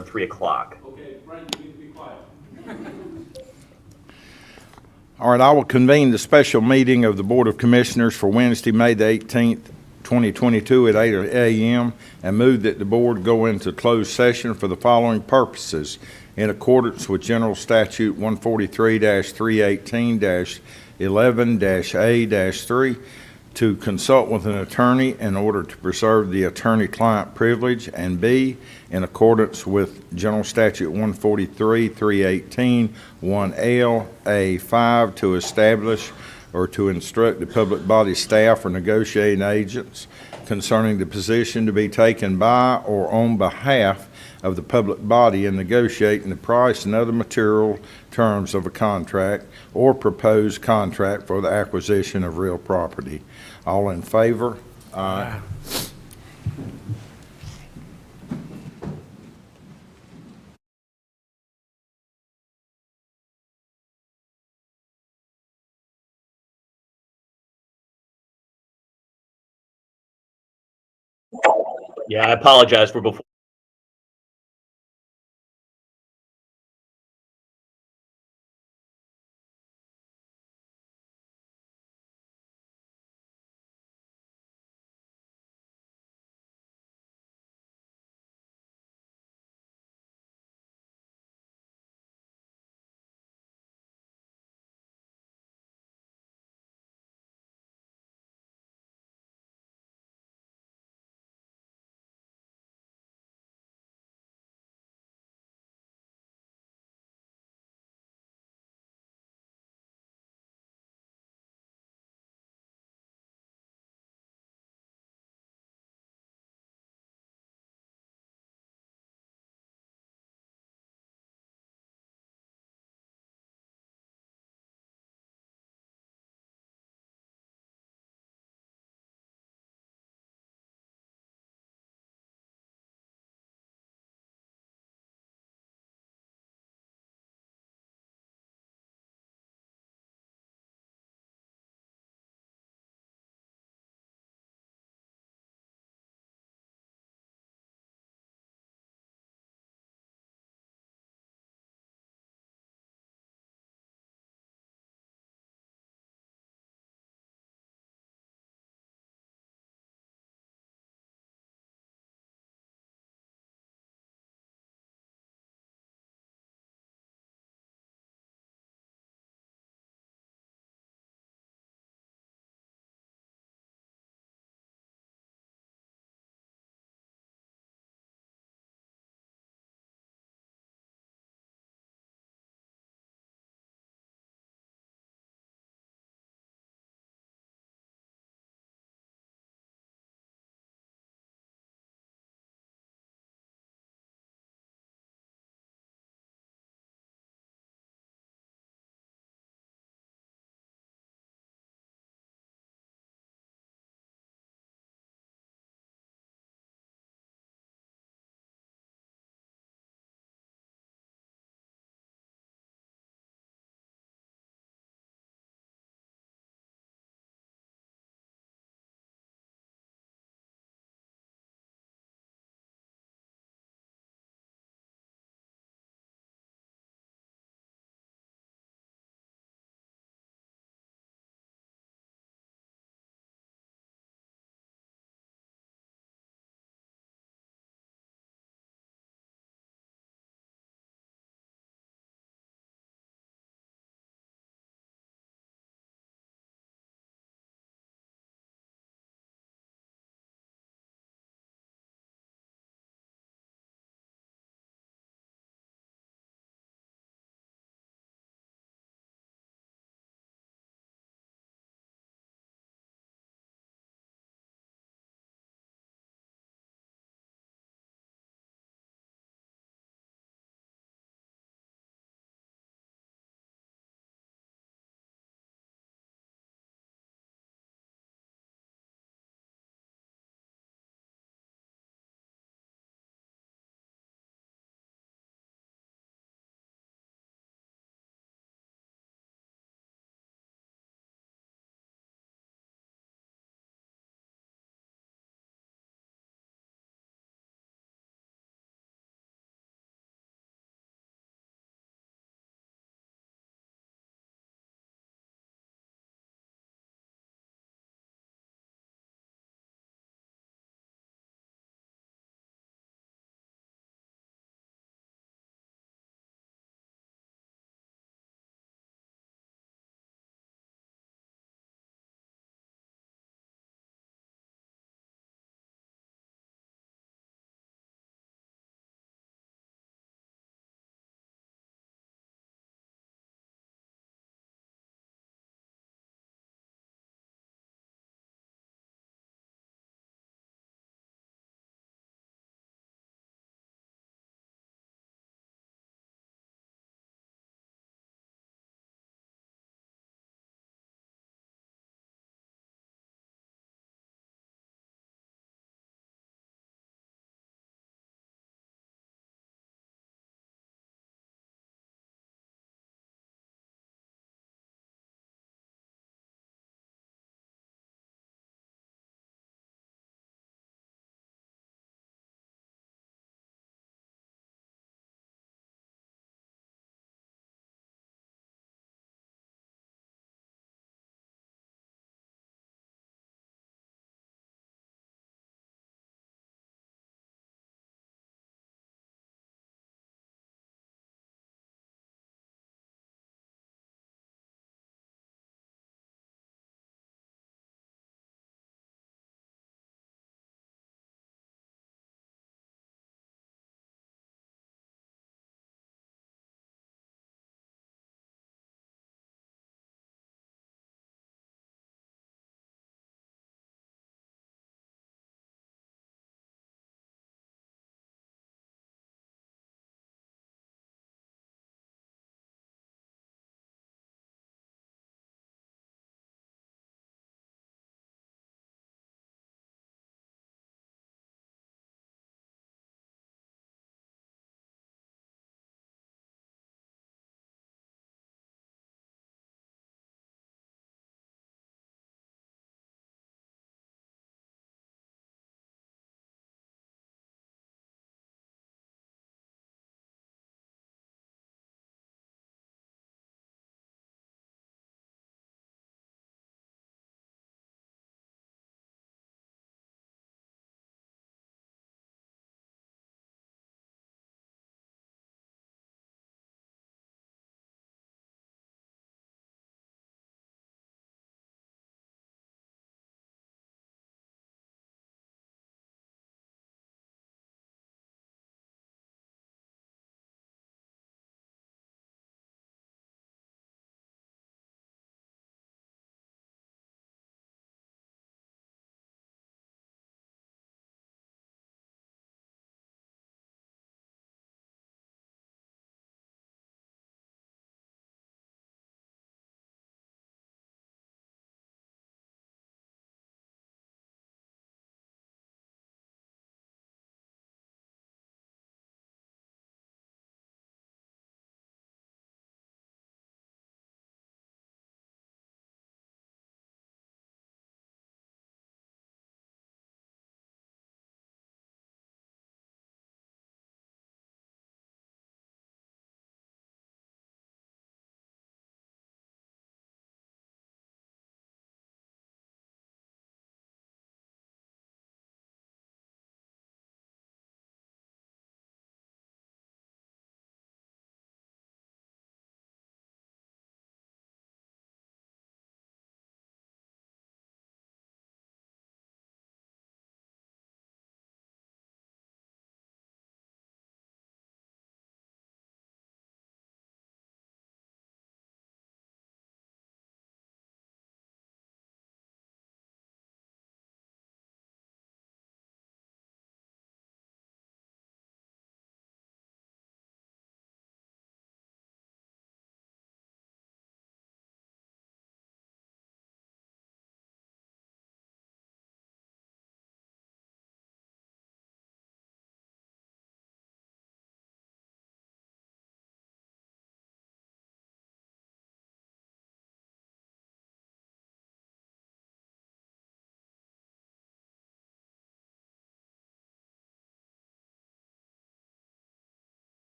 around 3 o'clock. Okay, Frank, you need to be quiet. All right, I will convene the special meeting of the Board of Commissioners for Wednesday, May the 18th, 2022 at 8 a.m. and move that the board go into closed session for the following purposes in accordance with General Statute 143-318-11-A-3 to consult with an attorney in order to preserve the attorney-client privilege, and B, in accordance with General Statute 143-318-1L-A-5 to establish or to instruct the public body staff or negotiating agents concerning the position to be taken by or on behalf of the public body in negotiating the price and other material terms of a contract or proposed contract for the acquisition of real property. All in favor? Aye. Yeah, I apologize for before.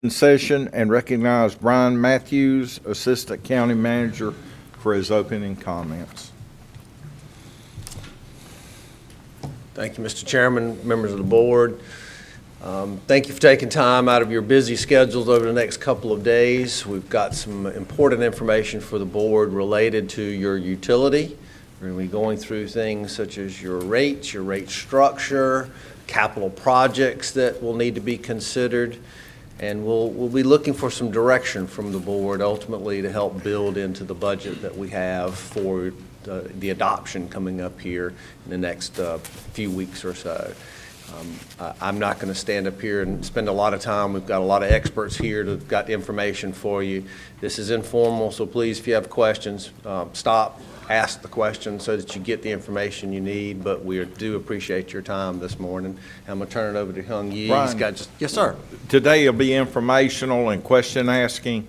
in session and recognize Brian Matthews, Assistant County Manager, for his opening comments. Thank you, Mr. Chairman, members of the board. Thank you for taking time out of your busy schedules over the next couple of days. We've got some important information for the board related to your utility. We're going to be going through things such as your rates, your rate structure, capital projects that will need to be considered, and we'll be looking for some direction from the board ultimately to help build into the budget that we have for the adoption coming up here in the next few weeks or so. I'm not going to stand up here and spend a lot of time. We've got a lot of experts here that have got information for you. This is informal, so please, if you have questions, stop, ask the question so that you get the information you need, but we do appreciate your time this morning. I'm going to turn it over to Hung Yee. Brian, Yes, sir. Today will be informational and question asking,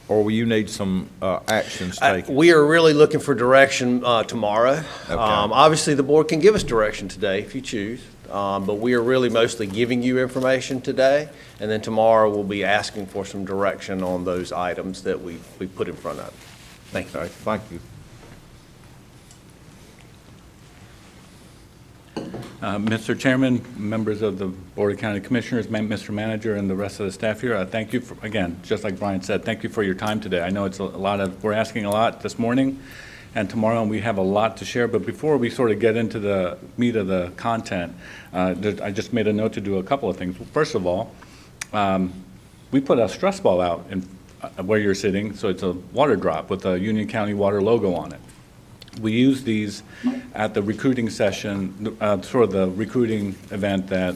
or will you need some actions taken? We are really looking for direction tomorrow. Okay. Obviously, the board can give us direction today if you choose, but we are really mostly giving you information today, and then tomorrow we'll be asking for some direction on those items that we put in front of you. Thank you. Okay, thank you. Mr. Chairman, members of the Board of County Commissioners, Mr. Manager, and the rest of the staff here, thank you for, again, just like Brian said, thank you for your time today. I know it's we're asking a lot this morning and tomorrow, and we have a lot to share, but before we sort of get into the meat of the content, I just made a note to do a couple of things. First of all, we put a stress ball out in where you're sitting, so it's a water drop with a Union County Water logo on it. We use these at the recruiting session, sort of the recruiting event that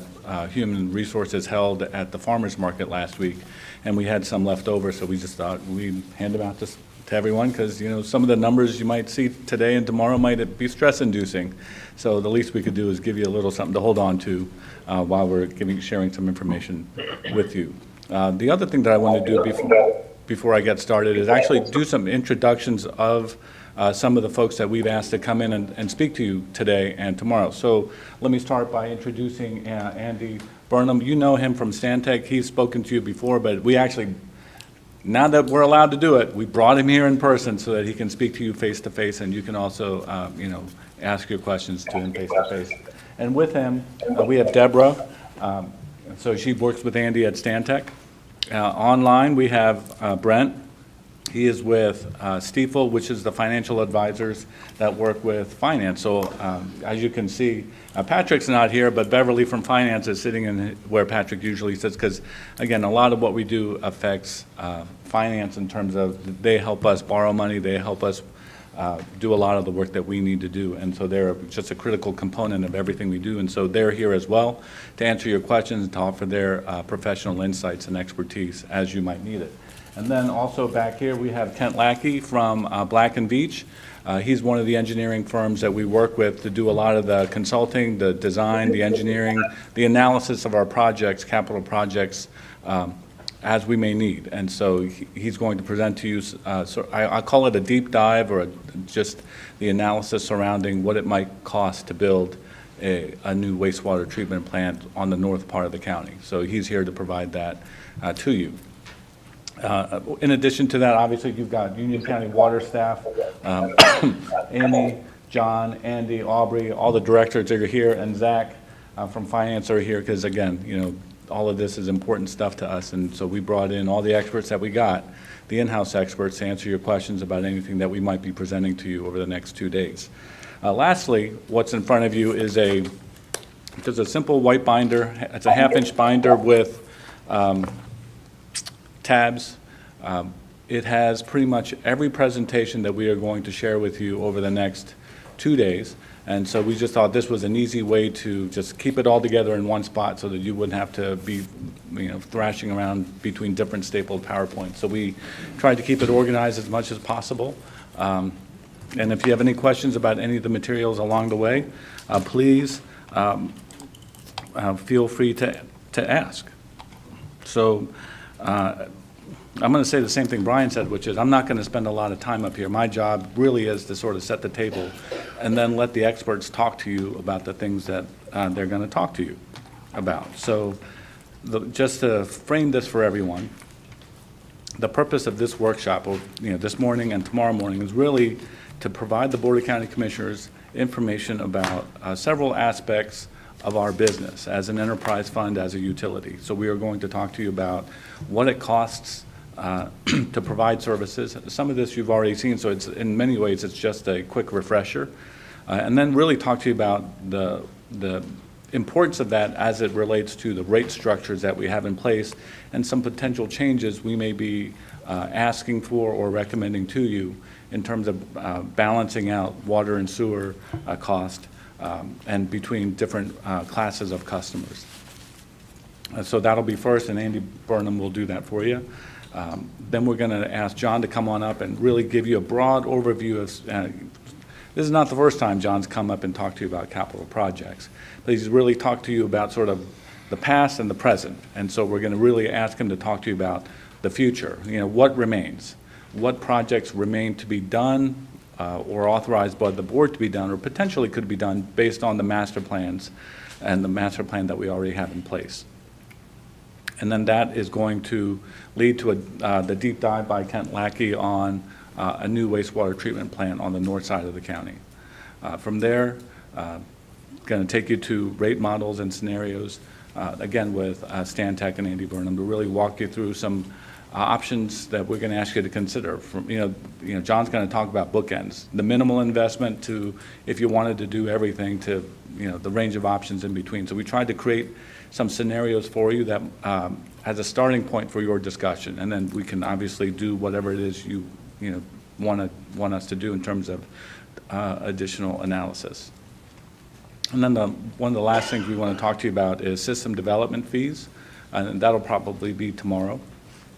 Human Resources held at the farmers market last week, and we had some left over, so we just thought we'd hand them out to everyone, because some of the numbers you might see today and tomorrow might be stress-inducing. So the least we could do is give you a little something to hold on to while we're sharing some information with you. The other thing that I want to do before I get started is actually do some introductions of some of the folks that we've asked to come in and speak to you today and tomorrow. So let me start by introducing Andy Burnham. You know him from Stantec. He's spoken to you before, but we actually, now that we're allowed to do it, we brought him here in person so that he can speak to you face to face, and you can also, ask your questions to him face to face. And with him, we have Deborah. So she works with Andy at Stantec. Online, we have Brent. He is with Stifel, which is the financial advisors that work with finance. So as you can see, Patrick's not here, but Beverly from finance is sitting in where Patrick usually sits, because, again, a lot of what we do affects finance in terms of they help us borrow money, they help us do a lot of the work that we need to do. And so they're just a critical component of everything we do. And so they're here as well to answer your questions and to offer their professional insights and expertise as you might need it. And then also back here, we have Kent Lackey from Black & Veatch. He's one of the engineering firms that we work with to do a lot of the consulting, the design, the engineering, the analysis of our projects, capital projects, as we may need. And so he's going to present to you, so I call it a deep dive, or just the analysis surrounding what it might cost to build a new wastewater treatment plant on the north part of the county. So he's here to provide that to you. In addition to that, obviously, you've got Union County water staff, Amy, John, Andy, Aubrey, all the directors are here, and Zach from finance are here, because, again, all of this is important stuff to us, and so we brought in all the experts that we got, the in-house experts, to answer your questions about anything that we might be presenting to you over the next 2 days. Lastly, what's in front of you is just a simple white binder. It's a half-inch binder with tabs. It has pretty much every presentation that we are going to share with you over the next 2 days. And so we just thought this was an easy way to just keep it all together in one spot so that you wouldn't have to be thrashing around between different stapled PowerPoints. So we tried to keep it organized as much as possible. And if you have any questions about any of the materials along the way, please feel free to ask. So I'm going to say the same thing Brian said, which is I'm not going to spend a lot of time up here. My job really is to sort of set the table and then let the experts talk to you about the things that they're going to talk to you about. So just to frame this for everyone, the purpose of this workshop, this morning and tomorrow morning, is really to provide the Board of County Commissioners information about several aspects of our business as an enterprise fund, as a utility. So we are going to talk to you about what it costs to provide services. Some of this you've already seen, so it's in many ways it's just a quick refresher. And then really talk to you about the importance of that as it relates to the rate structures that we have in place and some potential changes we may be asking for or recommending to you in terms of balancing out water and sewer cost and between different classes of customers. So that'll be first, and Andy Burnham will do that for you. Then we're going to ask John to come on up and really give you a broad overview of this is not the first time John's come up and talked to you about capital projects, but he's really talked to you about sort of the past and the present. And so we're going to really ask him to talk to you about the future. What remains? What projects remain to be done or authorized by the board to be done, or potentially could be done based on the master plans and the master plan that we already have in place. And then that is going to lead to the deep dive by Kent Lackey on a new wastewater treatment plant on the north side of the county. From there, going to take you to rate models and scenarios, again with Stan Tech and Andy Burnham, to really walk you through some options that we're going to ask you to consider. From John's going to talk about bookends, the minimal investment to if you wanted to do everything to the range of options in between. So we tried to create some scenarios for you that as a starting point for your discussion, and then we can obviously do whatever it is you want us to do in terms of additional analysis. And then one of the last things we want to talk to you about is system development fees, and that'll probably be tomorrow.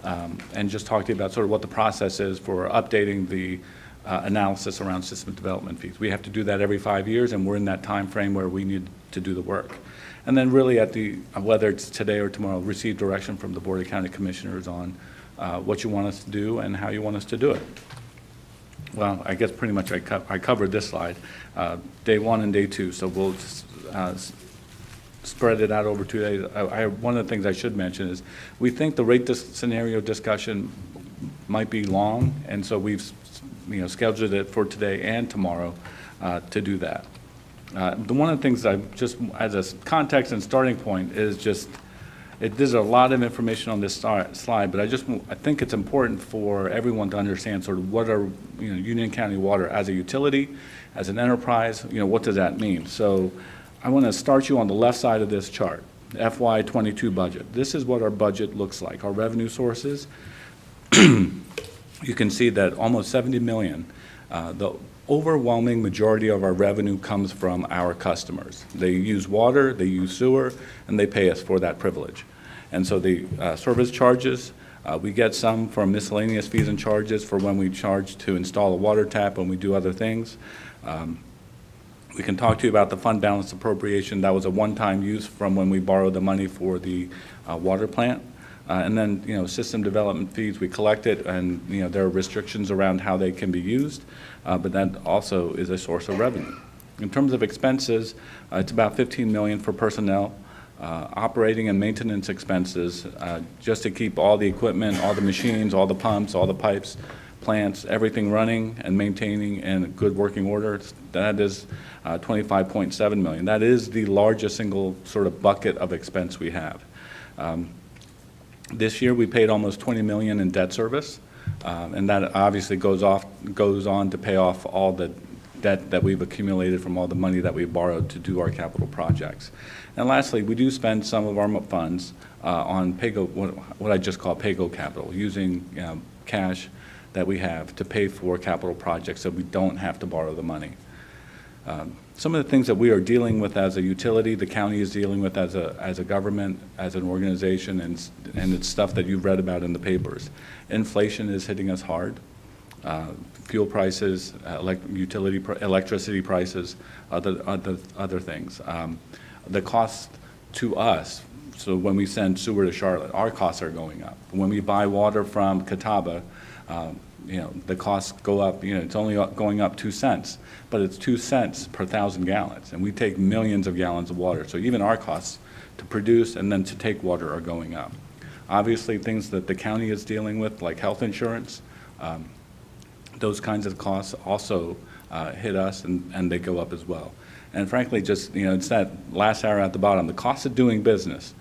And just talk to you about sort of what the process is for updating the analysis around system development fees. We have to do that every 5 years, and we're in that time frame where we need to do the work. And then really whether it's today or tomorrow, receive direction from the Board of County Commissioners on what you want us to do and how you want us to do it. Well, I guess pretty much I covered this slide, day one and day two, so we'll just spread it out over 2 days. One of the things I should mention is we think the rate scenario discussion might be long, and so we've scheduled it for today and tomorrow to do that. One of the things I just, as a context and starting point, is just there's a lot of information on this slide, but I think it's important for everyone to understand sort of what are Union County Water as a utility, as an enterprise. What does that mean? So I want to start you on the left side of this chart, Fy22 budget. This is what our budget looks like. Our revenue sources. You can see that almost $70 million. The overwhelming majority of our revenue comes from our customers. They use water, they use sewer, and they pay us for that privilege. And so the service charges, we get some from miscellaneous fees and charges for when we charge to install a water tap, when we do other things. We can talk to you about the fund balance appropriation. That was a one-time use from when we borrowed the money for the water plant. And then, system development fees, we collect it, and, there are restrictions around how they can be used, but that also is a source of revenue. In terms of expenses, it's about $15 million for personnel, operating and maintenance expenses, just to keep all the equipment, all the machines, all the pumps, all the pipes, plants, everything running and maintaining in good working order. That is $25.7 million. That is the largest single sort of bucket of expense we have. This year, we paid almost $20 million in debt service, and that obviously goes on to pay off all the debt that we've accumulated from all the money that we borrowed to do our capital projects. And lastly, we do spend some of our funds on PAYGO, what I just call PAYGO capital, using cash that we have to pay for capital projects so we don't have to borrow the money. Some of the things that we are dealing with as a utility, the county is dealing with as a government, as an organization, and it's stuff that you've read about in the papers. Inflation is hitting us hard. Fuel prices, electricity prices, other things. The cost to us, so when we send sewer to Charlotte, our costs are going up. When we buy water from Catawba, the costs go up, it's only going up 2 cents, but it's 2 cents per 1,000 gallons, and we take millions of gallons of water. So even our costs to produce and then to take water are going up. Obviously, things that the county is dealing with, like health insurance, those kinds of costs also hit us, and they go up as well. And frankly, just, it's that last arrow at the bottom, the cost of doing business.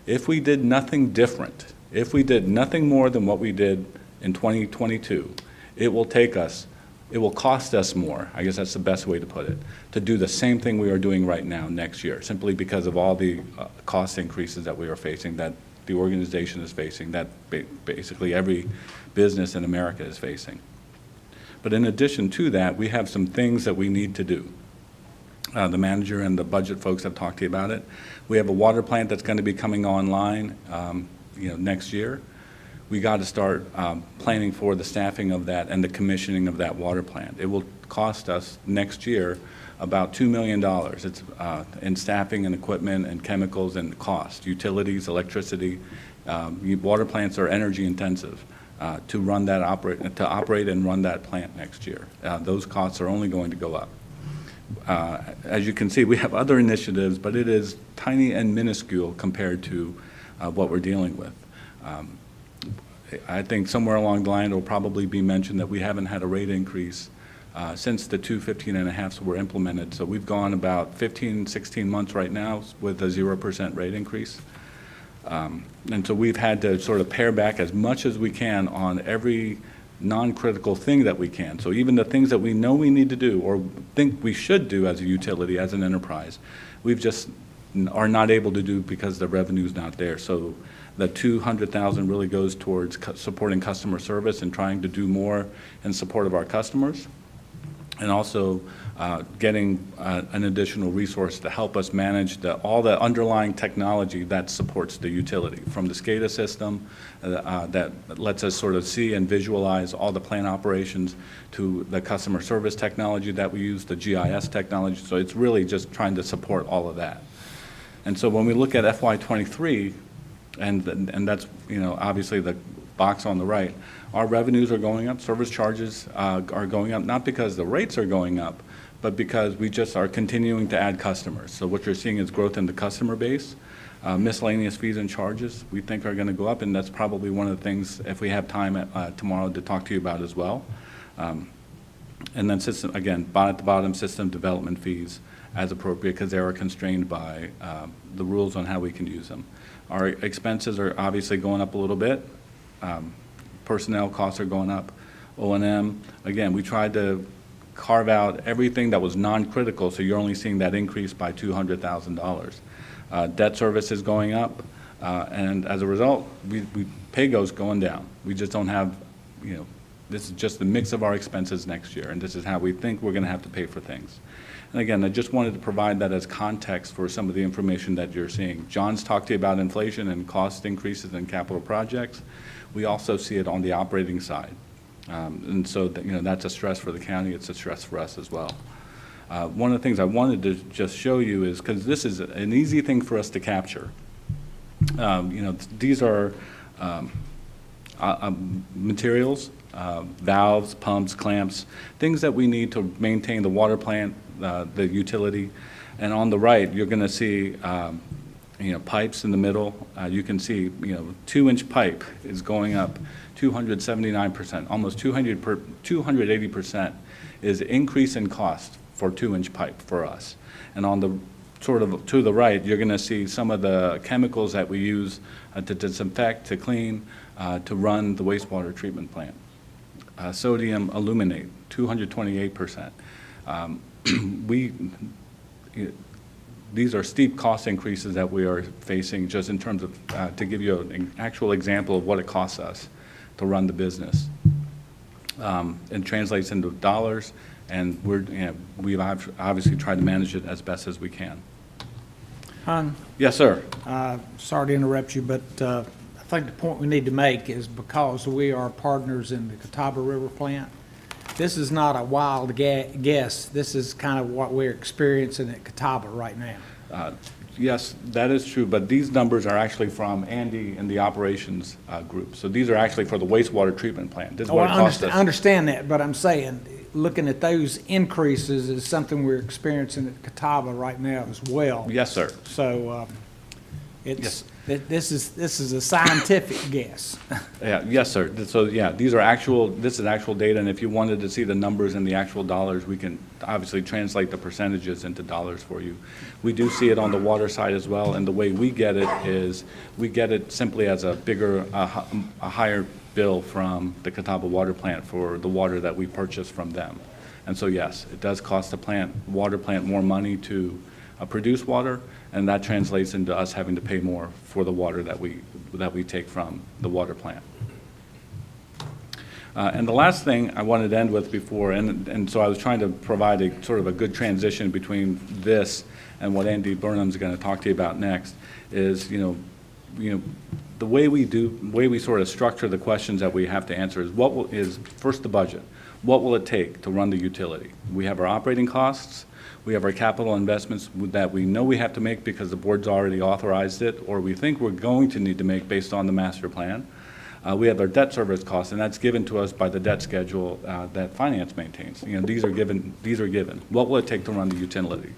If we did nothing different, if we did nothing more than what we did in 2022, it will cost us more, I guess that's the best way to put it, to do the same thing we are doing right now next year, simply because of all the cost increases that we are facing, that the organization is facing, that basically every business in America is facing. But in addition to that, we have some things that we need to do. The manager and the budget folks have talked to you about it. We have a water plant that's going to be coming online next year. We got to start planning for the staffing of that and the commissioning of that water plant. It will cost us next year about $2 million. It's in staffing and equipment and chemicals and cost, utilities, electricity. Water plants are energy intensive. To operate and run that plant next year. Those costs are only going to go up. As you can see, we have other initiatives, but it is tiny and minuscule compared to what we're dealing with. I think somewhere along the line it will probably be mentioned that we haven't had a rate increase since the 215.5s were implemented. So we've gone about 15, 16 months right now with a 0% rate increase. And so we've had to sort of pare back as much as we can on every non-critical thing that we can. So even the things that we know we need to do or think we should do as a utility, as an enterprise, we've just are not able to do because the revenue's not there. So the $200,000 really goes towards supporting customer service and trying to do more in support of our customers, and also getting an additional resource to help us manage all the underlying technology that supports the utility, from the SCADA system that lets us sort of see and visualize all the plant operations, to the customer service technology that we use, the GIS technology. So it's really just trying to support all of that. And so when we look at FY23, and that's obviously the box on the right, our revenues are going up, service charges are going up, not because the rates are going up, but because we just are continuing to add customers. So what you're seeing is growth in the customer base. Miscellaneous fees and charges we think are going to go up, and that's probably one of the things, if we have time tomorrow, to talk to you about as well. And then system, again, at the bottom, system development fees as appropriate, because they are constrained by the rules on how we can use them. Our expenses are obviously going up a little bit. Personnel costs are going up. O&M, again, we tried to carve out everything that was non-critical, so you're only seeing that increase by $200,000. Debt service is going up, and as a result, pay goes going down. We just don't have, this is just the mix of our expenses next year, and this is how we think we're going to have to pay for things. And again, I just wanted to provide that as context for some of the information that you're seeing. John's talked to you about inflation and cost increases in capital projects. We also see it on the operating side. And so that's a stress for the county, it's a stress for us as well. One of the things I wanted to just show you is, because this is an easy thing for us to capture. These are materials, valves, pumps, clamps, things that we need to maintain the water plant, the utility. And on the right, you're going to see pipes in the middle. You can see 2-inch pipe is going up 279%, almost 280% is increase in cost for 2-inch pipe for us. And on the sort of to the right, you're going to see some of the chemicals that we use to disinfect, to clean, to run the wastewater treatment plant. Sodium aluminate, 228%. These are steep cost increases that we are facing, just in terms of, to give you an actual example of what it costs us to run the business. It translates into dollars, and we've obviously tried to manage it as best as we can. Hung, Yes, sir. sorry to interrupt you, but I think the point we need to make is, because we are partners in the Catawba River plant, this is not a wild guess. This is kind of what we're experiencing at Catawba right now. Yes, that is true, but these numbers are actually from Andy and the operations group. So these are actually for the wastewater treatment plant. This is what it cost us. I understand that, but I'm saying, looking at those increases is something we're experiencing at Catawba right now as well. Yes, sir. So It's, this is a scientific guess. Yeah, yes, sir. So, yeah, this is actual data, and if you wanted to see the numbers and the actual dollars, we can obviously translate the percentages into dollars for you. We do see it on the water side as well, and the way we get it is, we get it simply as a higher bill from the Catawba Water Plant for the water that we purchase from them. And so, yes, it does cost the water plant more money to produce water, and that translates into us having to pay more for the water that we take from the water plant. And the last thing I wanted to end with before, and so I was trying to provide a sort of a good transition between this and what Andy Burnham's going to talk to you about next, is the way we sort of structure the questions that we have to answer is first the budget. What will it take to run the utility? We have our operating costs. We have our capital investments that we know we have to make because the board's already authorized it, or we think we're going to need to make based on the master plan. We have our debt service costs, and that's given to us by the debt schedule that finance maintains. These are given. What will it take to run the utility?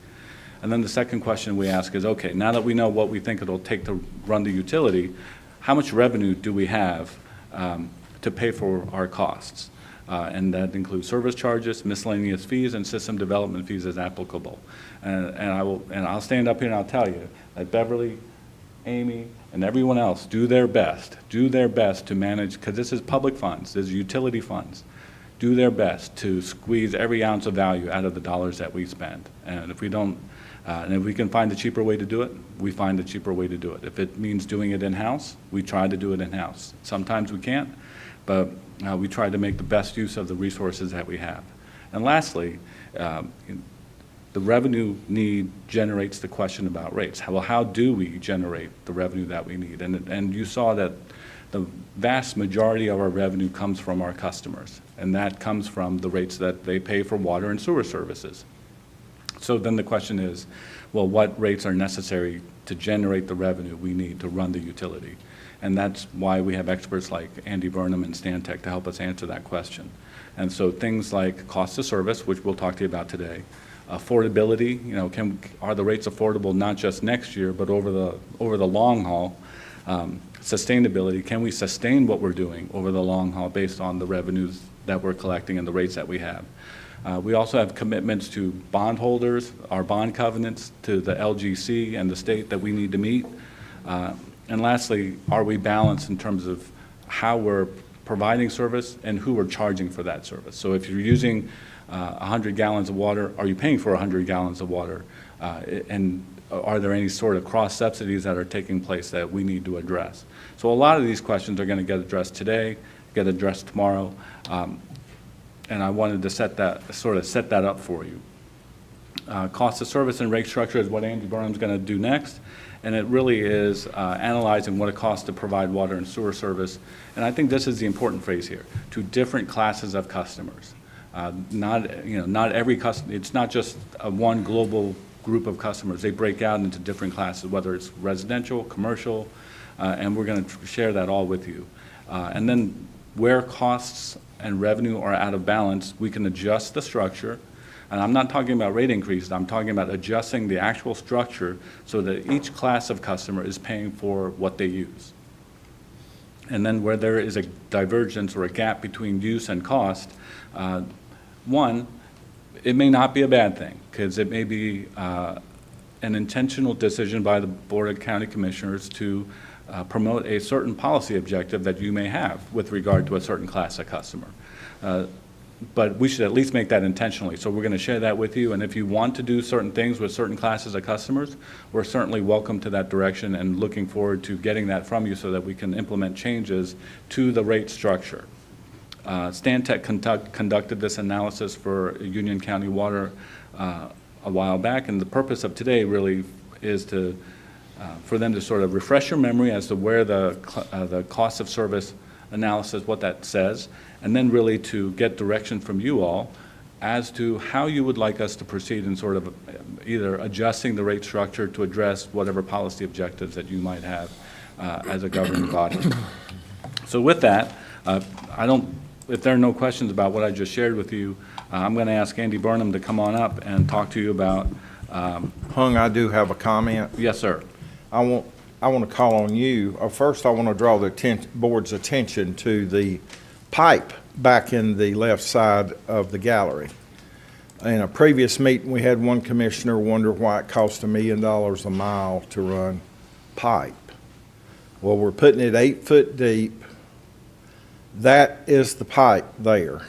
And then the second question we ask is, okay, now that we know what we think it'll take to run the utility, how much revenue do we have to pay for our costs? And that includes service charges, miscellaneous fees, and system development fees as applicable. And I'll stand up here and I'll tell you that Beverly, Amy, and everyone else do their best to manage, because this is public funds, this is utility funds, do their best to squeeze every ounce of value out of the dollars that we spend. And if we don't, and if we can find a cheaper way to do it, we find a cheaper way to do it. If it means doing it in-house, we try to do it in-house. Sometimes we can't, but we try to make the best use of the resources that we have. And lastly, the revenue need generates the question about rates. Well, how do we generate the revenue that we need? And you saw that the vast majority of our revenue comes from our customers, and that comes from the rates that they pay for water and sewer services. So then the question is, well, what rates are necessary to generate the revenue we need to run the utility? And that's why we have experts like Andy Burnham and Stantec to help us answer that question. And so things like cost of service, which we'll talk to you about today, affordability, are the rates affordable not just next year, but over the long haul? Sustainability, can we sustain what we're doing over the long haul based on the revenues that we're collecting and the rates that we have? We also have commitments to bondholders, our bond covenants, to the LGC and the state that we need to meet. And lastly, are we balanced in terms of how we're providing service and who we're charging for that service? So if you're using 100 gallons of water, are you paying for 100 gallons of water? And are there any sort of cross subsidies that are taking place that we need to address? So a lot of these questions are going to get addressed today, get addressed tomorrow, and I wanted to set that up for you. Cost of service and rate structure is what Andy Burnham's going to do next, and it really is analyzing what it costs to provide water and sewer service. And I think this is the important phrase here: to different classes of customers. Not every customer. It's not just one global group of customers. They break out into different classes, whether it's residential, commercial, and we're going to share that all with you. And then where costs and revenue are out of balance, we can adjust the structure. And I'm not talking about rate increases, I'm talking about adjusting the actual structure so that each class of customer is paying for what they use. And then where there is a divergence or a gap between use and cost, one, it may not be a bad thing, because it may be an intentional decision by the Board of County Commissioners to promote a certain policy objective that you may have with regard to a certain class of customer. But we should at least make that intentionally. So we're going to share that with you, and if you want to do certain things with certain classes of customers, we're certainly welcome to that direction and looking forward to getting that from you so that we can implement changes to the rate structure. Stantec conducted this analysis for Union County Water a while back, and the purpose of today really is to for them to sort of refresh your memory as to where the cost of service analysis, what that says, and then really to get direction from you all as to how you would like us to proceed in sort of either adjusting the rate structure to address whatever policy objectives that you might have as a governing body. So with that, if there are no questions about what I just shared with you, I'm going to ask Andy Burnham to come on up and talk to you about. Hung, I do have a comment. Yes, sir. I want I want to call on you. First, I want to draw the board's attention to the pipe back in the left side of the gallery. In a previous meeting, we had one commissioner wonder why it cost $1 million a mile to run pipe. Well, we're putting it 8 foot deep. That is the pipe there.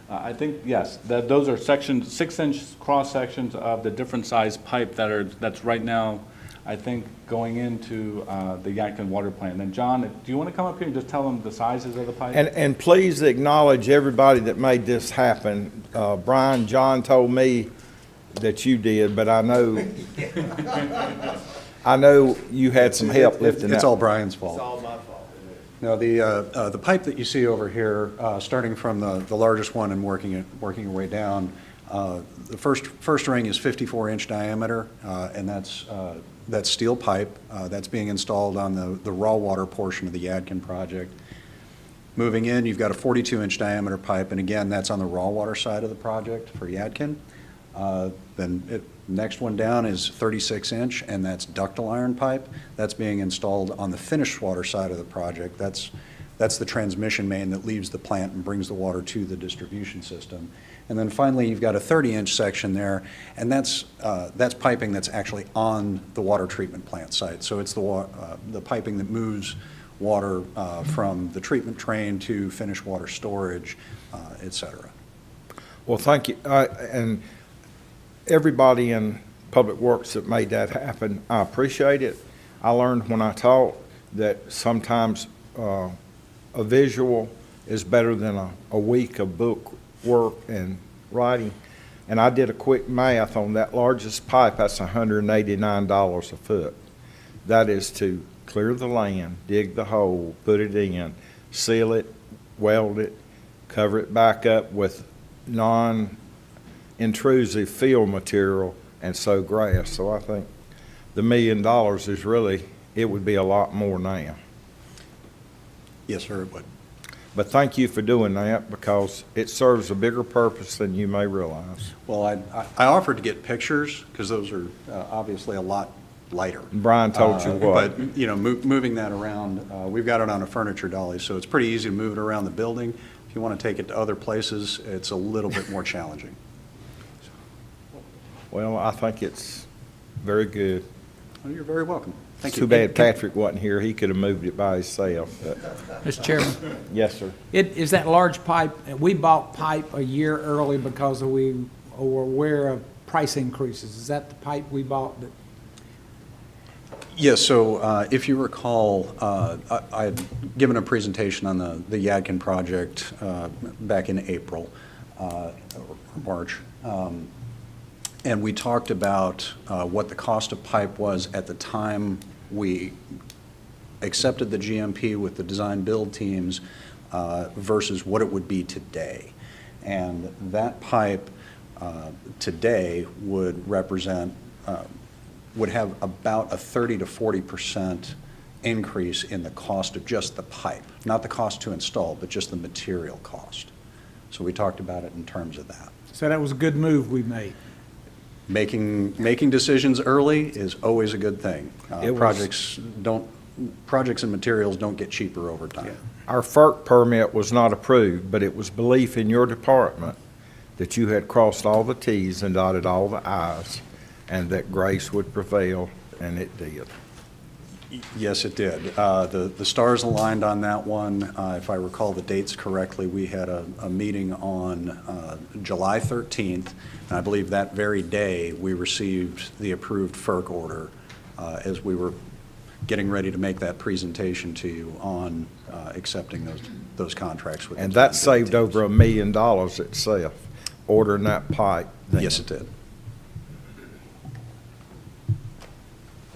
I think, yes, those are sections, 6-inch cross sections of the different size pipe that's right now, I think, going into the Yadkin water plant. And John, do you want to come up here and just tell them the sizes of the pipe? And please acknowledge everybody that made this happen. Brian, John told me that you did, but I know you had some help lifting that. It's all Brian's fault. It's all my fault. No, the pipe that you see over here, starting from the largest one and working your way down, the first ring is 54-inch diameter, and that's steel pipe. That's being installed on the raw water portion of the Yadkin project. Moving in, you've got a 42-inch diameter pipe, and again, that's on the raw water side of the project for Yadkin. Then next one down is 36-inch, and that's ductile iron pipe. That's being installed on the finished water side of the project. That's the transmission main that leaves the plant and brings the water to the distribution system. And then finally, you've got a 30-inch section there, and that's piping that's actually on the water treatment plant site. So it's the piping that moves water from the treatment train to finished water storage, et cetera. Well, thank you. And everybody in Public Works that made that happen, I appreciate it. I learned when I taught that sometimes a visual is better than a week of book work and writing. And I did a quick math on that largest pipe. That's $189 a foot. That is to clear the land, dig the hole, put it in, seal it, weld it, cover it back up with non-intrusive fill material, and sow grass. So I think the $1 million is really, it would be a lot more now. Yes, sir, it would. But thank you for doing that, because it serves a bigger purpose than you may realize. Well, I offered to get pictures because those are obviously a lot lighter. Brian told you what. But, you know, moving that around, we've got it on a furniture dolly, so it's pretty easy to move it around the building. If you want to take it to other places, it's a little bit more challenging. Well, I think it's very good. Well, you're very welcome. Thank you. Too bad Patrick wasn't here. He could have moved it by himself. But Mr. Chairman, yes, sir. is that large pipe, we bought pipe a year early because we were aware of price increases. Is that the pipe we bought? Yes, so if you recall, I had given a presentation on the Yadkin project back in April or March. And we talked about what the cost of pipe was at the time we accepted the GMP with the design build teams versus what it would be today. And that pipe today would represent, would have about a 30 to 40% increase in the cost of just the pipe, not the cost to install, but just the material cost. So we talked about it in terms of that. So that was a good move we made. Making decisions early is always a good thing. Projects and materials don't get cheaper over time. Our FERC permit was not approved, but it was belief in your department that you had crossed all the T's and dotted all the I's, and that grace would prevail, and it did. Yes, it did. The stars aligned on that one. If I recall the dates correctly, we had a meeting on July 13th, and I believe that very day we received the approved FERC order as we were getting ready to make that presentation to you on accepting those contracts with. And that saved over $1 million itself, ordering that pipe. Yes, it did.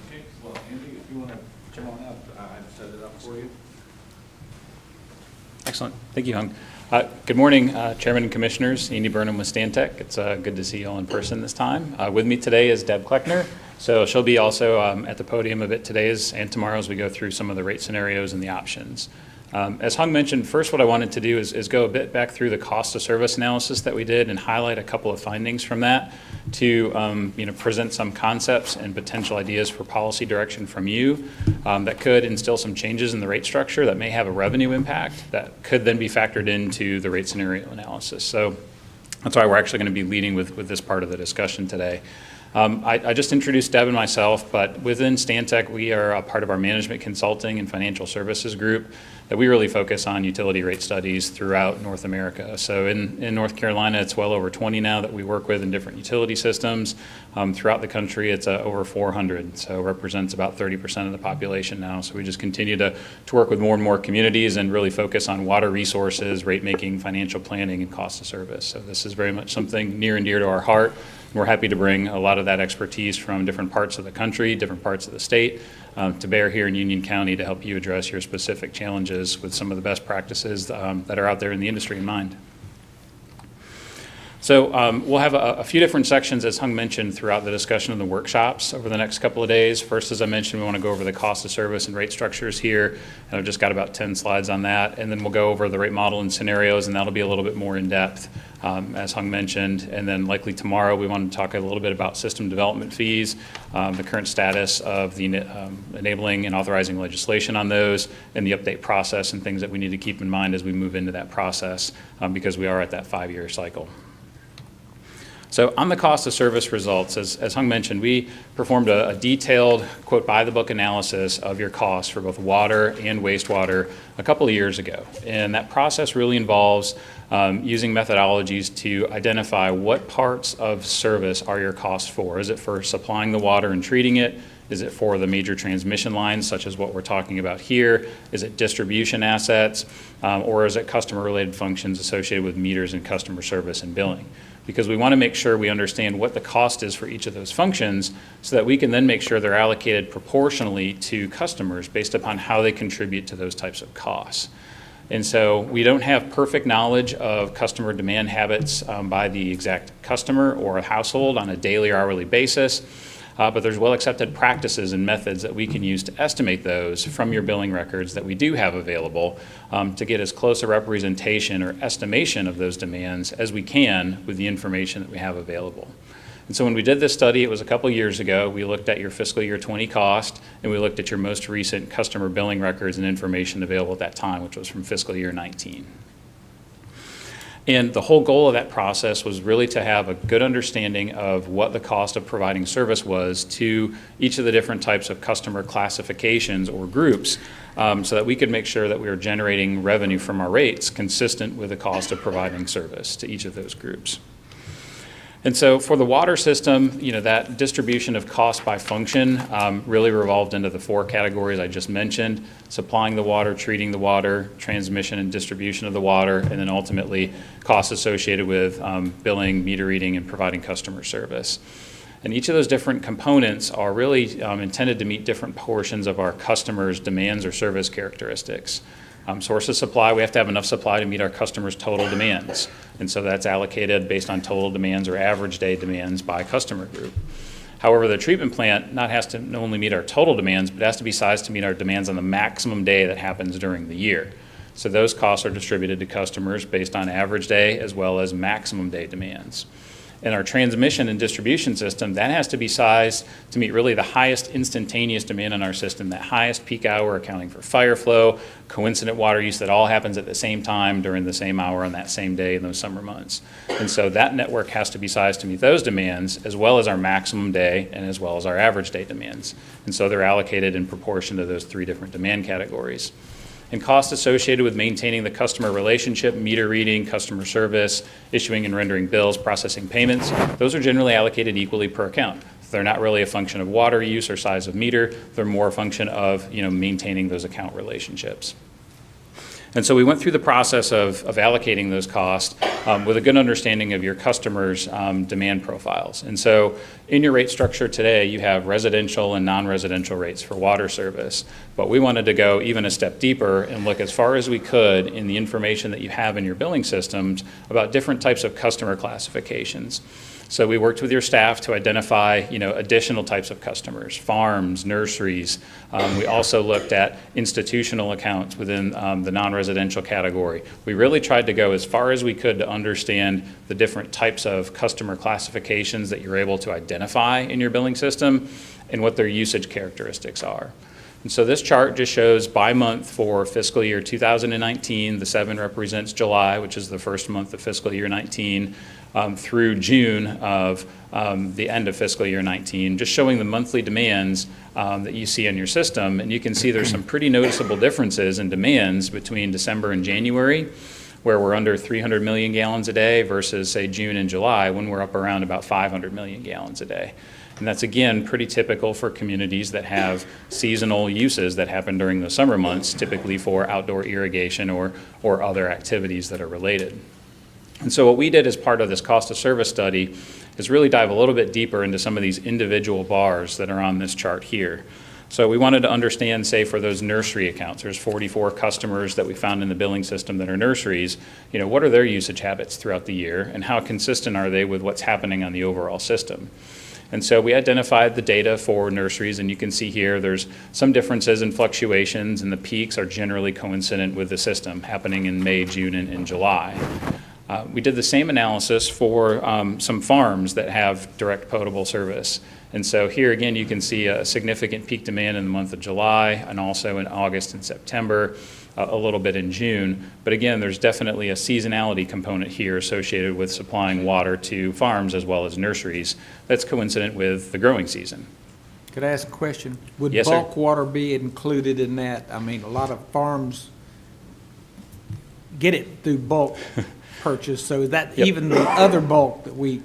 Okay, well, Andy, if you want to come on up, I've set it up for you. Excellent. Thank you, Hung. Good morning, Chairman and Commissioners. Andy Burnham with Stantec. It's good to see you all in person this time. With me today is Deb Kleckner. So she'll be also at the podium a bit today and tomorrow as we go through some of the rate scenarios and the options. As Hung mentioned, first what I wanted to do is go a bit back through the cost of service analysis that we did and highlight a couple of findings from that to present some concepts and potential ideas for policy direction from you that could instill some changes in the rate structure that may have a revenue impact that could then be factored into the rate scenario analysis. So that's why we're actually going to be leading with this part of the discussion today. I just introduced Deb and myself, but within Stantec, we are a part of our management consulting and financial services group that we really focus on utility rate studies throughout North America. So in North Carolina, it's well over 20 now that we work with in different utility systems. Throughout the country, it's over 400, so represents about 30% of the population now. So we just continue to work with more and more communities and really focus on water resources, rate making, financial planning, and cost of service. So this is very much something near and dear to our heart. We're happy to bring a lot of that expertise from different parts of the country, different parts of the state, to bear here in Union County to help you address your specific challenges with some of the best practices that are out there in the industry in mind. So we'll have a few different sections, as Hung mentioned, throughout the discussion of the workshops over the next couple of days. First, as I mentioned, we want to go over the cost of service and rate structures here, and I've just got about 10 slides on that, and then we'll go over the rate model and scenarios, and that'll be a little bit more in depth, as Hung mentioned. And then likely tomorrow, we want to talk a little bit about system development fees, the current status of the enabling and authorizing legislation on those, and the update process and things that we need to keep in mind as we move into that process, because we are at that 5-year cycle. So on the cost of service results, as Hung mentioned, we performed a detailed, quote, by-the-book analysis of your costs for both water and wastewater a couple of years ago. And that process really involves using methodologies to identify what parts of service are your costs for. Is it for supplying the water and treating it? Is it for the major transmission lines, such as what we're talking about here? Is it distribution assets? Or is it customer-related functions associated with meters and customer service and billing? Because we want to make sure we understand what the cost is for each of those functions so that we can then make sure they're allocated proportionally to customers based upon how they contribute to those types of costs. And so we don't have perfect knowledge of customer demand habits by the exact customer or a household on a daily or hourly basis. But there's well-accepted practices and methods that we can use to estimate those from your billing records that we do have available to get as close a representation or estimation of those demands as we can with the information that we have available. And so when we did this study, it was a couple years ago, we looked at your fiscal year 20 cost, and we looked at your most recent customer billing records and information available at that time, which was from fiscal year 19. And the whole goal of that process was really to have a good understanding of what the cost of providing service was to each of the different types of customer classifications or groups, so that we could make sure that we were generating revenue from our rates consistent with the cost of providing service to each of those groups. And so for the water system, that distribution of cost by function really revolved into the 4 categories I just mentioned: supplying the water, treating the water, transmission and distribution of the water, and then ultimately costs associated with billing, meter reading, and providing customer service. And each of those different components are really intended to meet different portions of our customers' demands or service characteristics. Source of supply, we have to have enough supply to meet our customers' total demands. And so that's allocated based on total demands or average day demands by customer group. However, the treatment plant has to not only meet our total demands, but it has to be sized to meet our demands on the maximum day that happens during the year. So those costs are distributed to customers based on average day as well as maximum day demands. In our transmission and distribution system, that has to be sized to meet really the highest instantaneous demand in our system, that highest peak hour accounting for fire flow, coincident water use that all happens at the same time during the same hour on that same day in those summer months. And so that network has to be sized to meet those demands as well as our maximum day and as well as our average day demands. And so they're allocated in proportion to those 3 different demand categories. And costs associated with maintaining the customer relationship, meter reading, customer service, issuing and rendering bills, processing payments, those are generally allocated equally per account. They're not really a function of water use or size of meter. They're more a function of maintaining those account relationships. And so we went through the process of allocating those costs with a good understanding of your customers' demand profiles. And so in your rate structure today, you have residential and non-residential rates for water service. But we wanted to go even a step deeper and look as far as we could in the information that you have in your billing systems about different types of customer classifications. So we worked with your staff to identify, additional types of customers, farms, nurseries. We also looked at institutional accounts within the non-residential category. We really tried to go as far as we could to understand the different types of customer classifications that you're able to identify in your billing system and what their usage characteristics are. And so this chart just shows by month for fiscal year 2019. The 7 represents July, which is the first month of fiscal year 19, through June of the end of fiscal year 19, just showing the monthly demands that you see in your system. And you can see there's some pretty noticeable differences in demands between December and January, where we're under 300 million gallons a day versus, say, June and July, when we're up around about 500 million gallons a day. And that's, again, pretty typical for communities that have seasonal uses that happen during the summer months, typically for outdoor irrigation or other activities that are related. And so what we did as part of this cost of service study is really dive a little bit deeper into some of these individual bars that are on this chart here. So we wanted to understand, say, for those nursery accounts, there's 44 customers that we found in the billing system that are nurseries, what are their usage habits throughout the year, and how consistent are they with what's happening on the overall system? And so we identified the data for nurseries, and you can see here there's some differences in fluctuations, and the peaks are generally coincident with the system happening in May, June, and July. We did the same analysis for some farms that have direct potable service. And so here again, you can see a significant peak demand in the month of July, and also in August and September, a little bit in June. But again, there's definitely a seasonality component here associated with supplying water to farms as well as nurseries that's coincident with the growing season. Could I ask a question? Would Yes, sir. bulk water be included in that? I mean, a lot of farms get it through bulk purchase, so that Yep. even the other bulk that we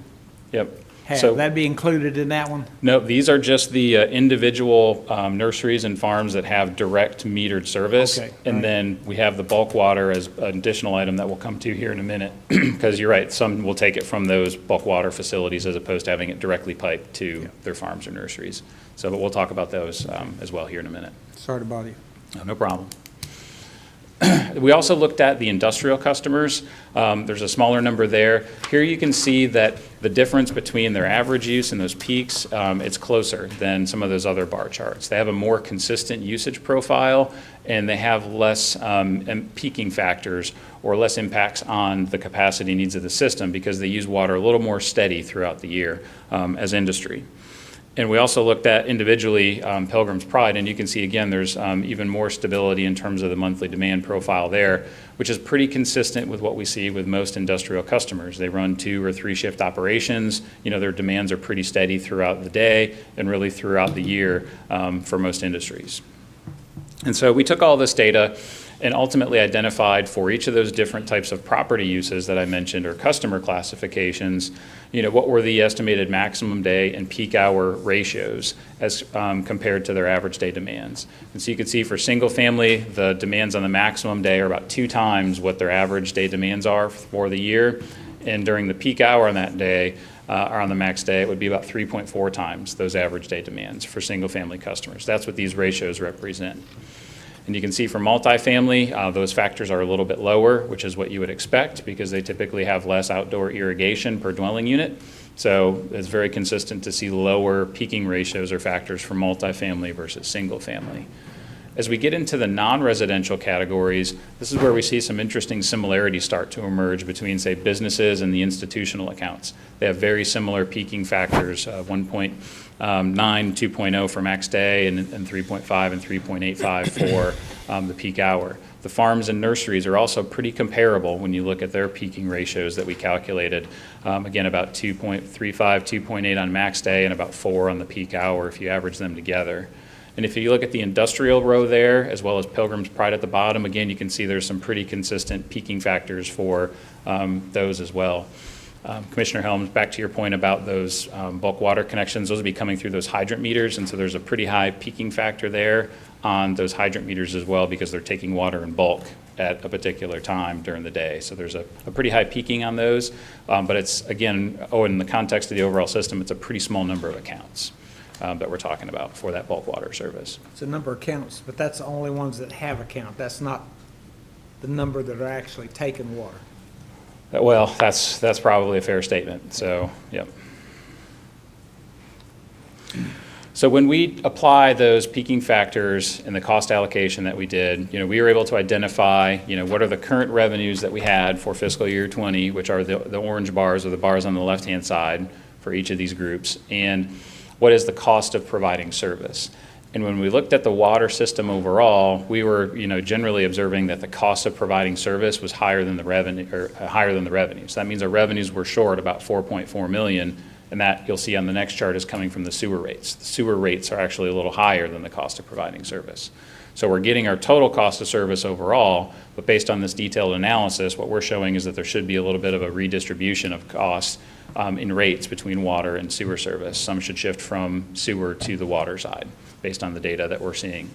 Yep. have, So- that'd be included in that one? No, these are just the individual nurseries and farms that have direct metered service. Okay, And right. then we have the bulk water as an additional item that we'll come to here in a minute. Because you're right, some will take it from those bulk water facilities as opposed to having it directly piped to their farms or nurseries. So, but we'll talk about those as well here in a minute. Sorry to bother you. No problem. We also looked at the industrial customers. There's a smaller number there. Here you can see that the difference between their average use and those peaks, it's closer than some of those other bar charts. They have a more consistent usage profile, and they have less peaking factors or less impacts on the capacity needs of the system because they use water a little more steady throughout the year as industry. And we also looked at individually Pilgrim's Pride, and you can see again there's even more stability in terms of the monthly demand profile there, which is pretty consistent with what we see with most industrial customers. They run 2 or 3 shift operations. Their demands are pretty steady throughout the day and really throughout the year for most industries. And so we took all this data and ultimately identified for each of those different types of property uses that I mentioned or customer classifications, what were the estimated maximum day and peak hour ratios as compared to their average day demands. And so you can see for single family, the demands on the maximum day are about 2 times what their average day demands are for the year. And during the peak hour on that day, or on the max day, it would be about 3.4 times those average day demands for single family customers. That's what these ratios represent. And you can see for multifamily, those factors are a little bit lower, which is what you would expect because they typically have less outdoor irrigation per dwelling unit. So it's very consistent to see lower peaking ratios or factors for multifamily versus single family. As we get into the non-residential categories, this is where we see some interesting similarities start to emerge between, say, businesses and the institutional accounts. They have very similar peaking factors, 1.9, 2.0 for max day, and 3.5 and 3.85 for the peak hour. The farms and nurseries are also pretty comparable when you look at their peaking ratios that we calculated. Again, about 2.35, 2.8 on max day, and about 4 on the peak hour if you average them together. And if you look at the industrial row there, as well as Pilgrim's Pride at the bottom, again, you can see there's some pretty consistent peaking factors for those as well. Commissioner Helms, back to your point about those bulk water connections, those will be coming through those hydrant meters, and so there's a pretty high peaking factor there on those hydrant meters as well because they're taking water in bulk at a particular time during the day. So there's a pretty high peaking on those, but it's, again, in the context of the overall system, it's a pretty small number of accounts that we're talking about for that bulk water service. It's a number of accounts, but that's the only ones that have a count. That's not the number that are actually taking water. Well, that's probably a fair statement, so, yep. So when we apply those peaking factors in the cost allocation that we did, we were able to identify, what are the current revenues that we had for fiscal year 20, which are the orange bars or the bars on the left-hand side for each of these groups, and what is the cost of providing service. And when we looked at the water system overall, we were, generally observing that the cost of providing service was higher than the revenue, So that means our revenues were short about $4.4 million, and that you'll see on the next chart is coming from the sewer rates. The sewer rates are actually a little higher than the cost of providing service. So we're getting our total cost of service overall, but based on this detailed analysis, what we're showing is that there should be a little bit of a redistribution of costs in rates between water and sewer service. Some should shift from sewer to the water side, based on the data that we're seeing.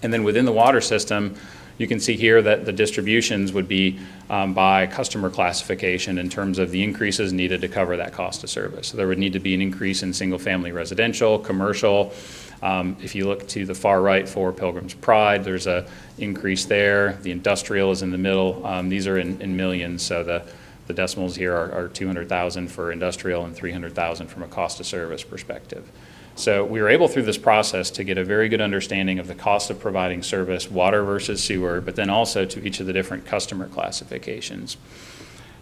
And then within the water system, you can see here that the distributions would be by customer classification in terms of the increases needed to cover that cost of service. So there would need to be an increase in single-family residential, commercial. If you look to the far right for Pilgrim's Pride, there's an increase there. The industrial is in the middle. These are in millions, so the decimals here are 200,000 for industrial and 300,000 from a cost of service perspective. So we were able through this process to get a very good understanding of the cost of providing service, water versus sewer, but then also to each of the different customer classifications.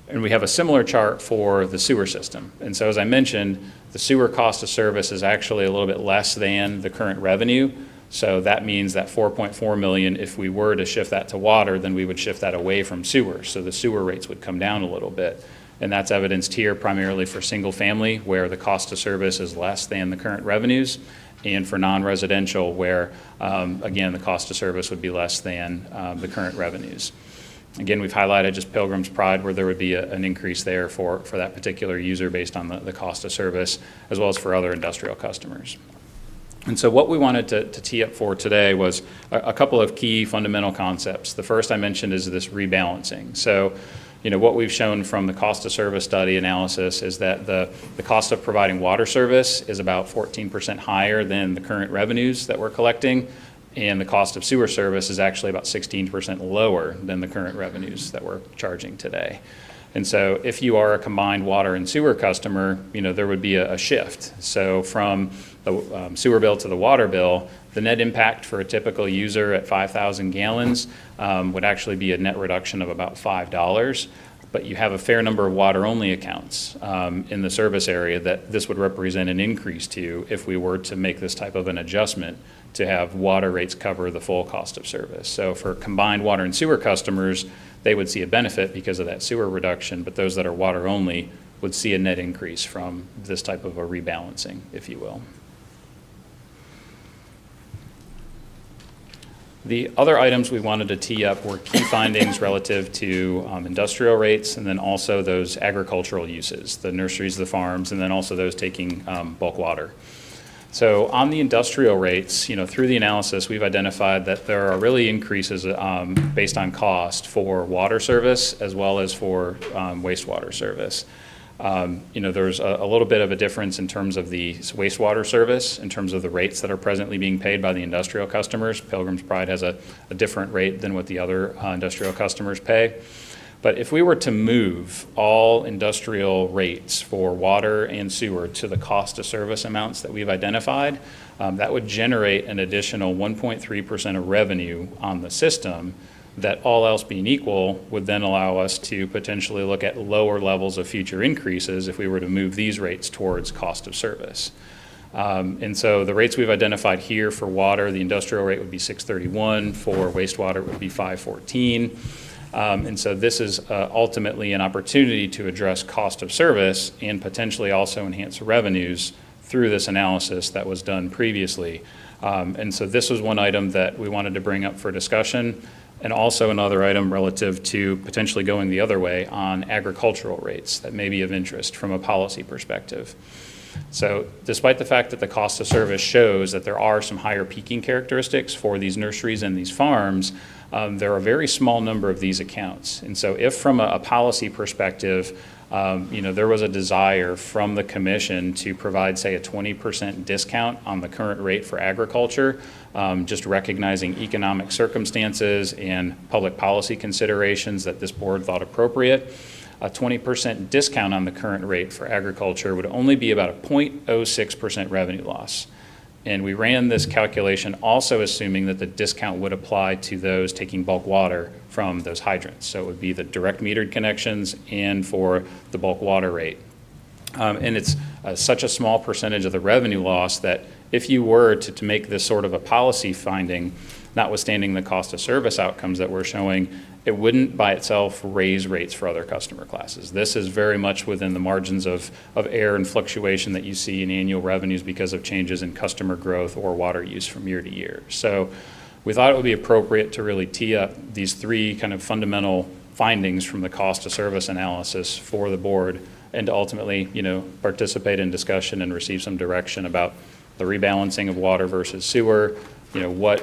And we have a similar chart for the sewer system. And so as I mentioned, the sewer cost of service is actually a little bit less than the current revenue. So that means that 4.4 million, if we were to shift that to water, then we would shift that away from sewer. So the sewer rates would come down a little bit. And that's evidenced here primarily for single family, where the cost of service is less than the current revenues, and for non-residential, where, again, the cost of service would be less than the current revenues. Again, we've highlighted just Pilgrim's Pride, where there would be an increase there for that particular user based on the cost of service, as well as for other industrial customers. And so what we wanted to tee up for today was a couple of key fundamental concepts. The first I mentioned is this rebalancing. So, what we've shown from the cost of service study analysis is that the cost of providing water service is about 14% higher than the current revenues that we're collecting, and the cost of sewer service is actually about 16% lower than the current revenues that we're charging today. And so if you are a combined water and sewer customer, there would be a shift. So from the sewer bill to the water bill, the net impact for a typical user at 5,000 gallons would actually be a net reduction of about $5. But you have a fair number of water-only accounts in the service area that this would represent an increase to if we were to make this type of an adjustment to have water rates cover the full cost of service. So for combined water and sewer customers, they would see a benefit because of that sewer reduction, but those that are water-only would see a net increase from this type of a rebalancing, if you will. The other items we wanted to tee up were key findings relative to industrial rates, and then also those agricultural uses, the nurseries, the farms, and then also those taking bulk water. So on the industrial rates, through the analysis, we've identified that there are really increases based on cost for water service as well as for wastewater service. There's a little bit of a difference in terms of the wastewater service, in terms of the rates that are presently being paid by the industrial customers. Pilgrim's Pride has a different rate than what the other industrial customers pay. But if we were to move all industrial rates for water and sewer to the cost of service amounts that we've identified, that would generate an additional 1.3% of revenue on the system that, all else being equal, would then allow us to potentially look at lower levels of future increases if we were to move these rates towards cost of service. And so the rates we've identified here for water, the industrial rate would be $6.31, for wastewater it would be $5.14. And so this is ultimately an opportunity to address cost of service and potentially also enhance revenues through this analysis that was done previously. And so this was one item that we wanted to bring up for discussion, and also another item relative to potentially going the other way on agricultural rates that may be of interest from a policy perspective. So despite the fact that the cost of service shows that there are some higher peaking characteristics for these nurseries and these farms, there are a very small number of these accounts. And so if from a policy perspective, there was a desire from the commission to provide, say, a 20% discount on the current rate for agriculture, just recognizing economic circumstances and public policy considerations that this board thought appropriate, a 20% discount on the current rate for agriculture would only be about a 0.06% revenue loss. And we ran this calculation also assuming that the discount would apply to those taking bulk water from those hydrants. So it would be the direct metered connections and for the bulk water rate. And it's such a small percentage of the revenue loss that if you were to make this sort of a policy finding, notwithstanding the cost of service outcomes that we're showing, it wouldn't by itself raise rates for other customer classes. This is very much within the margins of error and fluctuation that you see in annual revenues because of changes in customer growth or water use from year to year. So we thought it would be appropriate to really tee up these three kind of fundamental findings from the cost of service analysis for the board and to ultimately, participate in discussion and receive some direction about the rebalancing of water versus sewer. What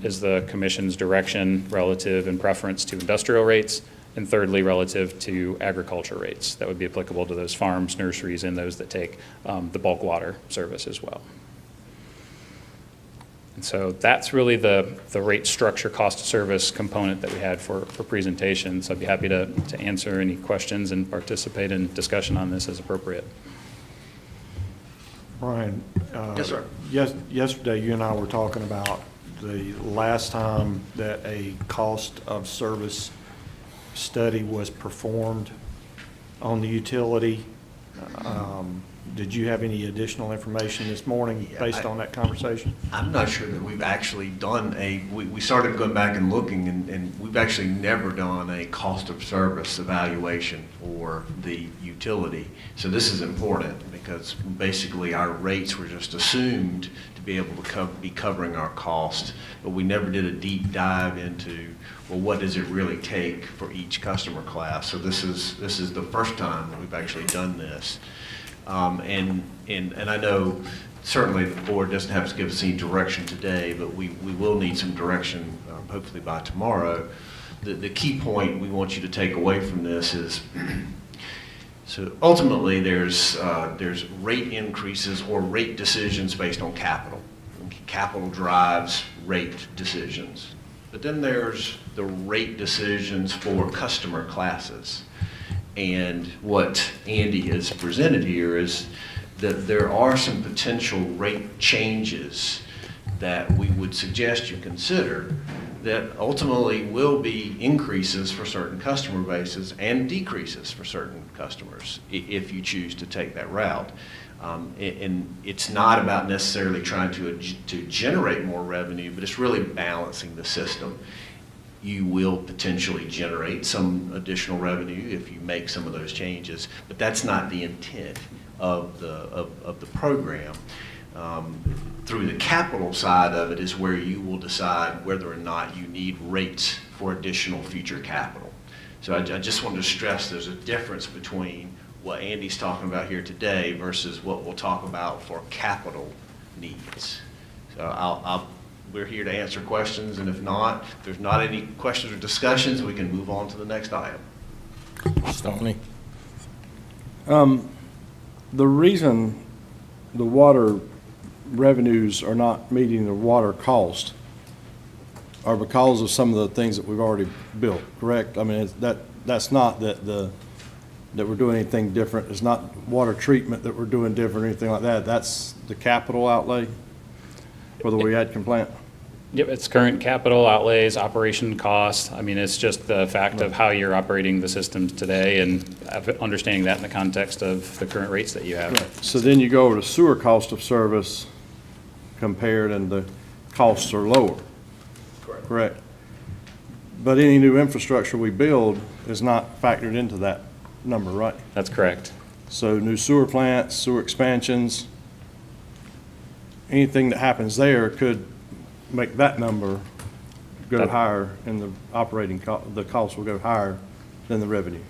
is the commission's direction relative in preference to industrial rates, and thirdly, relative to agriculture rates that would be applicable to those farms, nurseries, and those that take the bulk water service as well. And so that's really the rate structure cost of service component that we had for presentation. So I'd be happy to answer any questions and participate in discussion on this as appropriate. Brian? Yes, sir. Yesterday, you and I were talking about the last time that a cost of service study was performed on the utility. Did you have any additional information this morning based on that conversation? I'm not sure that we've actually done we started going back and looking, and we've actually never done a cost of service evaluation for the utility. So this is important because basically our rates were just assumed to be able to be covering our cost, but we never did a deep dive into, well, what does it really take for each customer class? So this is the first time that we've actually done this. And I know certainly the board doesn't have to give us any direction today, but we will need some direction hopefully by tomorrow. The key point we want you to take away from this is, so ultimately there's rate increases or rate decisions based on capital. Capital drives rate decisions. But then there's the rate decisions for customer classes. And what Andy has presented here is that there are some potential rate changes that we would suggest you consider that ultimately will be increases for certain customer bases and decreases for certain customers if you choose to take that route. And it's not about necessarily trying to generate more revenue, but it's really balancing the system. You will potentially generate some additional revenue if you make some of those changes, but that's not the intent of the program. Through the capital side of it is where you will decide whether or not you need rates for additional future capital. So I just wanted to stress there's a difference between what Andy's talking about here today versus what we'll talk about for capital needs. So we're here to answer questions, and if there's not any questions or discussions, we can move on to the next item. Stoney. The reason the water revenues are not meeting the water cost are because of some of the things that we've already built, correct? I mean, that's not that we're doing anything different. It's not water treatment that we're doing different or anything like that. That's the capital outlay for the Weehadkin plant. Yep, it's current capital outlays, operation costs. I mean, it's just the fact of how you're operating the systems today and understanding that in the context of the current rates that you have. Right. So then you go over to sewer cost of service compared, and the costs are lower. Correct. But any new infrastructure we build is not factored into that number, right? That's correct. So new sewer plants, sewer expansions, anything that happens there could make that number go higher, and the operating the cost will go higher than the revenue.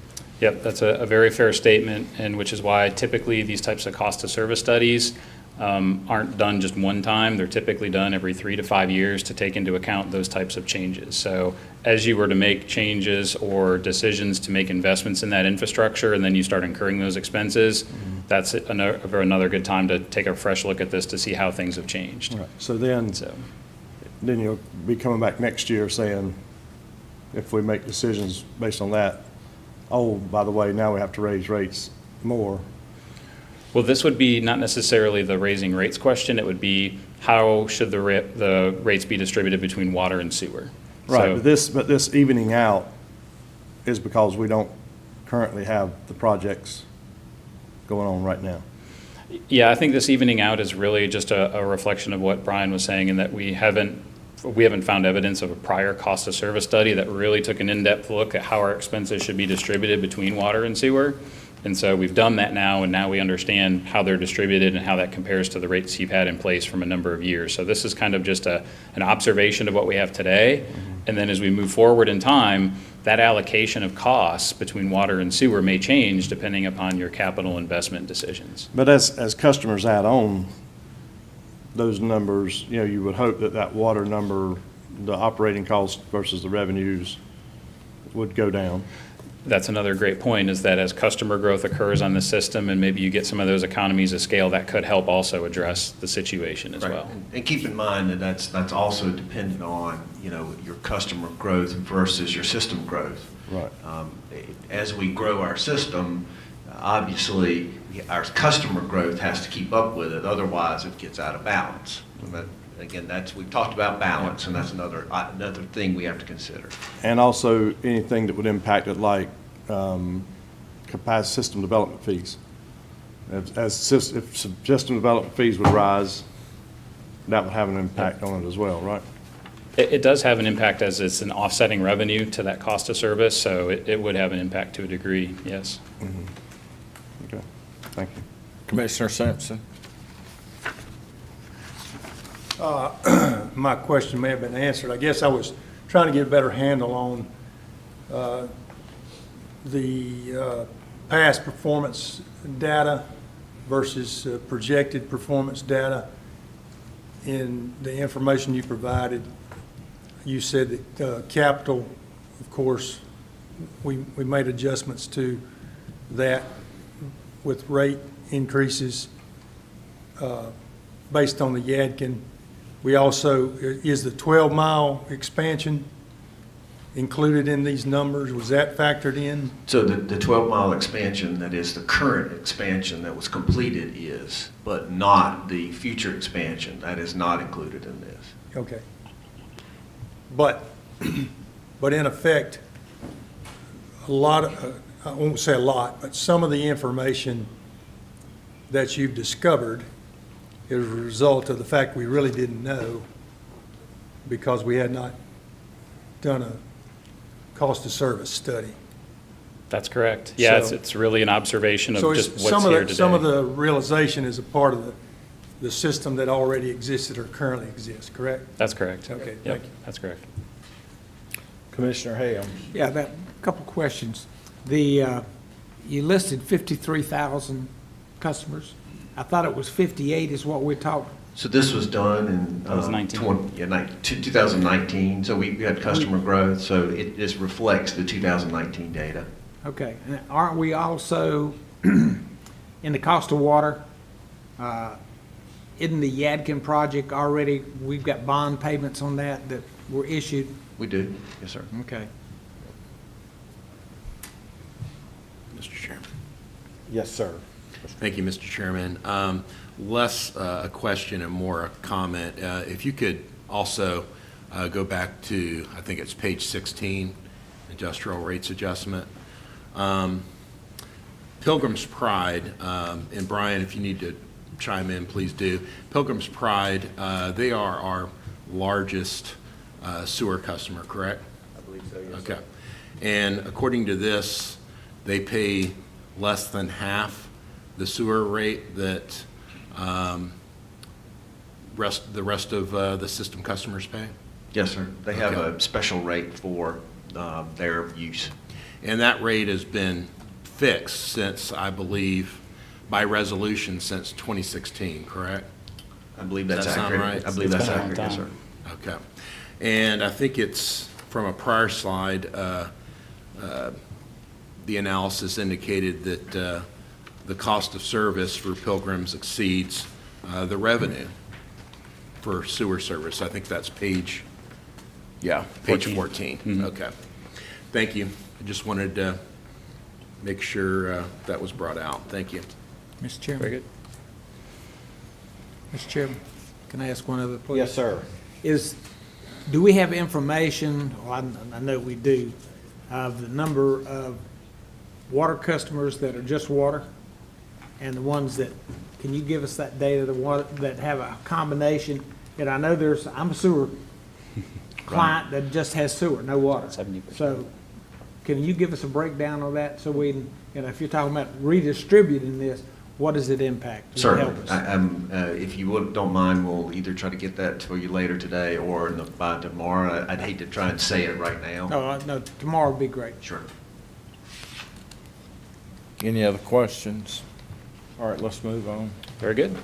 Yep, that's a very fair statement, and which is why typically these types of cost of service studies aren't done just one time. They're typically done every 3 to 5 years to take into account those types of changes. So as you were to make changes or decisions to make investments in that infrastructure, and then you start incurring those expenses, that's another good time to take a fresh look at this to see how things have changed. Right. So then you'll be coming back next year saying, if we make decisions based on that, oh, by the way, now we have to raise rates more. Well, this would be not necessarily the raising rates question. It would be how should the rates be distributed between water and sewer? Right, So- but this evening out is because we don't currently have the projects going on right now. Yeah, I think this evening out is really just a reflection of what Brian was saying, in that we haven't found evidence of a prior cost of service study that really took an in-depth look at how our expenses should be distributed between water and sewer. And so we've done that now, and now we understand how they're distributed and how that compares to the rates you've had in place from a number of years. So this is kind of just an observation of what we have today. And then as we move forward in time, that allocation of costs between water and sewer may change depending upon your capital investment decisions. But as customers add on those numbers, you know, you would hope that that water number, the operating cost versus the revenues would go down. That's another great point, is that as customer growth occurs on the system and maybe you get some of those economies of scale, that could help also address the situation as Right. well. And keep in mind that that's also dependent on, you know, your customer growth versus your system growth. Right. As we grow our system, obviously, our customer growth has to keep up with it, otherwise it gets out of balance. But again, we've talked about balance, and that's another thing we have to consider. And also anything that would impact it, like capacity system development fees. If system development fees would rise, that would have an impact on it as well, right? It does have an impact, as it's an offsetting revenue to that cost of service, so it would have an impact to a degree, yes. Okay, thank you. Commissioner Simpson? My question may have been answered. I guess I was trying to get a better handle on the past performance data versus projected performance data. In the information you provided, you said that capital, of course, we made adjustments to that with rate increases based on the Yadkin. We also, is the 12-mile expansion included in these numbers? Was that factored in? So the 12-mile expansion, that is the current expansion that was completed, is, but not the future expansion. That is not included in this. Okay. But in effect, a lot of, I won't say a lot, but some of the information that you've discovered is a result of the fact we really didn't know because we had not done a cost of service study. That's correct. Yeah, So- it's really an observation of So just it's what's some of here the, today. some of the realization is a part of the system that already existed or currently exists, correct? That's correct. Okay, Yep, thank you. that's correct. Commissioner Hale? Yeah, that, couple questions. You listed 53,000 customers. I thought it was 58 is what we talked. So this was done in That was 19. 2019, so we had customer growth, so it just reflects the 2019 data. Okay, and aren't we also, in the cost of water, isn't the Yadkin project already, we've got bond payments on that were issued? We do, yes, sir. Okay. Mr. Chairman. Yes, sir. Thank you, Mr. Chairman. Less a question and more a comment. If you could also go back to, I think it's page 16, industrial rates adjustment. Pilgrim's Pride, and Brian, if you need to chime in, please do. Pilgrim's Pride, they are our largest sewer customer, correct? I believe so, yes. Okay. And according to this, they pay less than half the sewer rate that the rest of the system customers pay? Yes, sir. They have Okay. a special rate for their use. And that rate has been fixed since, I believe, by resolution since 2016, correct? I believe Does that's that sound accurate. right? I believe It's that's been a long accurate, yes, sir. time. Okay. And I think it's from a prior slide, the analysis indicated that the cost of service for Pilgrims exceeds the revenue for sewer service. I think that's page 14. 14. Okay. Thank you. I just wanted to make sure that was brought out. Thank you. Mr. Chairman. Very good. Mr. Chairman, can I ask one other, please? Yes, sir. Do we have information, well, I know we do, of the number of water customers that are just water and the ones that, can you give us that data, the one that have a combination? And I know I'm a sewer client that just has sewer, no water. 70%. So can you give us a breakdown of that so we, if you're talking about redistributing this, what does it impact? Will it help Certainly. us? If you don't mind, we'll either try to get that to you later today or by tomorrow. I'd hate to try and say it right now. No, tomorrow would be great. Sure. Any other questions? All right, let's move on. Very good.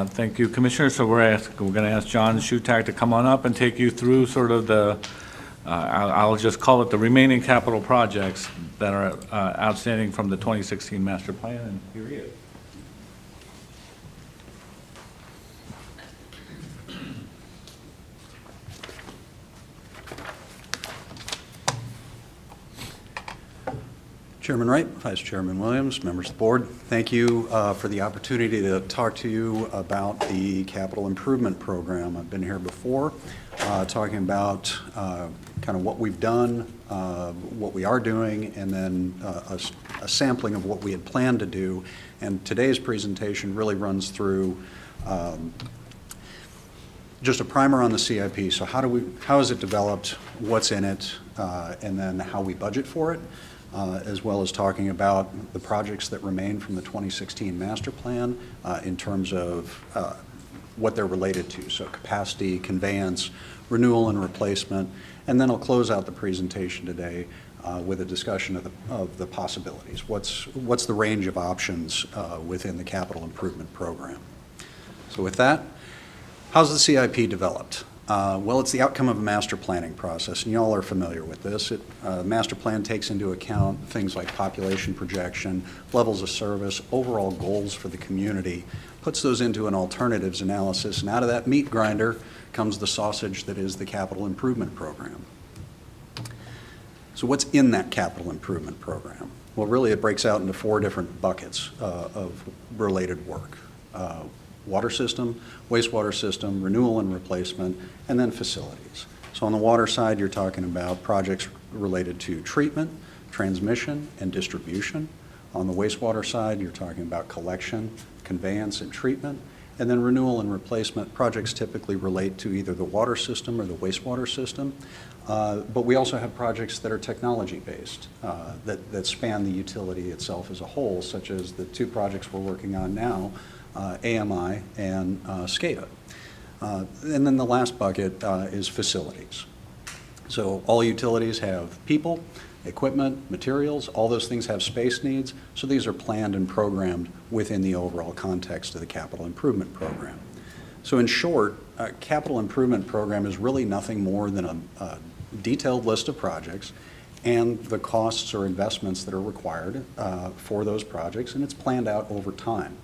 Thank you, Commissioner. So we're going to ask John Shutak to come on up and take you through sort of the, I'll just call it the remaining capital projects that are outstanding from the 2016 master plan, and here he is. Chairman Wright, Vice Chairman Williams, members of the board, thank you for the opportunity to talk to you about the capital improvement program. I've been here before talking about kind of what we've done, what we are doing, and then a sampling of what we had planned to do. And today's presentation really runs through just a primer on the CIP. So how is it developed, what's in it, and then how we budget for it. As well as talking about the projects that remain from the 2016 master plan in terms of what they're related to, so capacity, conveyance, renewal and replacement, and then I'll close out the presentation today with a discussion of the possibilities. What's the range of options within the capital improvement program? So with that, how's the CIP developed? Well, it's the outcome of a master planning process, and you all are familiar with this. Master plan takes into account things like population projection, levels of service, overall goals for the community, puts those into an alternatives analysis, and out of that meat grinder comes the sausage that is the capital improvement program. So what's in that capital improvement program? Well, really it breaks out into 4 different buckets of related work. Water system, wastewater system, renewal and replacement, and then facilities. So on the water side, you're talking about projects related to treatment, transmission, and distribution. On the wastewater side, you're talking about collection, conveyance, and treatment. And then renewal and replacement projects typically relate to either the water system or the wastewater system. But we also have projects that are technology-based, that span the utility itself as a whole, such as the 2 projects we're working on now, AMI and SCADA. And then the last bucket is facilities. So all utilities have people, equipment, materials, all those things have space needs, so these are planned and programmed within the overall context of the capital improvement program. So in short, a capital improvement program is really nothing more than a detailed list of projects and the costs or investments that are required for those projects, and it's planned out over time.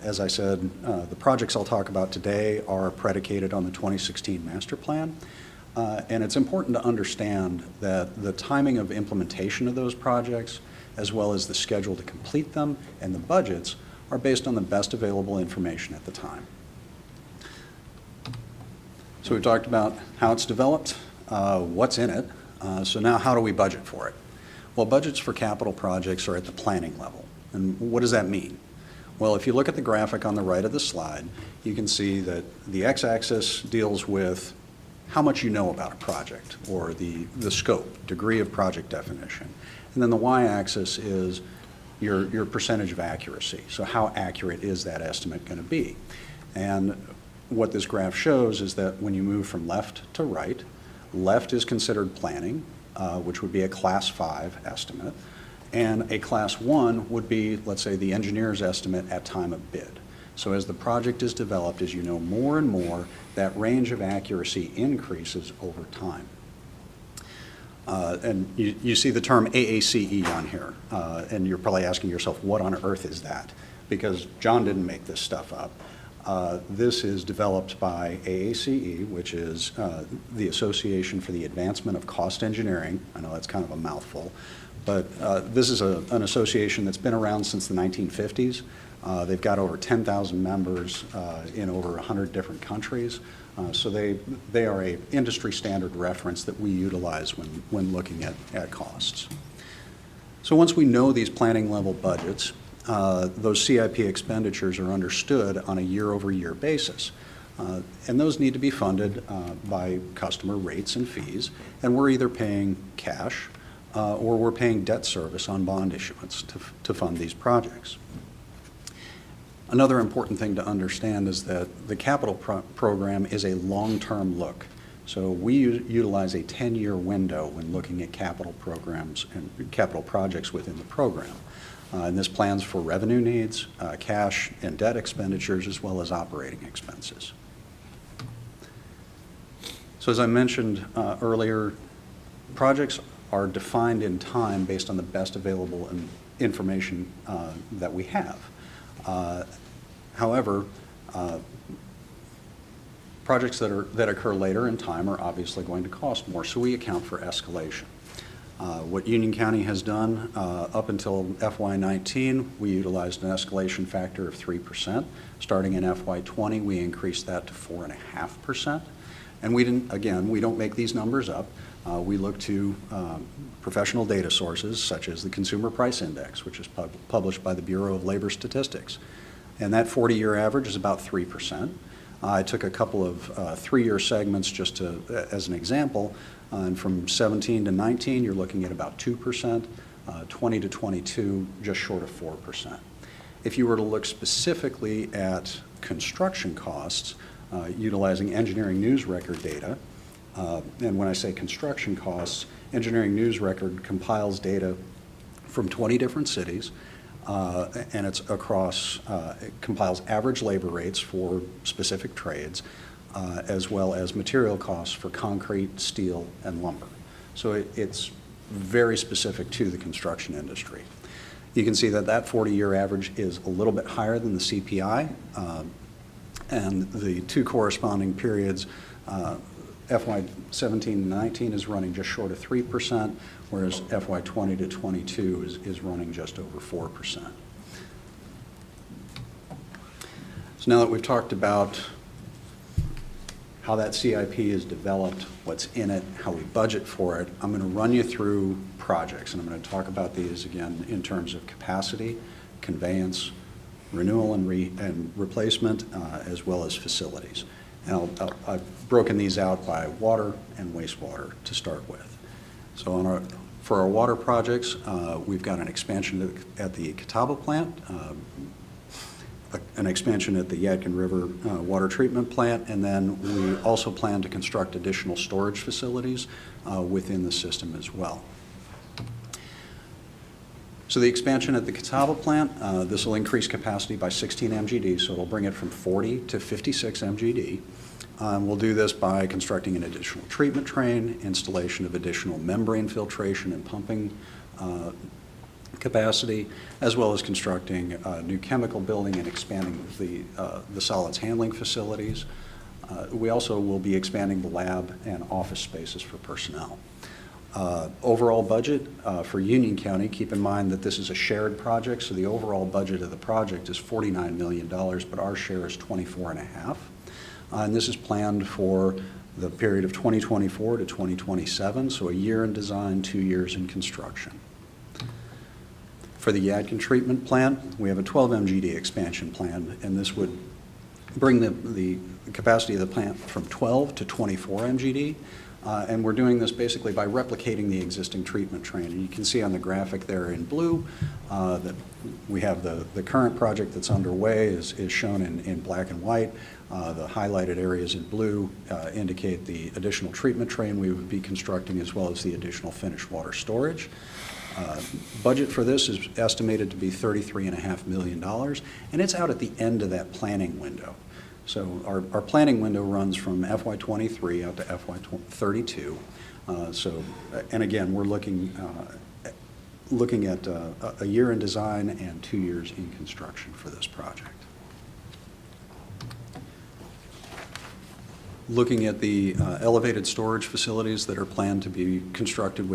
As I said, the projects I'll talk about today are predicated on the 2016 master plan, and it's important to understand that the timing of implementation of those projects, as well as the schedule to complete them and the budgets, are based on the best available information at the time. So we've talked about how it's developed, what's in it, so now how do we budget for it? Well, budgets for capital projects are at the planning level, and what does that mean? Well, if you look at the graphic on the right of the slide, you can see that the x-axis deals with how much you know about a project, or the scope, degree of project definition. And then the y-axis is your percentage of accuracy. So how accurate is that estimate going to be? And what this graph shows is that when you move from left to right, left is considered planning, which would be a class 5 estimate. And a class 1 would be, let's say, the engineer's estimate at time of bid. So as the project is developed, as you know more and more, that range of accuracy increases over time. And you see the term AACE on here, and you're probably asking yourself, what on earth is that? Because John didn't make this stuff up. This is developed by AACE, which is the Association for the Advancement of Cost Engineering. I know that's kind of a mouthful, but this is an association that's been around since the 1950s. They've got over 10,000 members in over 100 different countries. So they are a industry standard reference that we utilize when looking at costs. So once we know these planning level budgets, those CIP expenditures are understood on a year-over-year basis. And those need to be funded by customer rates and fees, and we're either paying cash or we're paying debt service on bond issuance to fund these projects. Another important thing to understand is that the capital program is a long-term look. So we utilize a 10-year window when looking at capital programs and capital projects within the program. And this plans for revenue needs, cash and debt expenditures, as well as operating expenses. So as I mentioned earlier, projects are defined in time based on the best available information that we have. However, projects that occur later in time are obviously going to cost more, so we account for escalation. What Union County has done up until FY19, we utilized an escalation factor of 3%. Starting in FY20, we increased that to 4.5%. And we don't make these numbers up. We look to professional data sources such as the Consumer Price Index, which is published by the Bureau of Labor Statistics. And that 40-year average is about 3%. I took a couple of 3-year segments just as an example, and from 17 to 19, you're looking at about 2%, 20 to 22, just short of 4%. If you were to look specifically at construction costs, utilizing engineering news record data, and when I say construction costs, engineering news record compiles data from 20 different cities, and it's across, it compiles average labor rates for specific trades, as well as material costs for concrete, steel, and lumber. So it's very specific to the construction industry. You can see that 40-year average is a little bit higher than the CPI, and the two corresponding periods, FY17 to 19 is running just short of 3%, whereas FY20 to 22 is running just over 4%. So now that we've talked about how that CIP is developed, what's in it, how we budget for it, I'm going to run you through projects, and I'm going to talk about these again in terms of capacity, conveyance, renewal and replacement, as well as facilities. And I've broken these out by water and wastewater to start with. So for our water projects, we've got an expansion at the Catawba plant, an expansion at the Yadkin River water treatment plant, and then we also plan to construct additional storage facilities within the system as well. So the expansion at the Catawba plant, this will increase capacity by 16 MGD, so it'll bring it from 40 to 56 MGD. We'll do this by constructing an additional treatment train, installation of additional membrane filtration and pumping capacity, as well as constructing a new chemical building and expanding the solids handling facilities. We also will be expanding the lab and office spaces for personnel. Overall budget for Union County, keep in mind that this is a shared project, so the overall budget of the project is $49 million, but our share is $24.5. And this is planned for the period of 2024 to 2027, so a year in design, 2 years in construction. For the Yadkin treatment plant, we have a 12 MGD expansion plan, and this would bring the capacity of the plant from 12 to 24 MGD. And we're doing this basically by replicating the existing treatment train. And you can see on the graphic there in blue that we have the current project that's underway is shown in black and white. The highlighted areas in blue indicate the additional treatment train we would be constructing, as well as the additional finished water storage. Budget for this is estimated to be $33.5 million, and it's out at the end of that planning window. So our planning window runs from FY23 out to FY32. And again, we're looking at a year in design and 2 years in construction for this project. Looking at the elevated storage facilities that are planned to be constructed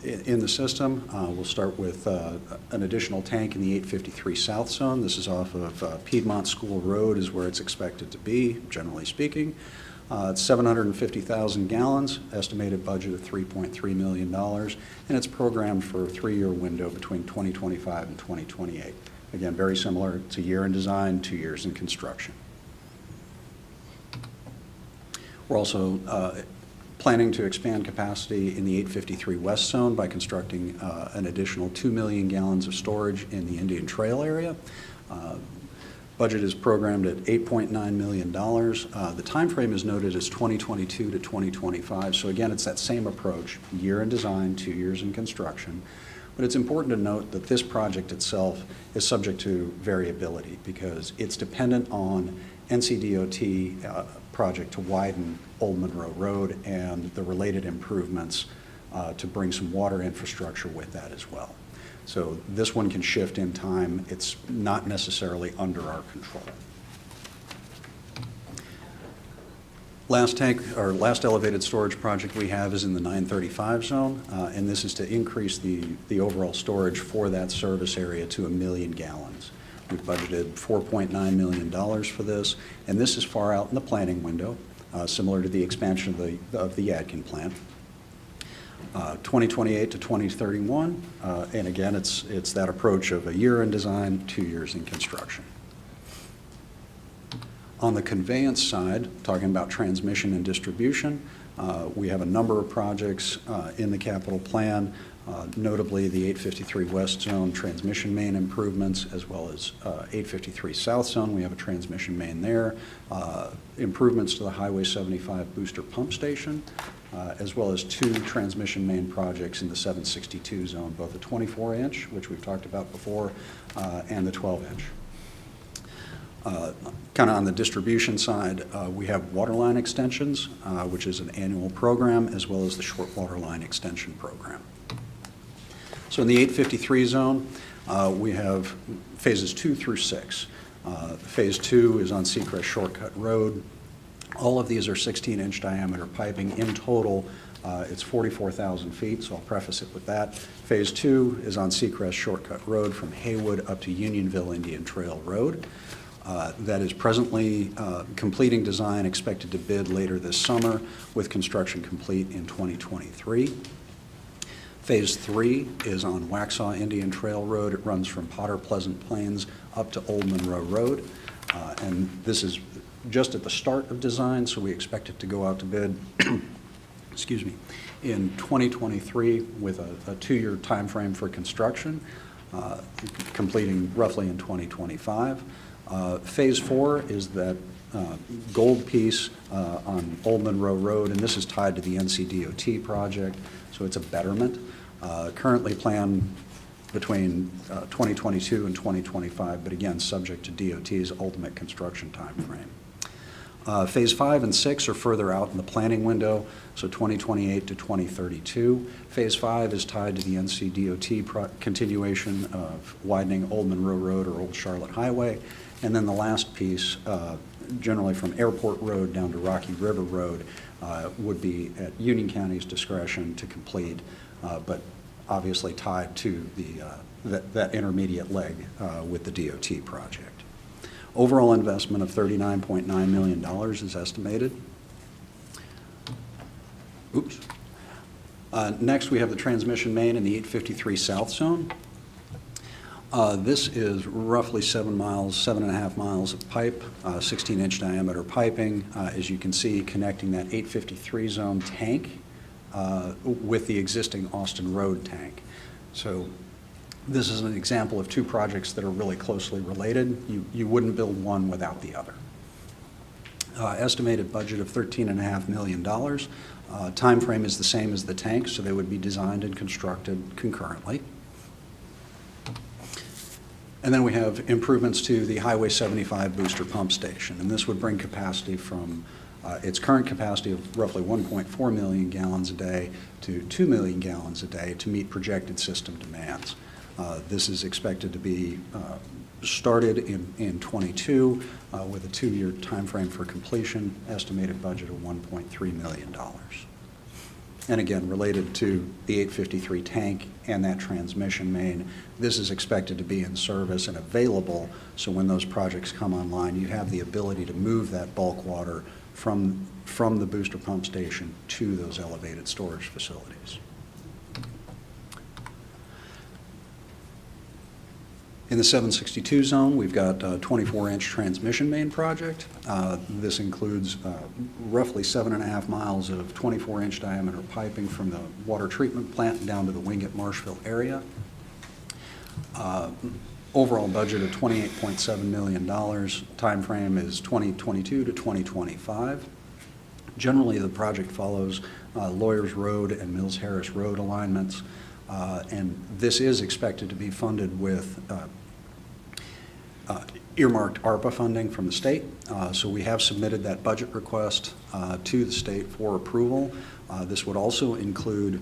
in the system, we'll start with an additional tank in the 853 South Zone. This is off of Piedmont School Road is where it's expected to be, generally speaking. It's 750,000 gallons, estimated budget of $3.3 million, and it's programmed for a 3-year window between 2025 and 2028. Again, very similar. It's a year in design, 2 years in construction. We're also planning to expand capacity in the 853 West Zone by constructing an additional 2 million gallons of storage in the Indian Trail area. Budget is programmed at $8.9 million. The time frame is noted as 2022 to 2025. So again, it's that same approach, year in design, 2 years in construction. But it's important to note that this project itself is subject to variability because it's dependent on NCDOT project to widen Old Monroe Road and the related improvements to bring some water infrastructure with that as well. So this one can shift in time. It's not necessarily under our control. Last elevated storage project we have is in the 935 zone, and this is to increase the overall storage for that service area to 1 million gallons. We've budgeted $4.9 million for this, and this is far out in the planning window, similar to the expansion of the Yadkin plant. 2028 to 2031, and again, it's that approach of a year in design, 2 years in construction. On the conveyance side, talking about transmission and distribution, we have a number of projects in the capital plan, notably the 853 West Zone transmission main improvements, as well as 853 South Zone. We have a transmission main there, improvements to the Highway 75 booster pump station, as well as 2 transmission main projects in the 762 zone, both the 24-inch, which we've talked about before, and the 12-inch. Kind of on the distribution side, we have water line extensions, which is an annual program, as well as the short water line extension program. So in the 853 zone, we have phases 2 through 6. Phase 2 is on Seacrest Shortcut Road. All of these are 16-inch diameter piping. In total, it's 44,000 feet, so I'll preface it with that. Phase 2 is on Seacrest Shortcut Road from Haywood up to Unionville Indian Trail Road. That is presently completing design, expected to bid later this summer, with construction complete in 2023. Phase 3 is on Waxhaw Indian Trail Road. It runs from Potter Pleasant Plains up to Old Monroe Road. And this is just at the start of design, so we expect it to go out to bid excuse me, in 2023 with a 2-year time frame for construction, completing roughly in 2025. Phase 4 is that gold piece on Old Monroe Road, and this is tied to the NCDOT project, so it's a betterment. Currently planned between 2022 and 2025, but again, subject to DOT's ultimate construction time frame. Phase 5 and 6 are further out in the planning window, so 2028 to 2032. Phase 5 is tied to the NCDOT continuation of widening Old Monroe Road or Old Charlotte Highway. And then the last piece, generally from Airport Road down to Rocky River Road, would be at Union County's discretion to complete, but obviously tied to that intermediate leg with the DOT project. Overall investment of $39.9 million is estimated. Oops. Next, we have the transmission main in the 853 South Zone. This is roughly 7.5 miles of pipe, 16-inch diameter piping, as you can see, connecting that 853 zone tank with the existing Austin Road tank. So this is an example of 2 projects that are really closely related. You wouldn't build one without the other. Estimated budget of $13.5 million. Time frame is the same as the tank, so they would be designed and constructed concurrently. And then we have improvements to the Highway 75 booster pump station, and this would bring capacity from its current capacity of roughly 1.4 million gallons a day to 2 million gallons a day to meet projected system demands. This is expected to be started in '22 with a 2-year timeframe for completion, estimated budget of $1.3 million. And again, related to the 853 tank and that transmission main, this is expected to be in service and available, so when those projects come online, you have the ability to move that bulk water from the booster pump station to those elevated storage facilities. In the 762 zone, we've got a 24-inch transmission main project. This includes roughly 7.5 miles of 24-inch diameter piping from the water treatment plant down to the Wingate-Marshville area. Overall budget of $28.7 million. Timeframe is 2022 to 2025. Generally, the project follows Lawyers Road and Mills Harris Road alignments. And this is expected to be funded with earmarked ARPA funding from the state. So we have submitted that budget request to the state for approval. This would also include,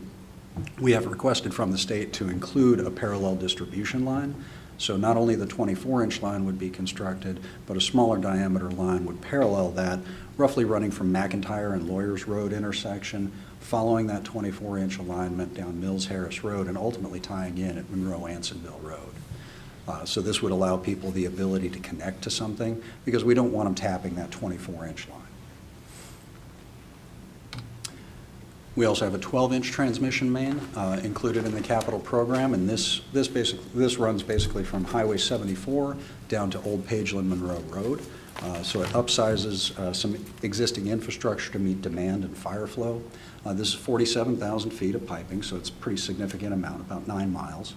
we have requested from the state to include a parallel distribution line. So not only the 24-inch line would be constructed, but a smaller diameter line would parallel that, roughly running from McIntyre and Lawyers Road intersection, following that 24-inch alignment down Mills Harris Road, and ultimately tying in at Monroe-Ansonville Road. So this would allow people the ability to connect to something, because we don't want them tapping that 24-inch line. We also have a 12-inch transmission main included in the capital program, and this runs basically from Highway 74 down to Old Pageland Monroe Road. So it upsizes some existing infrastructure to meet demand and fire flow. This is 47,000 feet of piping, so it's a pretty significant amount, about 9 miles.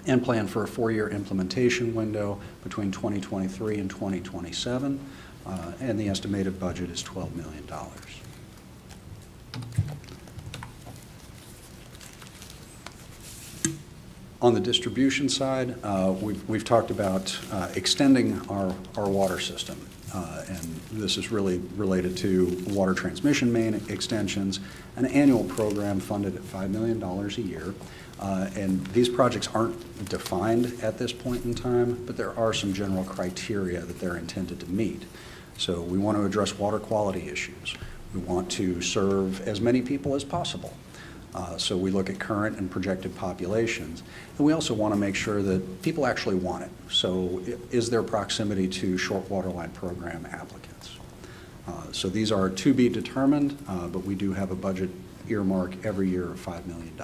And planned for a 4-year implementation window between 2023 and 2027, and the estimated budget is $12 million. On the distribution side, we've talked about extending our water system, and this is really related to water transmission main extensions, an annual program funded at $5 million a year. And these projects aren't defined at this point in time, but there are some general criteria that they're intended to meet. So we want to address water quality issues. We want to serve as many people as possible. So we look at current and projected populations. And we also want to make sure that people actually want it. So is there proximity to short water line program applicants? So these are to be determined, but we do have a budget earmark every year of $5 million.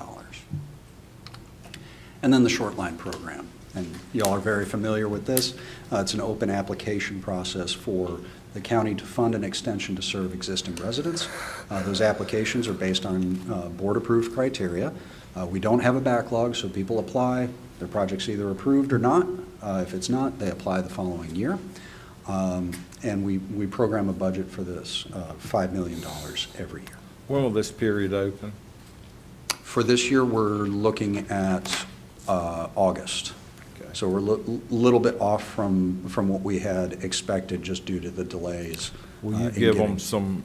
And then the short line program. And you all are very familiar with this. It's an open application process for the county to fund an extension to serve existing residents. Those applications are based on board-approved criteria. We don't have a backlog, so people apply. Their project's either approved or not. If it's not, they apply the following year. And we program a budget for this, $5 million every year. When will this period open? For this year, we're looking at August. So we're a little bit off from what we had expected just due to the delays. Will you give them some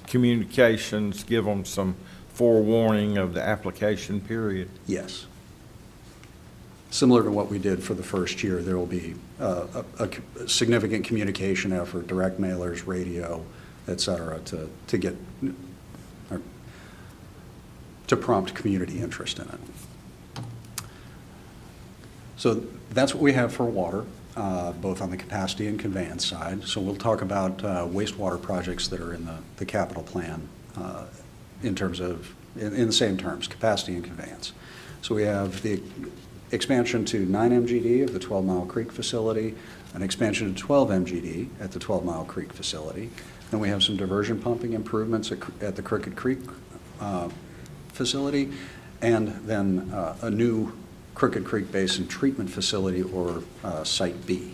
communications, give them some forewarning of the application period? Yes. Similar to what we did for the first year, there will be a significant communication effort, direct mailers, radio, et cetera, to get, or to prompt community interest in it. So that's what we have for water, both on the capacity and conveyance side. So we'll talk about wastewater projects that are in the capital plan in terms of, in the same terms, capacity and conveyance. So we have the expansion to 9 MGD of the 12 Mile Creek facility, an expansion to 12 MGD at the 12 Mile Creek facility. Then we have some diversion pumping improvements at the Crooked Creek facility, and then a new Crooked Creek Basin Treatment Facility, or Site B.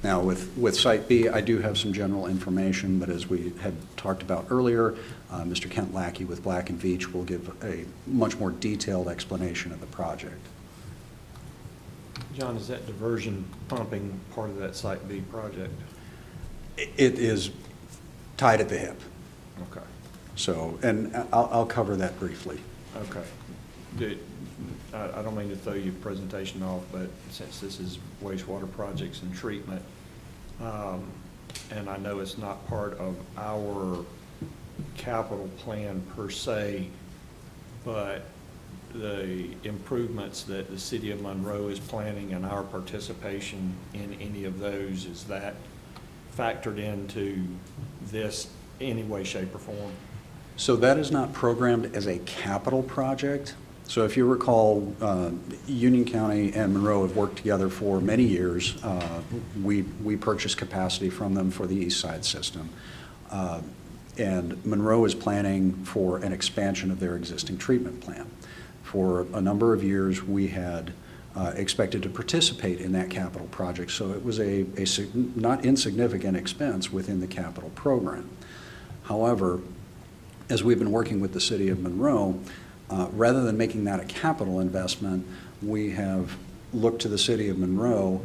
Now with Site B, I do have some general information, but as we had talked about earlier, Mr. Kent Lackey with Black & Veatch will give a much more detailed explanation of the project. John, is that diversion pumping part of that Site B project? It is tied at the hip. Okay. So, and I'll cover that briefly. Okay. I don't mean to throw your presentation off, but since this is wastewater projects and treatment, and I know it's not part of our capital plan per se, but the improvements that the city of Monroe is planning and our participation in any of those, is that factored into this any way, shape, or form? So that is not programmed as a capital project. So if you recall, Union County and Monroe have worked together for many years. We purchased capacity from them for the East Side system. And Monroe is planning for an expansion of their existing treatment plant. For a number of years, we had expected to participate in that capital project, so it was a not insignificant expense within the capital program. However, as we've been working with the city of Monroe, rather than making that a capital investment, we have looked to the city of Monroe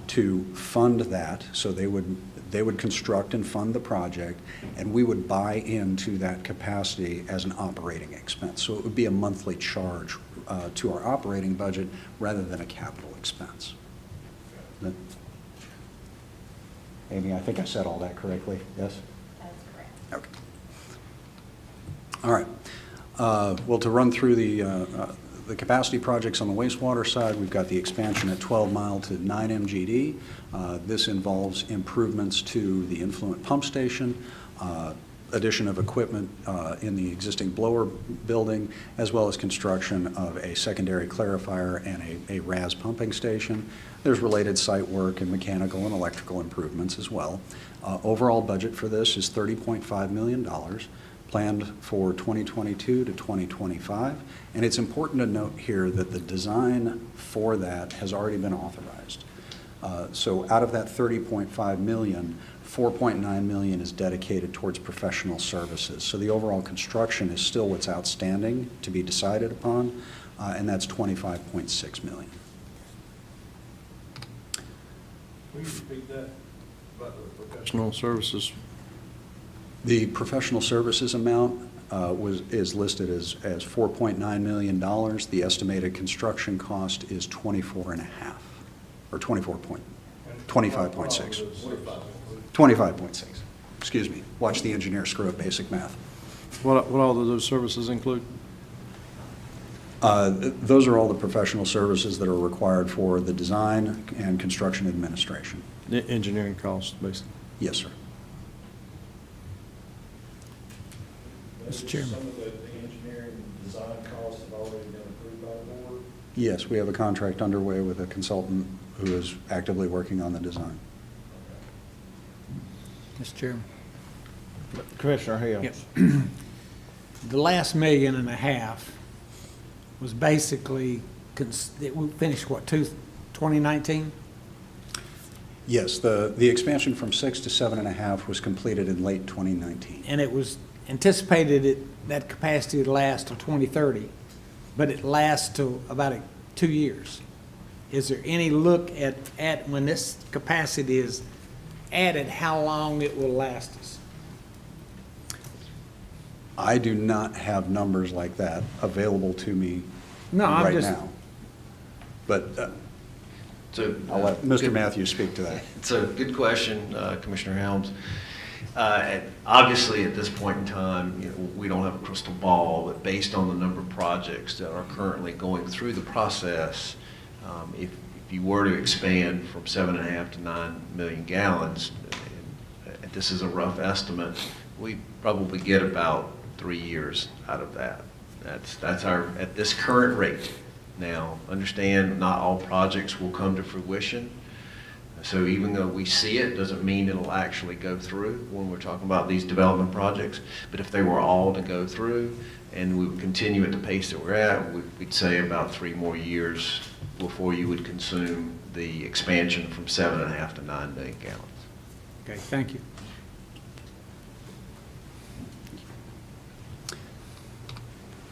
to fund that, so they would construct and fund the project, and we would buy into that capacity as an operating expense. So it would be a monthly charge to our operating budget rather than a capital expense. Amy, I think I said all that correctly, yes? That's correct. Okay. All right. Well, to run through the capacity projects on the wastewater side, we've got the expansion at 12 Mile to 9 MGD. This involves improvements to the influent pump station, addition of equipment in the existing blower building, as well as construction of a secondary clarifier and a RAS pumping station. There's related site work and mechanical and electrical improvements as well. Overall budget for this is $30.5 million. Planned for 2022 to 2025, and it's important to note here that the design for that has already been authorized. So out of that $30.5 million, $4.9 million is dedicated towards professional services. So the overall construction is still what's outstanding to be decided upon, and that's $25.6 million. Will you repeat that about the professional services? The professional services amount is listed as $4.9 million. The estimated construction cost is 24.5, or 25.6. 25.6. Excuse me. Watch the engineer screw up basic math. What all do those services include? Those are all the professional services that are required for the design and construction administration. The engineering costs, basically. Yes, sir. Mr. Chairman. Some of the engineering design costs have already been approved by the board? Yes, we have a contract underway with a consultant who is actively working on the design. Mr. Chairman. Commissioner Hale. Yes. The last $1.5 million was basically, we finished what, 2019? Yes, the expansion from 6 to 7.5 was completed in late 2019. And it was anticipated that capacity would last till 2030, but it lasts till about 2 years. Is there any look at when this capacity is added, how long it will last us? I do not have numbers like that available to me No, I'm right just- now. But So, I'll let Mr. good- Matthews speak to that. It's a good question, Commissioner Helms. Obviously, at this point in time, we don't have a crystal ball, but based on the number of projects that are currently going through the process, if you were to expand from 7.5 to 9 million gallons, and this is a rough estimate, we probably get about 3 years out of that. That's our, at this current rate. Now, understand, not all projects will come to fruition. So even though we see it, doesn't mean it'll actually go through when we're talking about these development projects. But if they were all to go through and we would continue at the pace that we're at, we'd say about 3 more years before you would consume the expansion from 7.5 to 9 million gallons. Okay, thank you.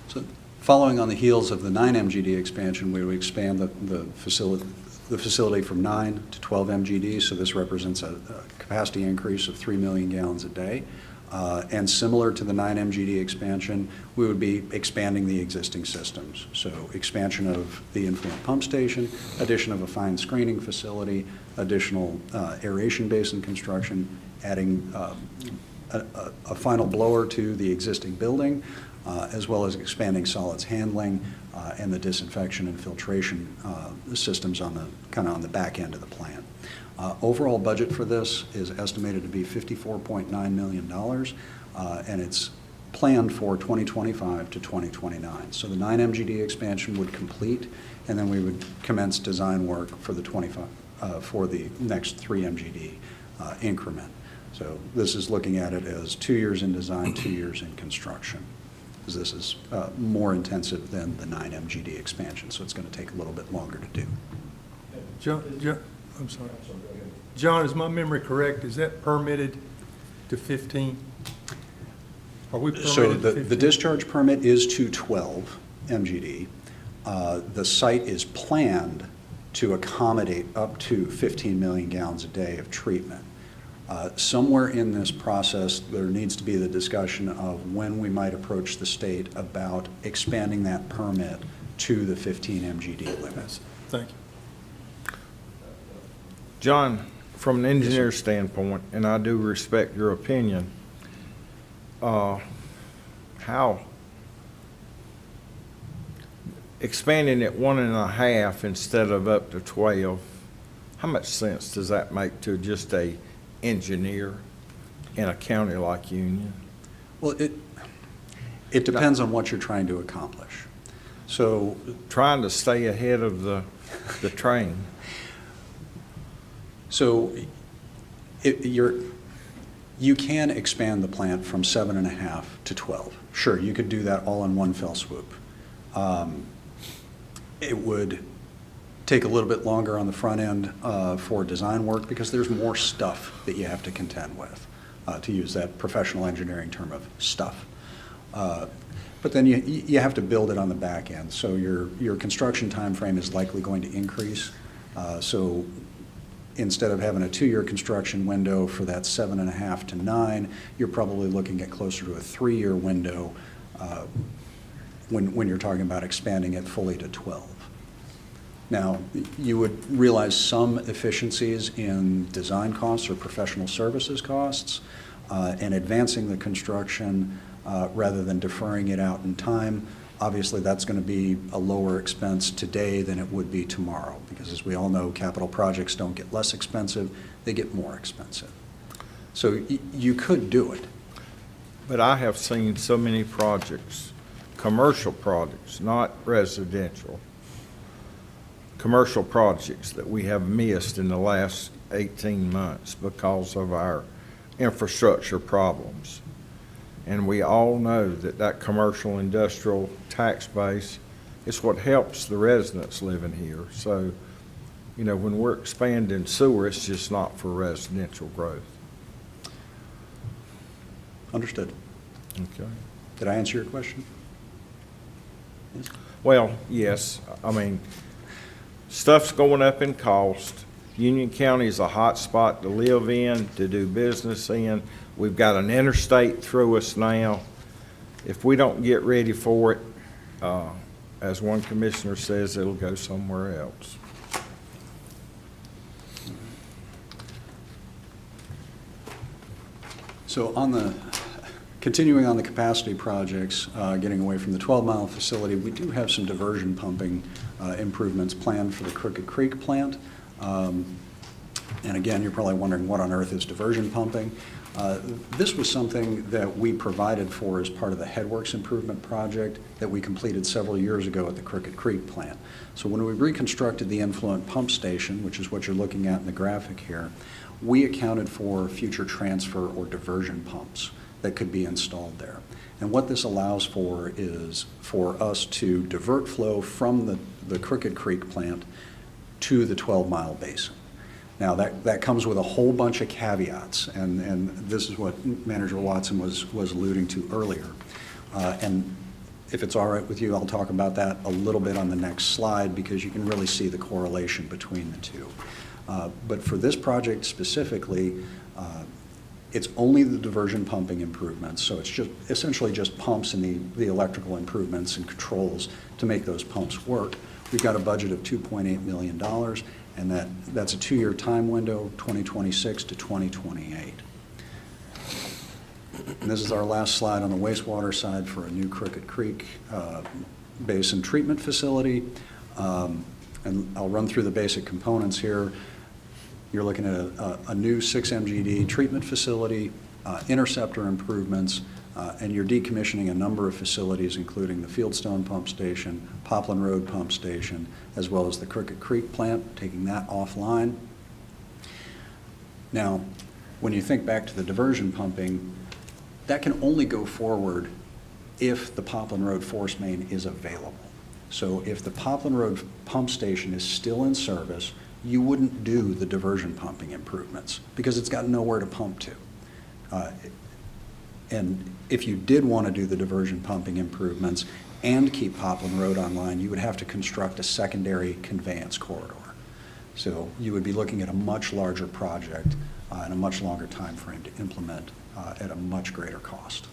So following on the heels of the 9 MGD expansion, we would expand the facility from 9 to 12 MGD, so this represents a capacity increase of 3 million gallons a day. And similar to the 9 MGD expansion, we would be expanding the existing systems. So expansion of the influent pump station, addition of a fine screening facility, additional aeration basin construction, adding a final blower to the existing building, as well as expanding solids handling and the disinfection and filtration systems on the back end of the plant. Overall budget for this is estimated to be $54.9 million, and it's planned for 2025 to 2029. So the 9 MGD expansion would complete, and then we would commence design work for the next 3 MGD increment. So this is looking at it as 2 years in design, 2 years in construction, because this is more intensive than the 9 MGD expansion, so it's going to take a little bit longer to do. I'm sorry. John, is my memory correct? Is that permitted to 15? Are we permitted So to 15? the discharge permit is to 12 MGD. The site is planned to accommodate up to 15 million gallons a day of treatment. Somewhere in this process, there needs to be the discussion of when we might approach the state about expanding that permit to the 15 MGD limits. Thank you. John, from an engineer standpoint, and I do respect your opinion, how expanding it 1.5 instead of up to 12, how much sense does that make to just a engineer in a county like Union? Well, it depends on what you're trying to accomplish. So Trying to stay ahead of the train. So you can expand the plant from 7.5 to 12. Sure, you could do that all in one fell swoop. It would take a little bit longer on the front end for design work because there's more stuff that you have to contend with, to use that professional engineering term of stuff. But then you have to build it on the back end. So your construction time frame is likely going to increase. So instead of having a 2-year construction window for that 7.5 to 9, you're probably looking at closer to a 3-year window when you're talking about expanding it fully to 12. Now, you would realize some efficiencies in design costs or professional services costs and advancing the construction rather than deferring it out in time. Obviously, that's going to be a lower expense today than it would be tomorrow, because as we all know, capital projects don't get less expensive, they get more expensive. So you could do it. But I have seen so many projects, commercial projects, not residential, commercial projects that we have missed in the last 18 months because of our infrastructure problems. And we all know that commercial industrial tax base is what helps the residents living here. So, you know, when we're expanding sewer, it's just not for residential growth. Understood. Okay. Did I answer your question? Yes. Well, yes. I mean, stuff's going up in cost. Union County is a hot spot to live in, to do business in. We've got an interstate through us now. If we don't get ready for it, as one commissioner says, it'll go somewhere else. So continuing on the capacity projects, getting away from the 12-mile facility, we do have some diversion pumping improvements planned for the Crooked Creek plant. And again, you're probably wondering what on earth is diversion pumping. This was something that we provided for as part of the Headworks improvement project that we completed several years ago at the Crooked Creek plant. So when we reconstructed the influent pump station, which is what you're looking at in the graphic here, we accounted for future transfer or diversion pumps that could be installed there. And what this allows for is for us to divert flow from the Crooked Creek plant to the 12-mile basin. Now, that comes with a whole bunch of caveats, and this is what Manager Watson was alluding to earlier. And if it's all right with you, I'll talk about that a little bit on the next slide because you can really see the correlation between the two. But for this project specifically, It's only the diversion pumping improvements, so it's just essentially just pumps and the electrical improvements and controls to make those pumps work. We've got a budget of $2.8 million, and that's a 2-year time window, 2026 to 2028. And this is our last slide on the wastewater side for a new Crooked Creek Basin Treatment Facility. And I'll run through the basic components here. You're looking at a new 6 MGD treatment facility, Interceptor improvements, and you're decommissioning a number of facilities, including the Fieldstone Pump Station, Poplar Road Pump Station, as well as the Crooked Creek plant, taking that offline. Now, when you think back to the diversion pumping, that can only go forward if the Poplar Road force main is available. So if the Poplar Road pump station is still in service, you wouldn't do the diversion pumping improvements because it's got nowhere to pump to. And if you did want to do the diversion pumping improvements and keep Poplar Road online, you would have to construct a secondary conveyance corridor. So you would be looking at a much larger project and a much longer time frame to implement at a much greater cost.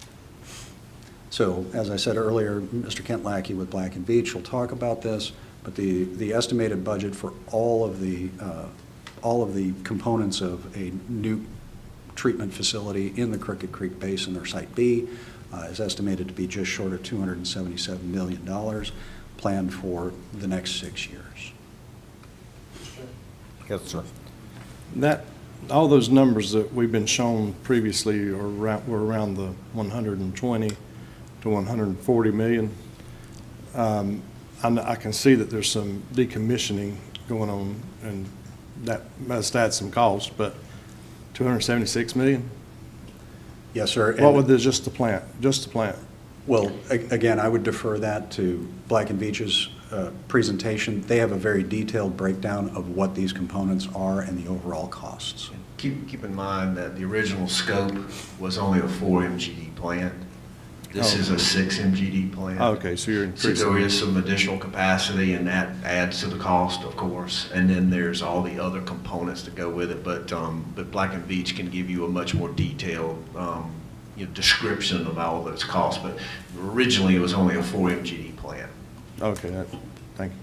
So as I said earlier, Mr. Kent Lackey with Black and Veatch will talk about this, but the estimated budget for all of the components of a new treatment facility in the Crooked Creek Basin, or Site B, is estimated to be just short of $277 million, planned for the next 6 years. Yes, sir. All those numbers that we've been shown previously were around the 120 to 140 million. I can see that there's some decommissioning going on, and that must add some cost, but 276 million? Yes, sir. What would just the plant? Well, again, I would defer that to Black and Veatch's presentation. They have a very detailed breakdown of what these components are and the overall costs. Keep in mind that the original scope was only a 4 MGD plant. This is a 6 MGD plant. Okay, so you're increasing. So there is some additional capacity, and that adds to the cost, of course. And then there's all the other components that go with it. But Black and Veatch can give you a much more detailed description of all those costs. But originally, it was only a 4 MGD plant. Okay, thank you.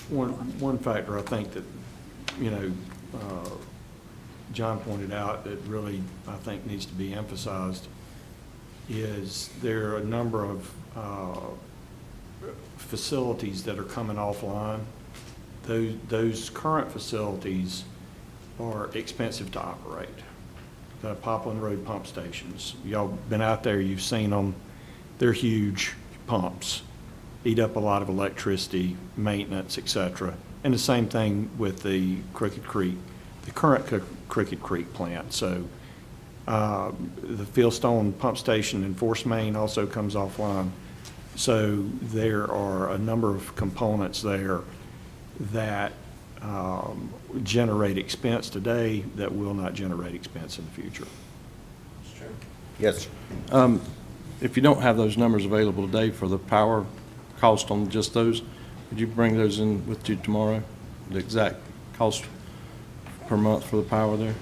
One factor I think that, John pointed out that really, I think, needs to be emphasized is there are a number of facilities that are coming offline. Those current facilities are expensive to operate. The Poplar Road pump stations, y'all been out there, you've seen them. They're huge pumps, eat up a lot of electricity, maintenance, et cetera. And the same thing with the Crooked Creek, the current Crooked Creek plant. So the Fieldstone pump station and force main also comes offline. So there are a number of components there that generate expense today that will not generate expense in the future. Yes, sir. If you don't have those numbers available today for the power cost on just those, would you bring those in with you tomorrow? The exact cost per month for the power there?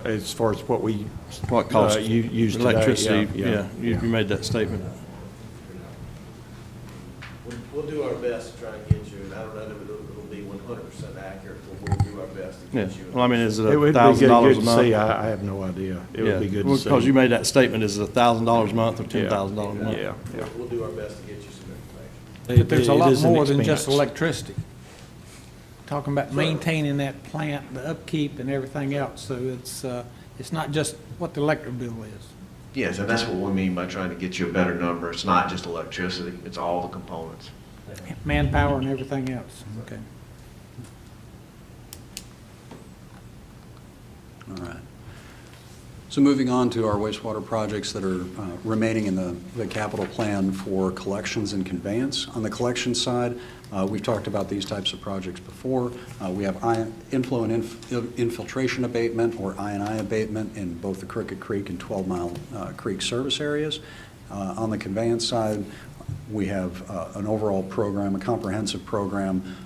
As far as what cost? you use today, Electricity, yeah. You made that statement. We'll do our best to try and get you, and I don't know that it'll be 100% accurate, but we'll do our best to Yeah, get you. well, I mean, is it It would be $1,000 good a to month? see. I have no idea. It would be good to see. Because you made that statement, is it $1,000 a month or $10,000 a month? Yeah. We'll do our best to get you some information. But there's a It lot is an more than just expense. electricity. Talking about maintaining that plant, the upkeep and everything else, so it's not just what the electric bill is. Yes, and that's what we mean by trying to get you a better number. It's not just electricity, it's all the components. Manpower and everything else, okay. All right. So moving on to our wastewater projects that are remaining in the capital plan for collections and conveyance. On the collection side, we've talked about these types of projects before. We have inflow and infiltration abatement, or I&I abatement, in both the Crooked Creek and 12 Mile Creek service areas. On the conveyance side, we have an overall program, a comprehensive program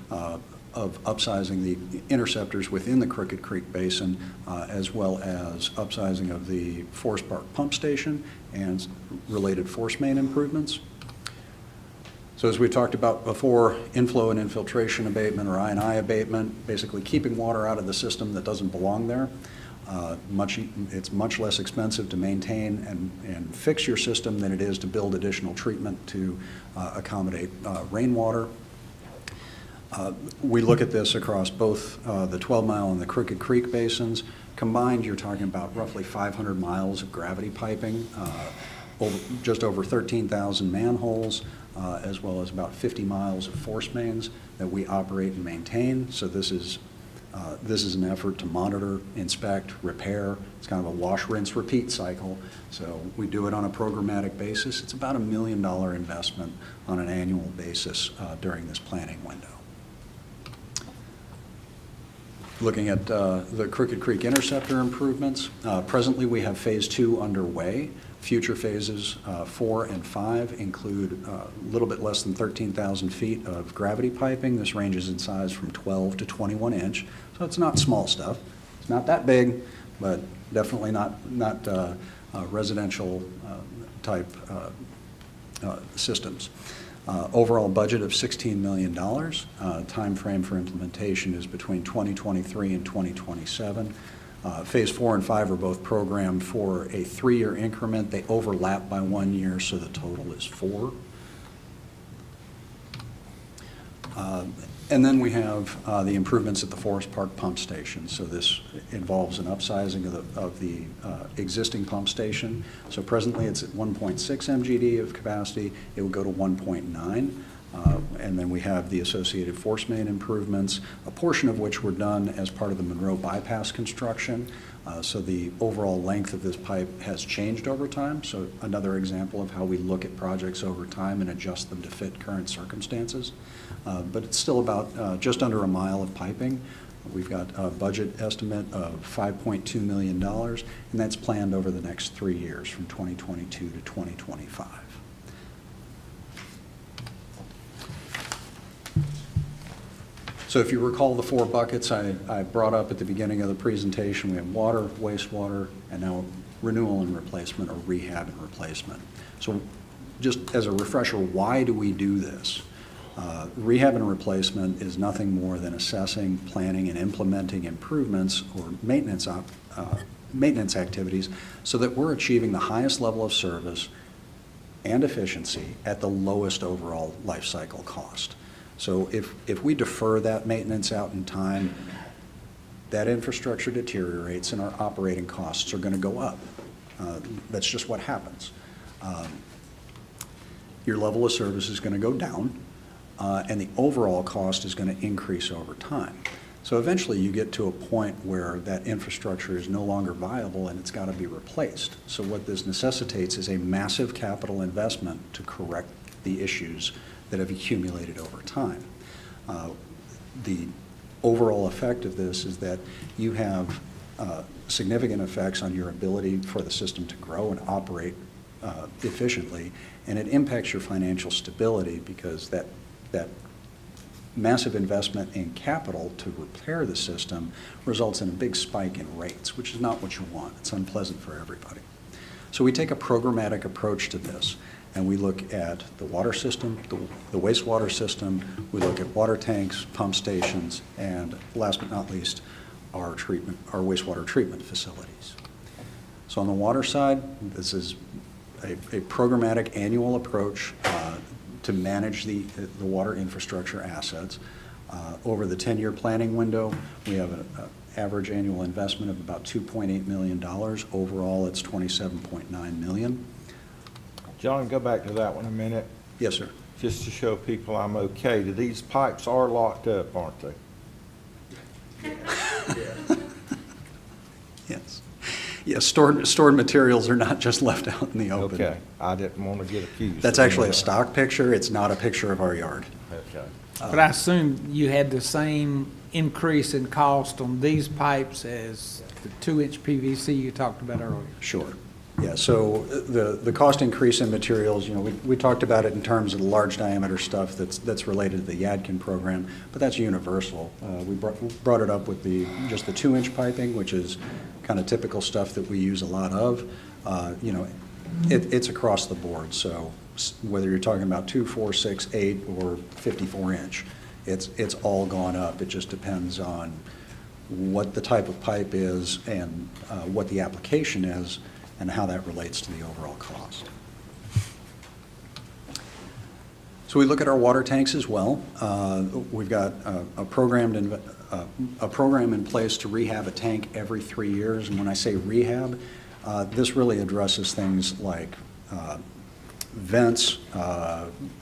of upsizing the interceptors within the Crooked Creek Basin, as well as upsizing of the Forest Park Pump Station and related force main improvements. So as we talked about before, inflow and infiltration abatement, or I&I abatement, basically keeping water out of the system that doesn't belong there. It's much less expensive to maintain and fix your system than it is to build additional treatment to accommodate rainwater. We look at this across both the 12 Mile and the Crooked Creek basins. Combined, you're talking about roughly 500 miles of gravity piping, just over 13,000 manholes, as well as about 50 miles of force mains that we operate and maintain. So this is an effort to monitor, inspect, repair. It's kind of a wash, rinse, repeat cycle. So we do it on a programmatic basis. It's about $1 million investment on an annual basis during this planning window. Looking at the Crooked Creek Interceptor improvements, presently we have Phase 2 underway. Future phases 4 and 5 include a little bit less than 13,000 feet of gravity piping. This ranges in size from 12 to 21 inch, so it's not small stuff. It's not that big, but definitely not residential type systems. Overall budget of $16 million. Time frame for implementation is between 2023 and 2027. Phase 4 and 5 are both programmed for a 3-year increment. They overlap by 1 year, so the total is 4. And then we have the improvements at the Forest Park Pump Station. So this involves an upsizing of the existing pump station. So presently it's at 1.6 MGD of capacity. It will go to 1.9. And then we have the associated force main improvements, a portion of which were done as part of the Monroe bypass construction. So the overall length of this pipe has changed over time. So another example of how we look at projects over time and adjust them to fit current circumstances. But it's still about just under a mile of piping. We've got a budget estimate of $5.2 million, and that's planned over the next 3 years from 2022 to 2025. So if you recall the 4 buckets I brought up at the beginning of the presentation, we have water, wastewater, and now renewal and replacement, or rehab and replacement. So just as a refresher, why do we do this? Rehab and replacement is nothing more than assessing, planning, and implementing improvements or maintenance activities so that we're achieving the highest level of service and efficiency at the lowest overall life cycle cost. So if we defer that maintenance out in time, that infrastructure deteriorates and our operating costs are going to go up. That's just what happens. Your level of service is going to go down, and the overall cost is going to increase over time. So eventually you get to a point where that infrastructure is no longer viable and it's got to be replaced. So what this necessitates is a massive capital investment to correct the issues that have accumulated over time. The overall effect of this is that you have significant effects on your ability for the system to grow and operate efficiently, and it impacts your financial stability because that massive investment in capital to repair the system results in a big spike in rates, which is not what you want. It's unpleasant for everybody. So we take a programmatic approach to this, and we look at the water system, the wastewater system, we look at water tanks, pump stations, and last but not least, our wastewater treatment facilities. So on the water side, this is a programmatic annual approach to manage the water infrastructure assets. Over the 10-year planning window, we have an average annual investment of about $2.8 million. Overall, it's $27.9 million. John, go back to that one a minute. Yes, sir. Just to show people I'm okay. These pipes are locked up, aren't they? Yes. Yes, stored materials are not just left out in the open. Okay, I didn't want to get accused. That's actually a stock picture. It's not a picture of our yard. Okay. But I assume you had the same increase in cost on these pipes as the 2-inch PVC you talked about earlier. Sure. Yeah, so the cost increase in materials, you know, we talked about it in terms of the large diameter stuff that's related to the Yadkin program, but that's universal. We brought it up with just the 2-inch piping, which is kind of typical stuff that we use a lot of. You know, it's across the board, so whether you're talking about 2, 4, 6, 8, or 54-inch, it's all gone up. It just depends on what the type of pipe is and what the application is, and how that relates to the overall cost. So we look at our water tanks as well. We've got a program in place to rehab a tank every 3 years. And when I say rehab, this really addresses things like vents,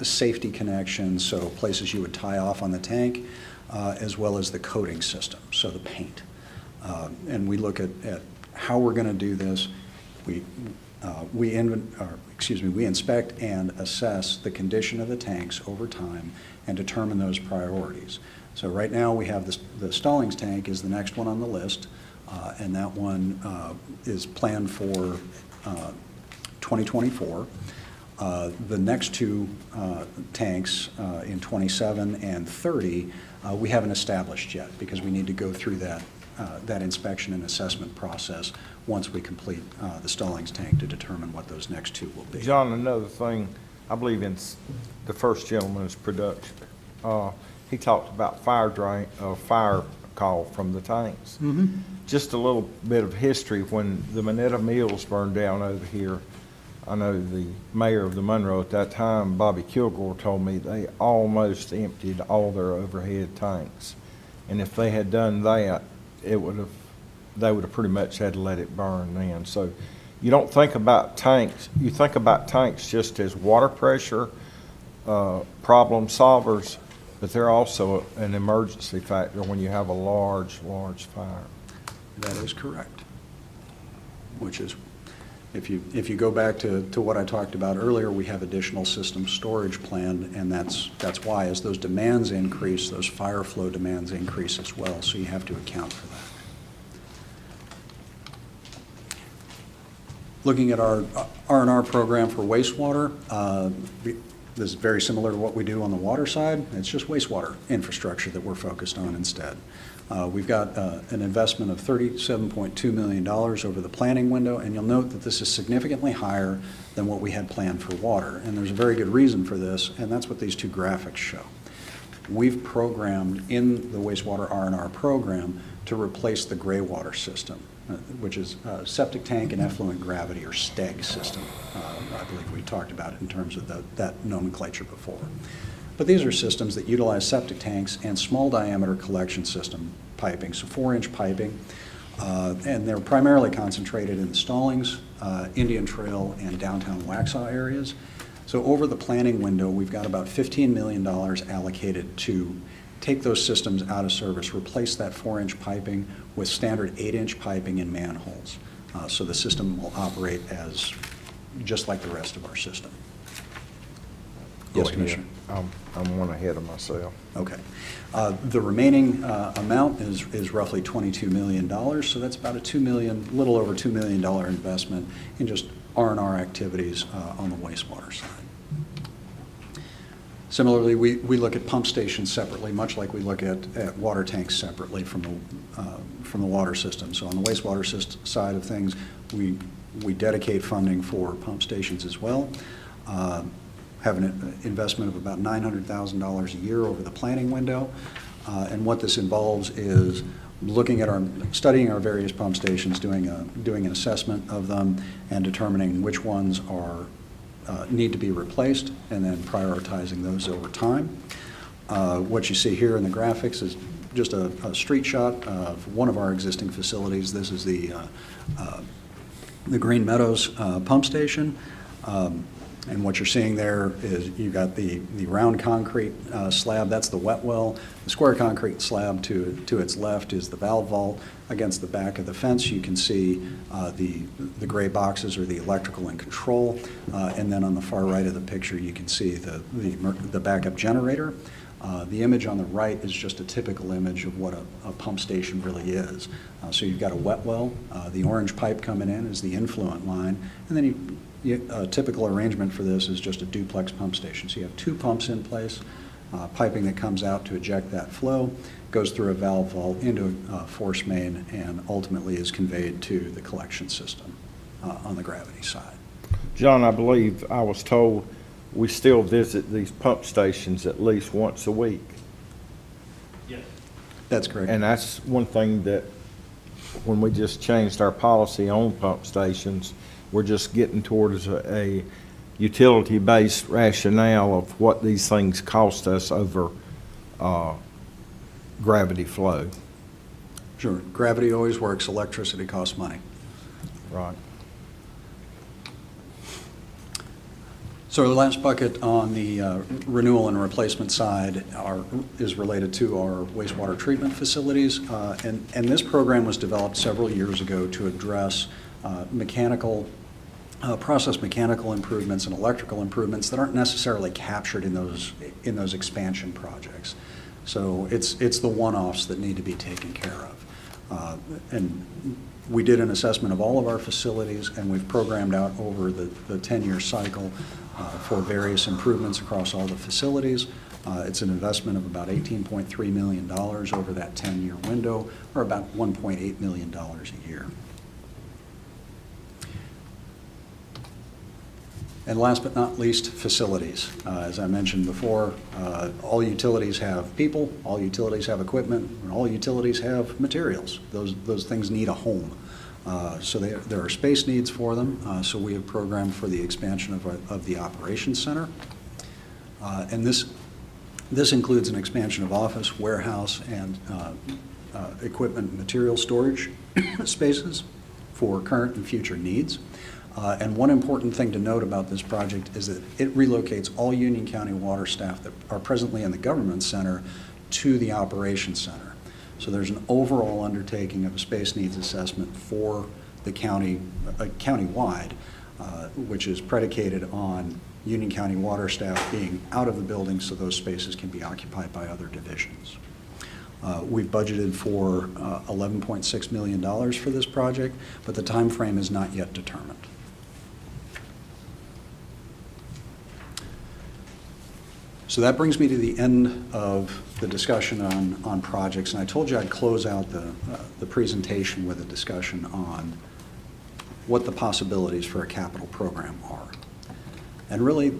safety connections, so places you would tie off on the tank, as well as the coating system, so the paint. And we look at how we're going to do this. We inspect and assess the condition of the tanks over time and determine those priorities. So right now we have the Stallings tank is the next one on the list, and that one is planned for 2024. The next two tanks in 27 and 30 we haven't established yet because we need to go through that inspection and assessment process once we complete the Stallings tank to determine what those next two will be. John, another thing, I believe in the first gentleman's production, he talked about fire call from the tanks. Mm-hmm. Just a little bit of history. When the Minetta Mills burned down over here, I know the mayor of the Monroe at that time, Bobby Kilgore, told me they almost emptied all their overhead tanks. And if they had done that, they would have pretty much had to let it burn then. So you don't think about tanks, you think about tanks just as water pressure problem solvers, but they're also an emergency factor when you have a large fire. That is correct. Which is, if you go back to what I talked about earlier, we have additional system storage planned, and that's why as those demands increase, those fire flow demands increase as well, so you have to account for that. Looking at our R&R program for wastewater, this is very similar to what we do on the water side. It's just wastewater infrastructure that we're focused on instead. We've got an investment of $37.2 million over the planning window, and you'll note that this is significantly higher than what we had planned for water. And there's a very good reason for this, and that's what these two graphics show. We've programmed in the wastewater R&R program to replace the gray water system, which is septic tank and effluent gravity, or STEG system. I believe we talked about it in terms of that nomenclature before. But these are systems that utilize septic tanks and small diameter collection system piping, so 4-inch piping, and they're primarily concentrated in the Stallings, Indian Trail, and downtown Waxhaw areas. So over the planning window, we've got about $15 million allocated to take those systems out of service, replace that 4-inch piping with standard 8-inch piping in manholes. So the system will operate as just like the rest of our system. Yes, Commissioner? I'm one ahead of myself. Okay. The remaining amount is roughly $22 million, so that's about little over $2 million investment in just R&R activities on the wastewater side. Similarly, we look at pump stations separately, much like we look at water tanks separately from the water system. So on the wastewater side of things, we dedicate funding for pump stations as well. Have an investment of about $900,000 a year over the planning window. And what this involves is studying our various pump stations, doing an assessment of them, and determining which ones need to be replaced, and then prioritizing those over time. What you see here in the graphics is just a street shot of one of our existing facilities. This is the Green Meadows pump station. And what you're seeing there is you've got the round concrete slab, that's the wet well. The square concrete slab to its left is the valve vault. Against the back of the fence, you can see the gray boxes are the electrical and control. And then on the far right of the picture, you can see the backup generator. The image on the right is just a typical image of what a pump station really is. So you've got a wet well, the orange pipe coming in is the influent line, and then a typical arrangement for this is just a duplex pump station. So you have two pumps in place, piping that comes out to eject that flow, goes through a valve vault into a force main, and ultimately is conveyed to the collection system on the gravity side. John, I believe I was told we still visit these pump stations at least once a week. That's correct. And that's one thing that, when we just changed our policy on pump stations, we're just getting towards a utility-based rationale of what these things cost us over gravity flow. Sure. Gravity always works. Electricity costs money. Right. So the last bucket on the renewal and replacement side is related to our wastewater treatment facilities. And this program was developed several years ago to address process mechanical improvements and electrical improvements that aren't necessarily captured in those expansion projects. So it's the one-offs that need to be taken care of. And we did an assessment of all of our facilities, and we've programmed out over the 10-year cycle for various improvements across all the facilities. It's an investment of about $18.3 million over that 10-year window, or about $1.8 million a year. And last but not least, facilities. As I mentioned before, all utilities have people, all utilities have equipment, and all utilities have materials. Those things need a home. So there are space needs for them, so we have programmed for the expansion of the operations center. And this includes an expansion of office, warehouse, and equipment and material storage spaces for current and future needs. And one important thing to note about this project is that it relocates all Union County water staff that are presently in the government center to the operations center. So there's an overall undertaking of a space needs assessment for the county, countywide, which is predicated on Union County water staff being out of the building so those spaces can be occupied by other divisions. We've budgeted for $11.6 million for this project, but the time frame is not yet determined. So that brings me to the end of the discussion on projects, and I told you I'd close out the presentation with a discussion on what the possibilities for a capital program are. And really,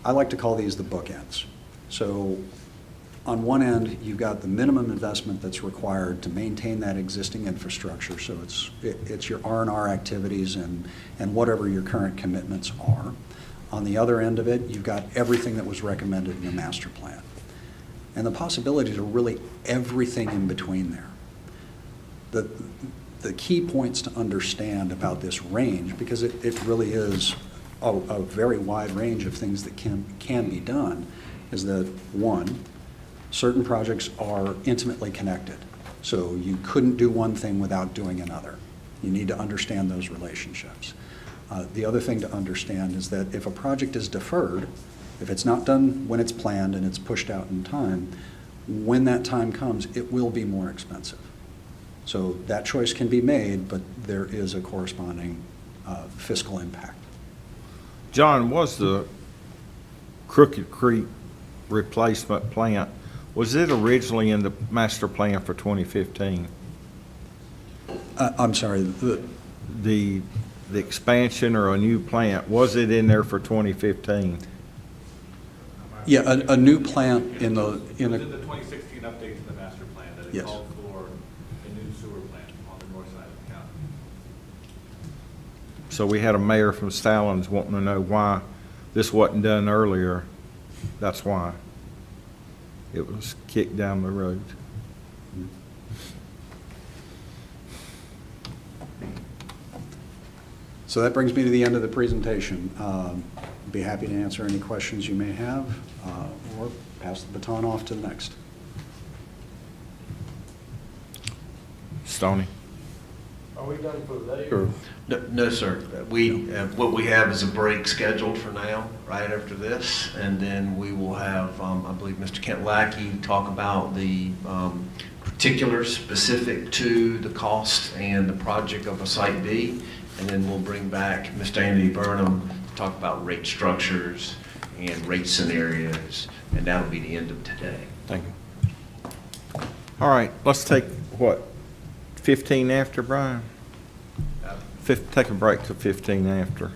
I like to call these the bookends. So on one end, you've got the minimum investment that's required to maintain that existing infrastructure, so it's your R&R activities and whatever your current commitments are. On the other end of it, you've got everything that was recommended in your master plan. And the possibilities are really everything in between there. The key points to understand about this range, because it really is a very wide range of things that can be done, is that, one, certain projects are intimately connected. So you couldn't do one thing without doing another. You need to understand those relationships. The other thing to understand is that if a project is deferred, if it's not done when it's planned and it's pushed out in time, when that time comes, it will be more expensive. So that choice can be made, but there is a corresponding fiscal impact. John, was the Crooked Creek replacement plant, was it originally in the master plan for 2015? I'm sorry. The expansion or a new plant, was it in there for 2015? Yeah, a new plant in the. It was in the 2016 update to the master plan that it Yes. called for a new sewer plant on the north side of the county. So we had a mayor from Stallings wanting to know why this wasn't done earlier. That's why it was kicked down the road. So that brings me to the end of the presentation. Be happy to answer any questions you may have, or pass the baton off to the next. Stoney? I Are we done for the day, or? No, sir. What we have is a break scheduled for now, right after this, and then we will have, I believe, Mr. Kent Lackey talk about the particulars specific to the cost and the project of a Site B, and then we'll bring back Mr. Andy Burnham to talk about rate structures and rate scenarios, and that'll be the end of today. Thank you. All right, let's take, what, 15 after, Brian? Take a break to 15 after.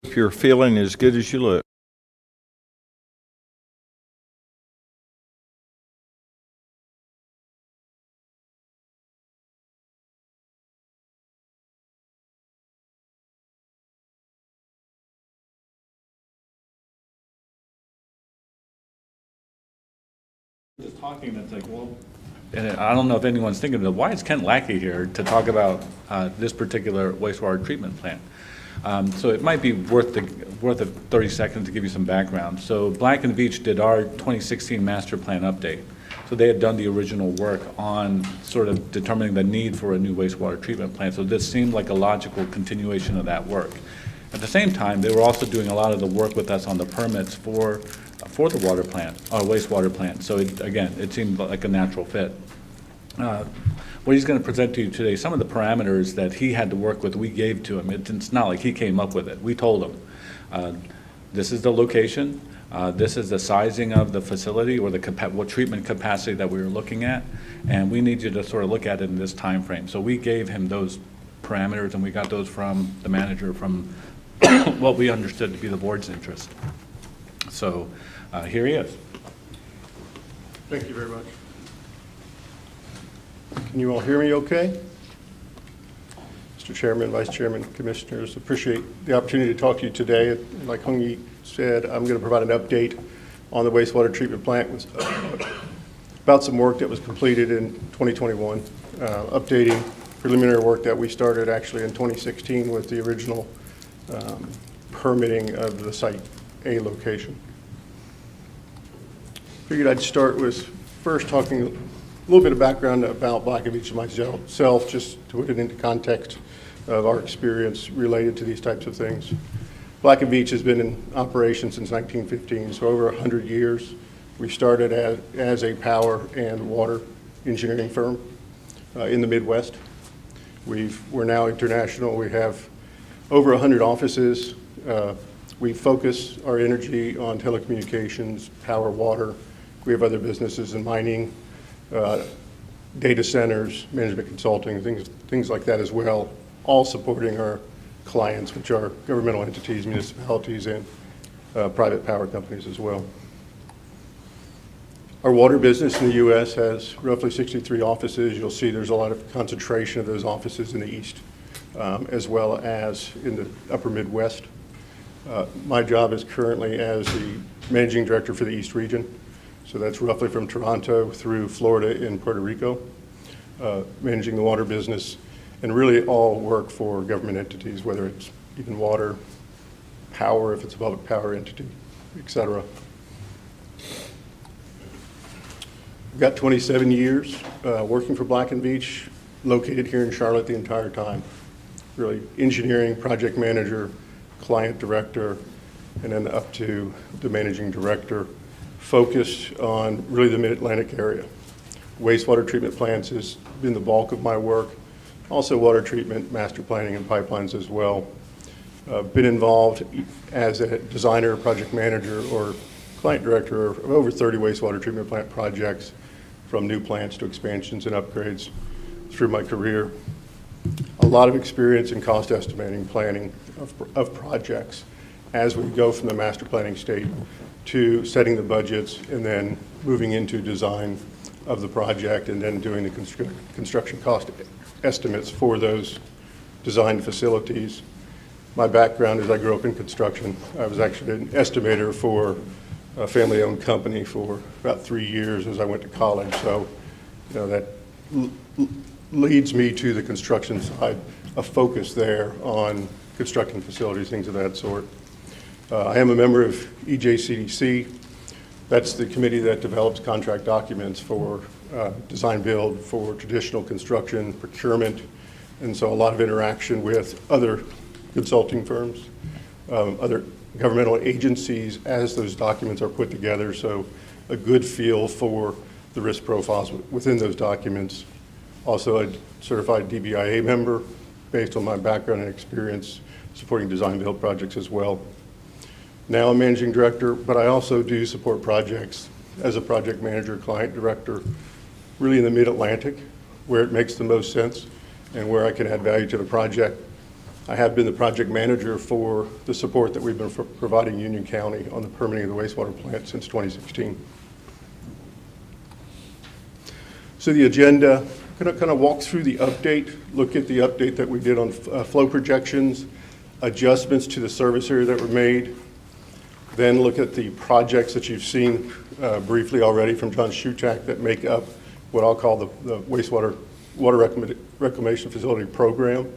If you're feeling as good as you look. Just talking, it's like, well, and I don't know if anyone's thinking of, why is Kent Lackey here to talk about this particular wastewater treatment plant? So it might be worth the 30 seconds to give you some background. So Black & Veatch did our 2016 master plan update. So they had done the original work on sort of determining the need for a new wastewater treatment plant. So this seemed like a logical continuation of that work. At the same time, they were also doing a lot of the work with us on the permits for the water plant, or wastewater plant. So again, it seemed like a natural fit. What he's going to present to you today, some of the parameters that he had to work with, we gave to him. It's not like he came up with it. We told him, this is the location, this is the sizing of the facility or what treatment capacity that we were looking at, and we need you to sort of look at it in this time frame. So we gave him those parameters, and we got those from the manager from what we understood to be the board's interest. So here he is. Thank you very much. Can you all hear me okay? Mr. Chairman, Vice Chairman, Commissioners, appreciate the opportunity to talk to you today. Like Hung said, I'm going to provide an update on the wastewater treatment plant about some work that was completed in 2021, updating preliminary work that we started actually in 2016 with the original permitting of the Site A location. Figured I'd start with first talking a little bit of background about Black & Veatch and myself, just to put it into context of our experience related to these types of things. Black & Veatch has been in operation since 1915, so over 100 years. We started as a power and water engineering firm in the Midwest. We're now international. We have over 100 offices. We focus our energy on telecommunications, power, water. We have other businesses in mining, data centers, management consulting, things like that as well, all supporting our clients, which are governmental entities, municipalities, and private power companies as well. Our water business in the U.S. has roughly 63 offices. You'll see there's a lot of concentration of those offices in the East, as well as in the upper Midwest. My job is currently as the managing director for the East region. So that's roughly from Toronto through Florida and Puerto Rico, managing the water business, and really all work for government entities, whether it's even water, power, if it's a public power entity, et cetera. I've got 27 years working for Black & Veatch, located here in Charlotte the entire time. Really engineering, project manager, client director, and then up to the managing director, focused on really the Mid-Atlantic area. Wastewater treatment plants has been the bulk of my work. Also water treatment, master planning, and pipelines as well. Been involved as a designer, project manager, or client director of over 30 wastewater treatment plant projects, from new plants to expansions and upgrades through my career. A lot of experience in cost estimating, planning of projects as we go from the master planning state to setting the budgets and then moving into design of the project and then doing the construction cost estimates for those designed facilities. My background is I grew up in construction. I was actually an estimator for a family-owned company for about 3 years as I went to college. So, you know, that leads me to the construction side, a focus there on constructing facilities, things of that sort. I am a member of EJCDC. That's the committee that develops contract documents for design build, for traditional construction, procurement, and so a lot of interaction with other consulting firms, other governmental agencies as those documents are put together, so a good feel for the risk profiles within those documents. Also a certified DBIA member based on my background and experience supporting design build projects as well. Now I'm managing director, but I also do support projects as a project manager, client director, really in the Mid-Atlantic, where it makes the most sense and where I can add value to the project. I have been the project manager for the support that we've been providing Union County on the permitting of the wastewater plant since 2016. So the agenda, I'm going to kind of walk through the update, look at the update that we did on flow projections, adjustments to the service area that were made, then look at the projects that you've seen briefly already from John Shuchak that make up what I'll call the water reclamation facility program,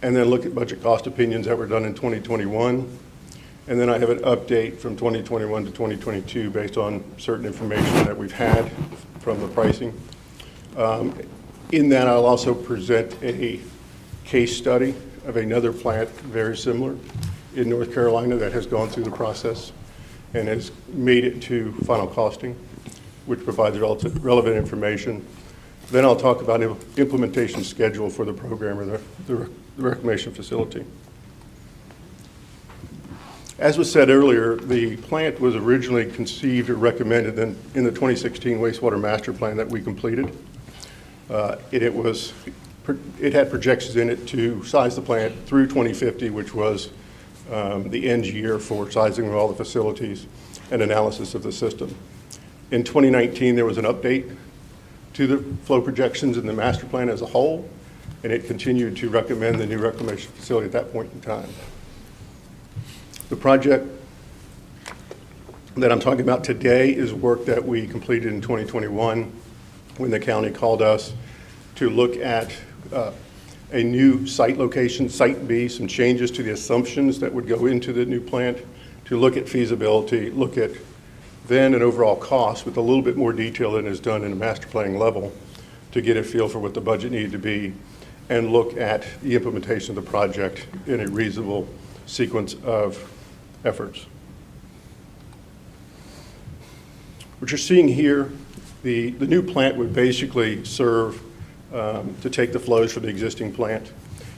and then look at budget cost opinions that were done in 2021. And then I have an update from 2021 to 2022 based on certain information that we've had from the pricing. In that, I'll also present a case study of another plant very similar in North Carolina that has gone through the process and has made it to final costing, which provides relevant information. Then I'll talk about implementation schedule for the program or the reclamation facility. As was said earlier, the plant was originally conceived or recommended in the 2016 wastewater master plan that we completed. It had projections in it to size the plant through 2050, which was the end year for sizing of all the facilities and analysis of the system. In 2019, there was an update to the flow projections in the master plan as a whole, and it continued to recommend the new reclamation facility at that point in time. The project that I'm talking about today is work that we completed in 2021 when the county called us to look at a new site location, Site B, some changes to the assumptions that would go into the new plant, to look at feasibility, look at then an overall cost with a little bit more detail than is done in a master planning level to get a feel for what the budget needed to be and look at the implementation of the project in a reasonable sequence of efforts. What you're seeing here, the new plant would basically serve to take the flows from the existing plant,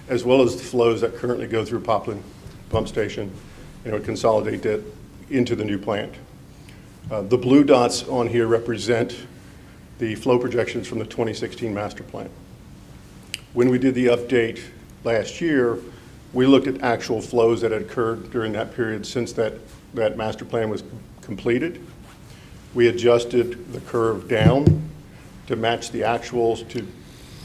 as well as the flows that currently go through Poplin Pump Station, and it would consolidate that into the new plant. The blue dots on here represent the flow projections from the 2016 master plan. When we did the update last year, we looked at actual flows that had occurred during that period since that master plan was completed. We adjusted the curve down to match the actuals to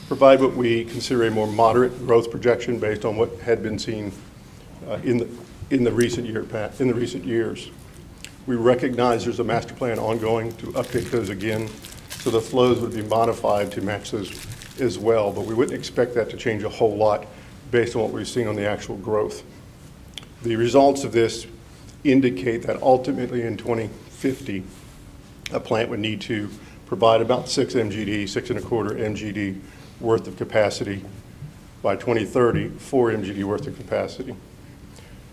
provide what we consider a more moderate growth projection based on what had been seen in the recent years. We recognize there's a master plan ongoing to update those again, so the flows would be modified to match those as well, but we wouldn't expect that to change a whole lot based on what we've seen on the actual growth. The results of this indicate that ultimately in 2050, a plant would need to provide about 6 MGD, 6.25 MGD worth of capacity. By 2030, 4 MGD worth of capacity.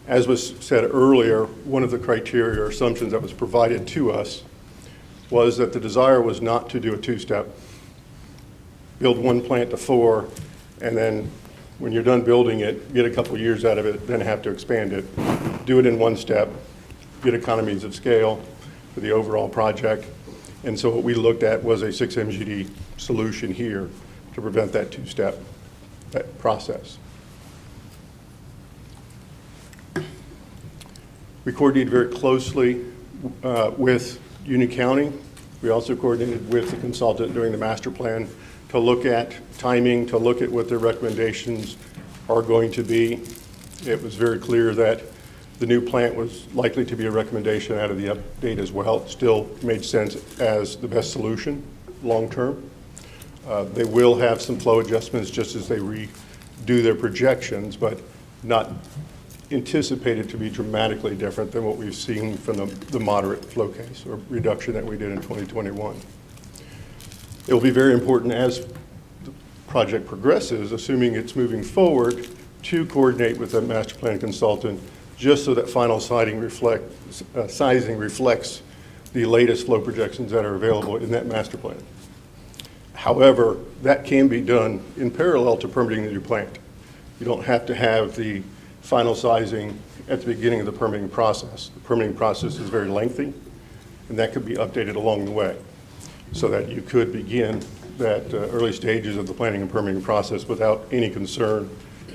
As was said earlier, one of the criteria or assumptions that was provided to us was that the desire was not to do a two-step, build one plant to 4, and then when you're done building it, get a couple years out of it, then have to expand it. Do it in one step, get economies of scale for the overall project. And so what we looked at was a 6 MGD solution here to prevent that two-step process. We coordinated very closely with Union County. We also coordinated with the consultant doing the master plan to look at timing, to look at what their recommendations are going to be. It was very clear that the new plant was likely to be a recommendation out of the update as well. It still made sense as the best solution long-term. They will have some flow adjustments just as they redo their projections, but not anticipated to be dramatically different than what we've seen from the moderate flow case or reduction that we did in 2021. It will be very important as the project progresses, assuming it's moving forward, to coordinate with the master plan consultant just so that final sizing reflects the latest flow projections that are available in that master plan. However, that can be done in parallel to permitting the new plant. You don't have to have the final sizing at the beginning of the permitting process. The permitting process is very lengthy, and that could be updated along the way so that you could begin that early stages of the planning and permitting process without any concern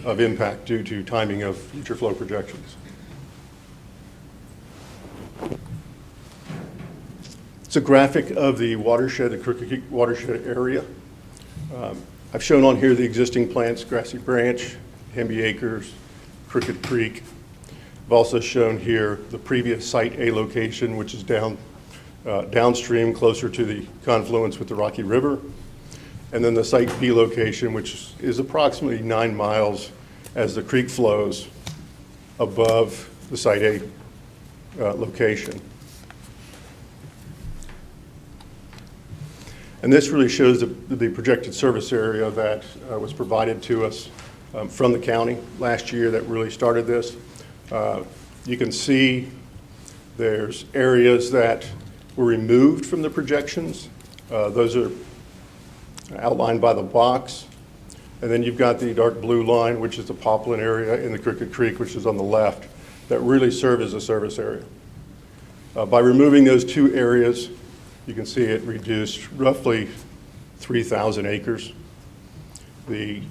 of impact due to timing of future flow projections. It's a graphic of the watershed, the Crooked Creek watershed area. I've shown on here the existing plants, Grassy Branch, Hemby Acres, Crooked Creek. I've also shown here the previous Site A location, which is downstream, closer to the confluence with the Rocky River. And then the Site B location, which is approximately 9 miles as the creek flows above the Site A location. And this really shows the projected service area that was provided to us from the county last year that really started this. You can see there's areas that were removed from the projections. Those are outlined by the box. And then you've got the dark blue line, which is the Poplin area in the Crooked Creek, which is on the left, that really serve as a service area. By removing those two areas, you can see it reduced roughly 3,000 acres. The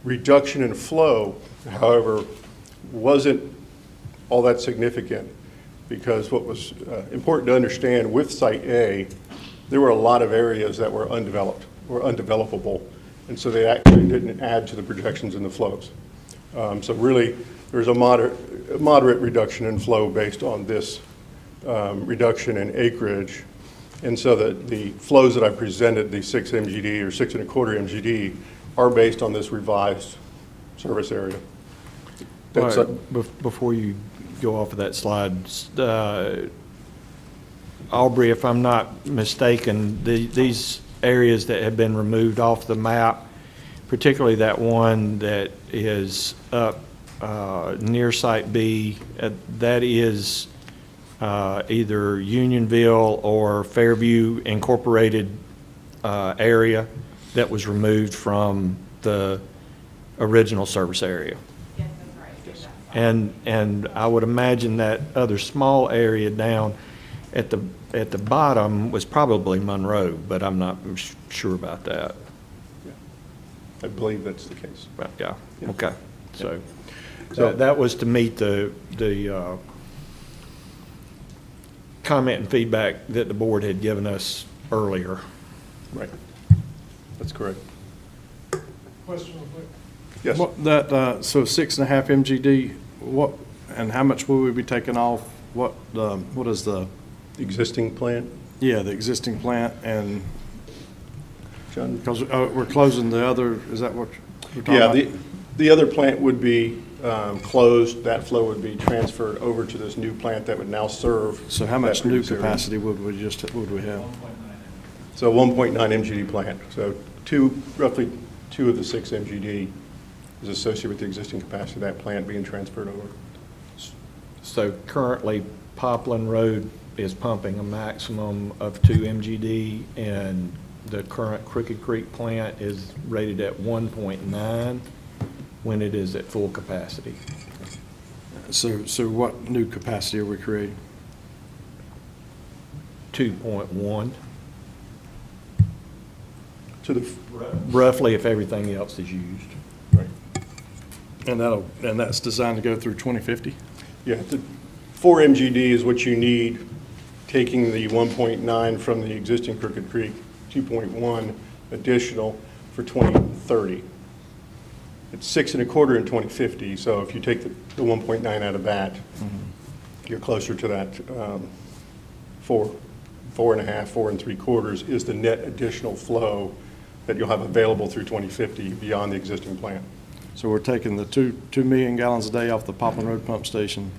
reduction in flow, however, wasn't all that significant because what was important to understand with Site A, there were a lot of areas that were undeveloped or undevelopable, and so they actually didn't add to the projections in the flows. So really, there's a moderate reduction in flow based on this reduction in acreage. And so the flows that I presented, the 6 MGD or 6 1/4 MGD, are based on this revised service area. All right, before you go off of that slide, Aubrey, if I'm not mistaken, these areas that have been removed off the map, particularly that one that is up near Site B, that is either Unionville or Fairview Incorporated area that was removed from the original service area. Yes, that's right. And I would imagine that other small area down at the bottom was probably Monroe, but I'm not sure about that. I believe that's the case. But yeah, okay. So So- that was to meet the comment and feedback that the board had given us earlier. Right. That's correct. Question real quick. Yes. What- That, so 6.5 MGD, what, and how much will we be taking off? What is the, Existing plant, yeah, the existing plant, and, John? because we're closing the other, is that what you're talking Yeah, about? the other plant would be closed. That flow would be transferred over to this new plant that would now serve. So how much that new previous area. capacity would we have? So 1.9 MGD plant. So roughly 2 of the 6 MGD is associated with the existing capacity of that plant being transferred over. So currently, Poplin Road is pumping a maximum of 2 MGD, and the current Crooked Creek plant is rated at 1.9 when it is at full capacity. So what new capacity are we creating? 2.1, To the, roughly, if everything else is used. right. And that's designed to go through 2050? Yeah, the 4 MGD is what you need, taking the 1.9 from the existing Crooked Creek, 2.1 additional for 2030. It's 6 1/4 in 2050, so if you take the 1.9 out of that, you're closer to that 4.5, 4 3/4 is the net additional flow that you'll have available through 2050 beyond the existing plant. So we're taking the 2 million gallons a day off the Poplin Road pump station.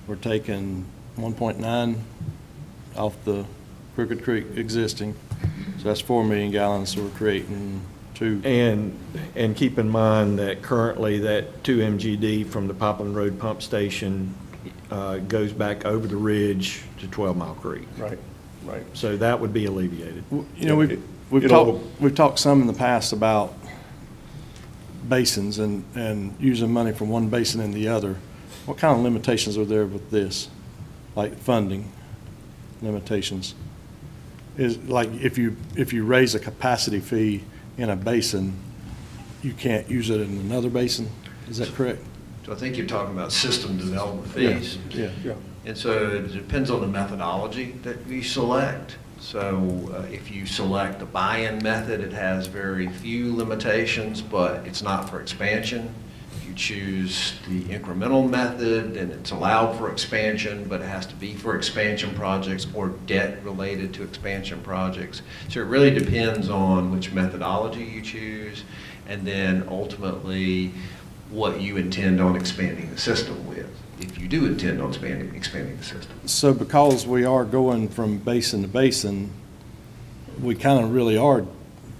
We're taking 1.9 off the Crooked Creek existing. So that's 4 million gallons, so we're creating 2. And keep in mind that currently that 2 MGD from the Poplin Road pump station goes back over the ridge to 12 Mile Creek. Right, right. So that would be alleviated. You know, we've talked some in the past about basins and using money from one basin in the other. What kind of limitations are there with this? Like funding limitations? Is like if you raise a capacity fee in a basin, you can't use it in another basin? Is that correct? So I think you're talking about system development fees. Yeah. And so it depends on the methodology that you select. So if you select the buy-in method, it has very few limitations, but it's not for expansion. If you choose the incremental method, then it's allowed for expansion, but it has to be for expansion projects or debt related to expansion projects. So it really depends on which methodology you choose, and then ultimately what you intend on expanding the system with, if you do intend on expanding the system. So because we are going from basin to basin, we kind of really are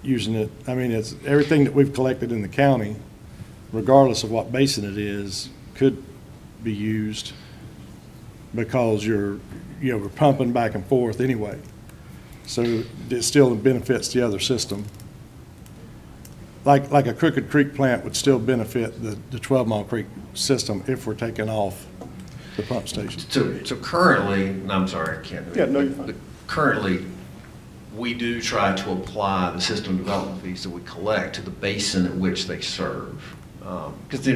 using it. I mean, it's everything that we've collected in the county, regardless of what basin it is, could be used because we're pumping back and forth anyway. So it still benefits the other system. Like a Crooked Creek plant would still benefit the 12 Mile Creek system if we're taking off the pump station. So currently, and I'm sorry, I can't. Yeah, no, you're fine. But currently, we do try to apply the system development fees that we collect to the basin at which they serve. Because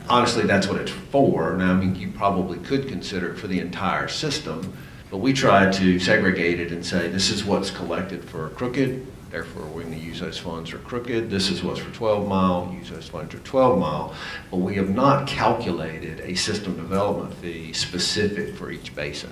honestly, that's what it's for. Now, I mean, you probably could consider it for the entire system, but we try to segregate it and say, this is what's collected for Crooked, therefore we're going to use those funds for Crooked. This is what's for 12 Mile, use those funds for 12 Mile. But we have not calculated a system development fee specific for each basin.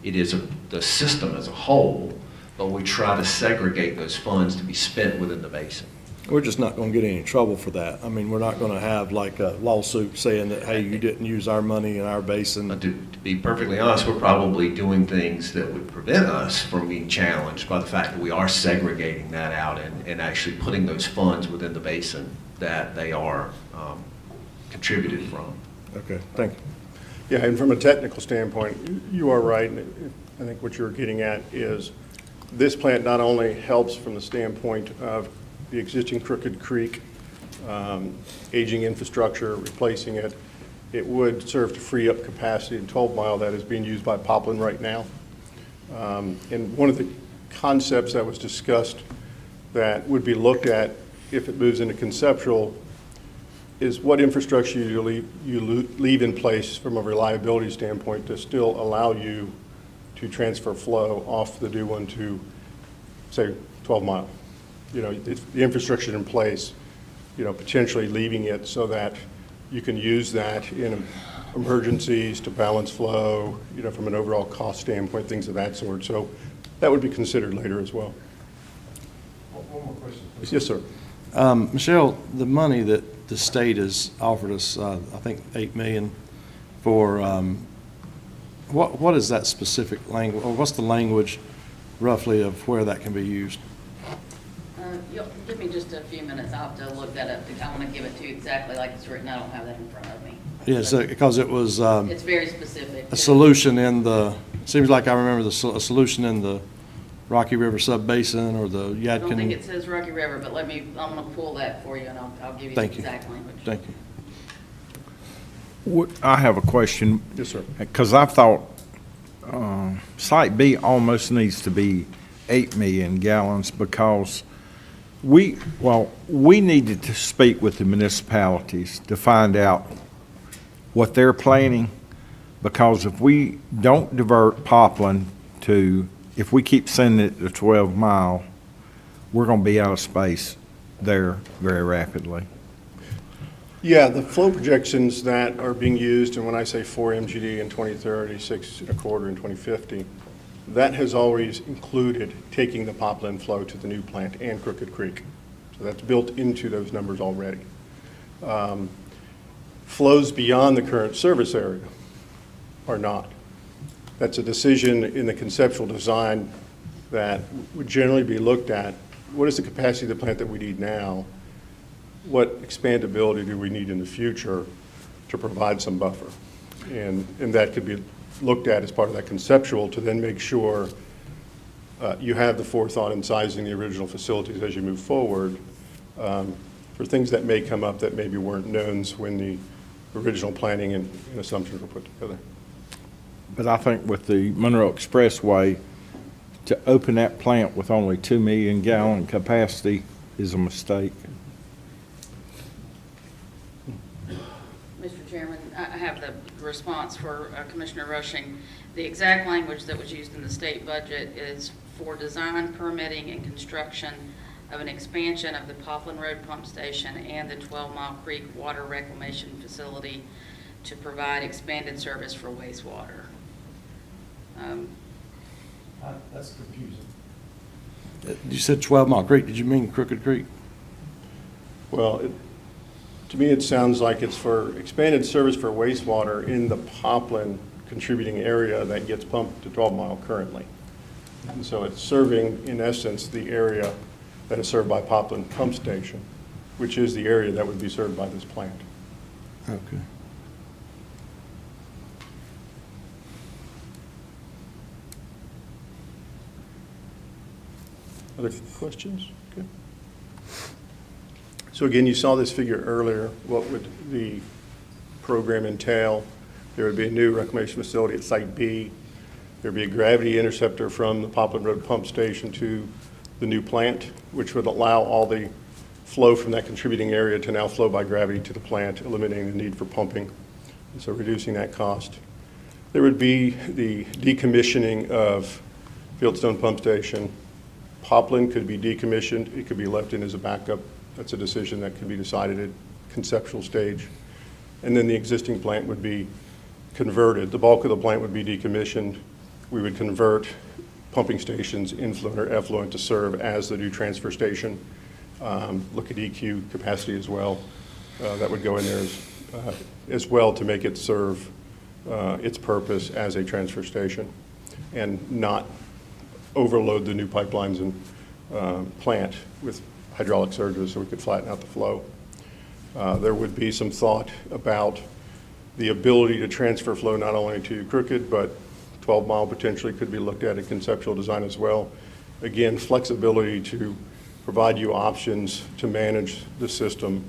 It is the system as a whole, but we try to segregate those funds to be spent within the basin. We're just not going to get any trouble for that. I mean, we're not going to have like a lawsuit saying that, hey, you didn't use our money in our basin. To be perfectly honest, we're probably doing things that would prevent us from being challenged by the fact that we are segregating that out and actually putting those funds within the basin that they are contributed from. Okay, thank you. Yeah, and from a technical standpoint, you are right. I think what you're getting at is this plant not only helps from the standpoint of the existing Crooked Creek, aging infrastructure, replacing it, it would serve to free up capacity in 12 Mile that is being used by Poplin right now. And one of the concepts that was discussed that would be looked at if it moves into conceptual is what infrastructure you leave in place from a reliability standpoint to still allow you to transfer flow off the new one to, say, 12 Mile. You know, the infrastructure in place, you know, potentially leaving it so that you can use that in emergencies to balance flow, you know, from an overall cost standpoint, things of that sort. So that would be considered later as well. One more question, please. Yes, sir. Michelle, the money that the state has offered us, I think $8 million for, what is that specific language, or what's the language roughly of where that can be used? You'll give me just a few minutes. I'll have to look that up. I want to give it to you exactly like it's written. I don't have that in front of me. Yes, because it was It's very specific. a solution in the, seems like I remember a solution in the Rocky River Sub-Basin or the Yadkin. I don't think it says Rocky River, but I'm going to pull that for you and I'll give you the exact language. Thank you. I have a question. Yes, sir. Because I thought Site B almost needs to be 8 million gallons because we needed to speak with the municipalities to find out what they're planning, because if we don't divert Poplin to, if we keep sending it to 12 Mile, we're going to be out of space there very rapidly. Yeah, the flow projections that are being used, and when I say 4 MGD in 2030, 6 1/4 in 2050, that has always included taking the Poplin flow to the new plant and Crooked Creek. So that's built into those numbers already. Flows beyond the current service area are not. That's a decision in the conceptual design that would generally be looked at. What is the capacity of the plant that we need now? What expandability do we need in the future to provide some buffer? And that could be looked at as part of that conceptual to then make sure you have the forethought in sizing the original facilities as you move forward for things that may come up that maybe weren't knowns when the original planning and assumptions were put together. But I think with the Monroe Expressway, to open that plant with only 2 million gallon capacity is a mistake. response for Commissioner Rushing. The exact language that was used in the state budget is for design, permitting, and construction of an expansion of the Poplar Road Pump Station and the 12 Mile Creek Water Reclamation Facility to provide expanded service for wastewater. That's confusing. You said 12 Mile Creek, did you mean Crooked Creek? Well, to me, it sounds like it's for expanded service for wastewater in the Poplin contributing area that gets pumped to 12 Mile currently. And so it's serving, in essence, the area that is served by Poplin Pump Station, which is the area that would be served by this plant. Okay. Other questions? Okay. So again, you saw this figure earlier. What would the program entail? There would be a new reclamation facility at Site B. There'd be a gravity interceptor from the Poplar Road Pump Station to the new plant, which would allow all the flow from that contributing area to now flow by gravity to the plant, eliminating the need for pumping, and so reducing that cost. There would be the decommissioning of Fieldstone Pump Station. Poplin could be decommissioned. It could be left in as a backup. That's a decision that could be decided at conceptual stage. And then the existing plant would be converted. The bulk of the plant would be decommissioned. We would convert pumping stations, influent or effluent, to serve as the new transfer station. Look at EQ capacity as well. That would go in there as well to make it serve its purpose as a transfer station and not overload the new pipelines and plant with hydraulic surges so we could flatten out the flow. There would be some thought about the ability to transfer flow not only to Crooked, but 12 Mile potentially could be looked at in conceptual design as well. Again, flexibility to provide you options to manage the system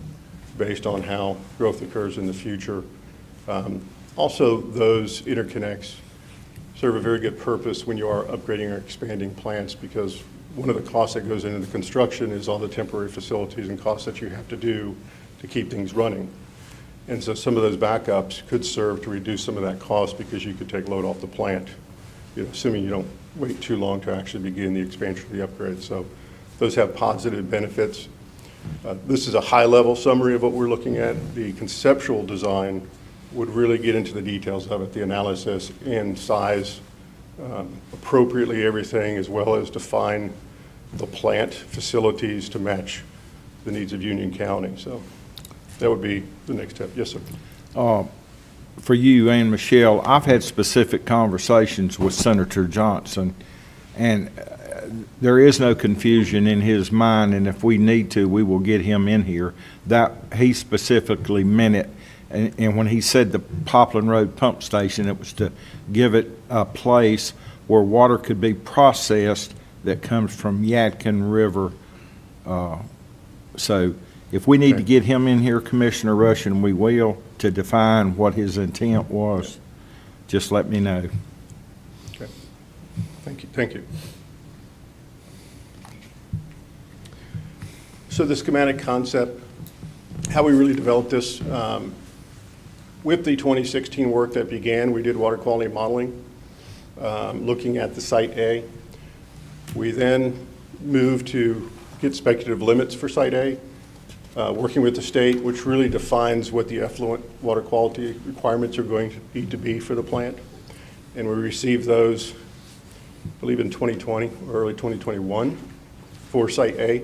based on how growth occurs in the future. Also, those interconnects serve a very good purpose when you are upgrading or expanding plants, because one of the costs that goes into the construction is all the temporary facilities and costs that you have to do to keep things running. And so some of those backups could serve to reduce some of that cost because you could take load off the plant, assuming you don't wait too long to actually begin the expansion of the upgrade. So those have positive benefits. This is a high-level summary of what we're looking at. The conceptual design would really get into the details of it, the analysis and size, appropriately everything, as well as define the plant facilities to match the needs of Union County. So that would be the next step. Yes, sir. For you and Michelle, I've had specific conversations with Senator Johnson, and there is no confusion in his mind, and if we need to, we will get him in here. That he specifically meant it, and when he said the Poplar Road Pump Station, it was to give it a place where water could be processed that comes from Yadkin River. So if we need to get him in here, Commissioner Rushing, we will, to define what his intent was. Just let me know. Okay. Thank you. Thank you. So the schematic concept, how we really developed this, with the 2016 work that began, we did water quality modeling, looking at the Site A. We then moved to get speculative limits for Site A, working with the state, which really defines what the effluent water quality requirements are going to need to be for the plant. And we received those, I believe, in 2020 or early 2021 for Site A.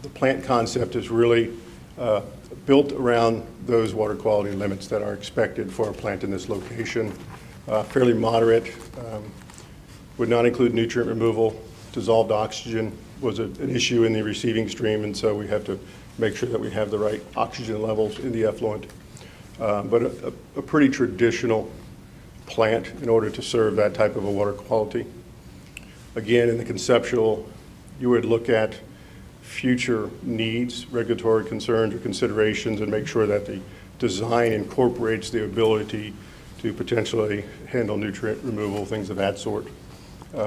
The plant concept is really built around those water quality limits that are expected for a plant in this location. Fairly moderate, would not include nutrient removal. Dissolved oxygen was an issue in the receiving stream, and so we have to make sure that we have the right oxygen levels in the effluent. But a pretty traditional plant in order to serve that type of a water quality. Again, in the conceptual, you would look at future needs, regulatory concerns or considerations, and make sure that the design incorporates the ability to potentially handle nutrient removal, things of that sort.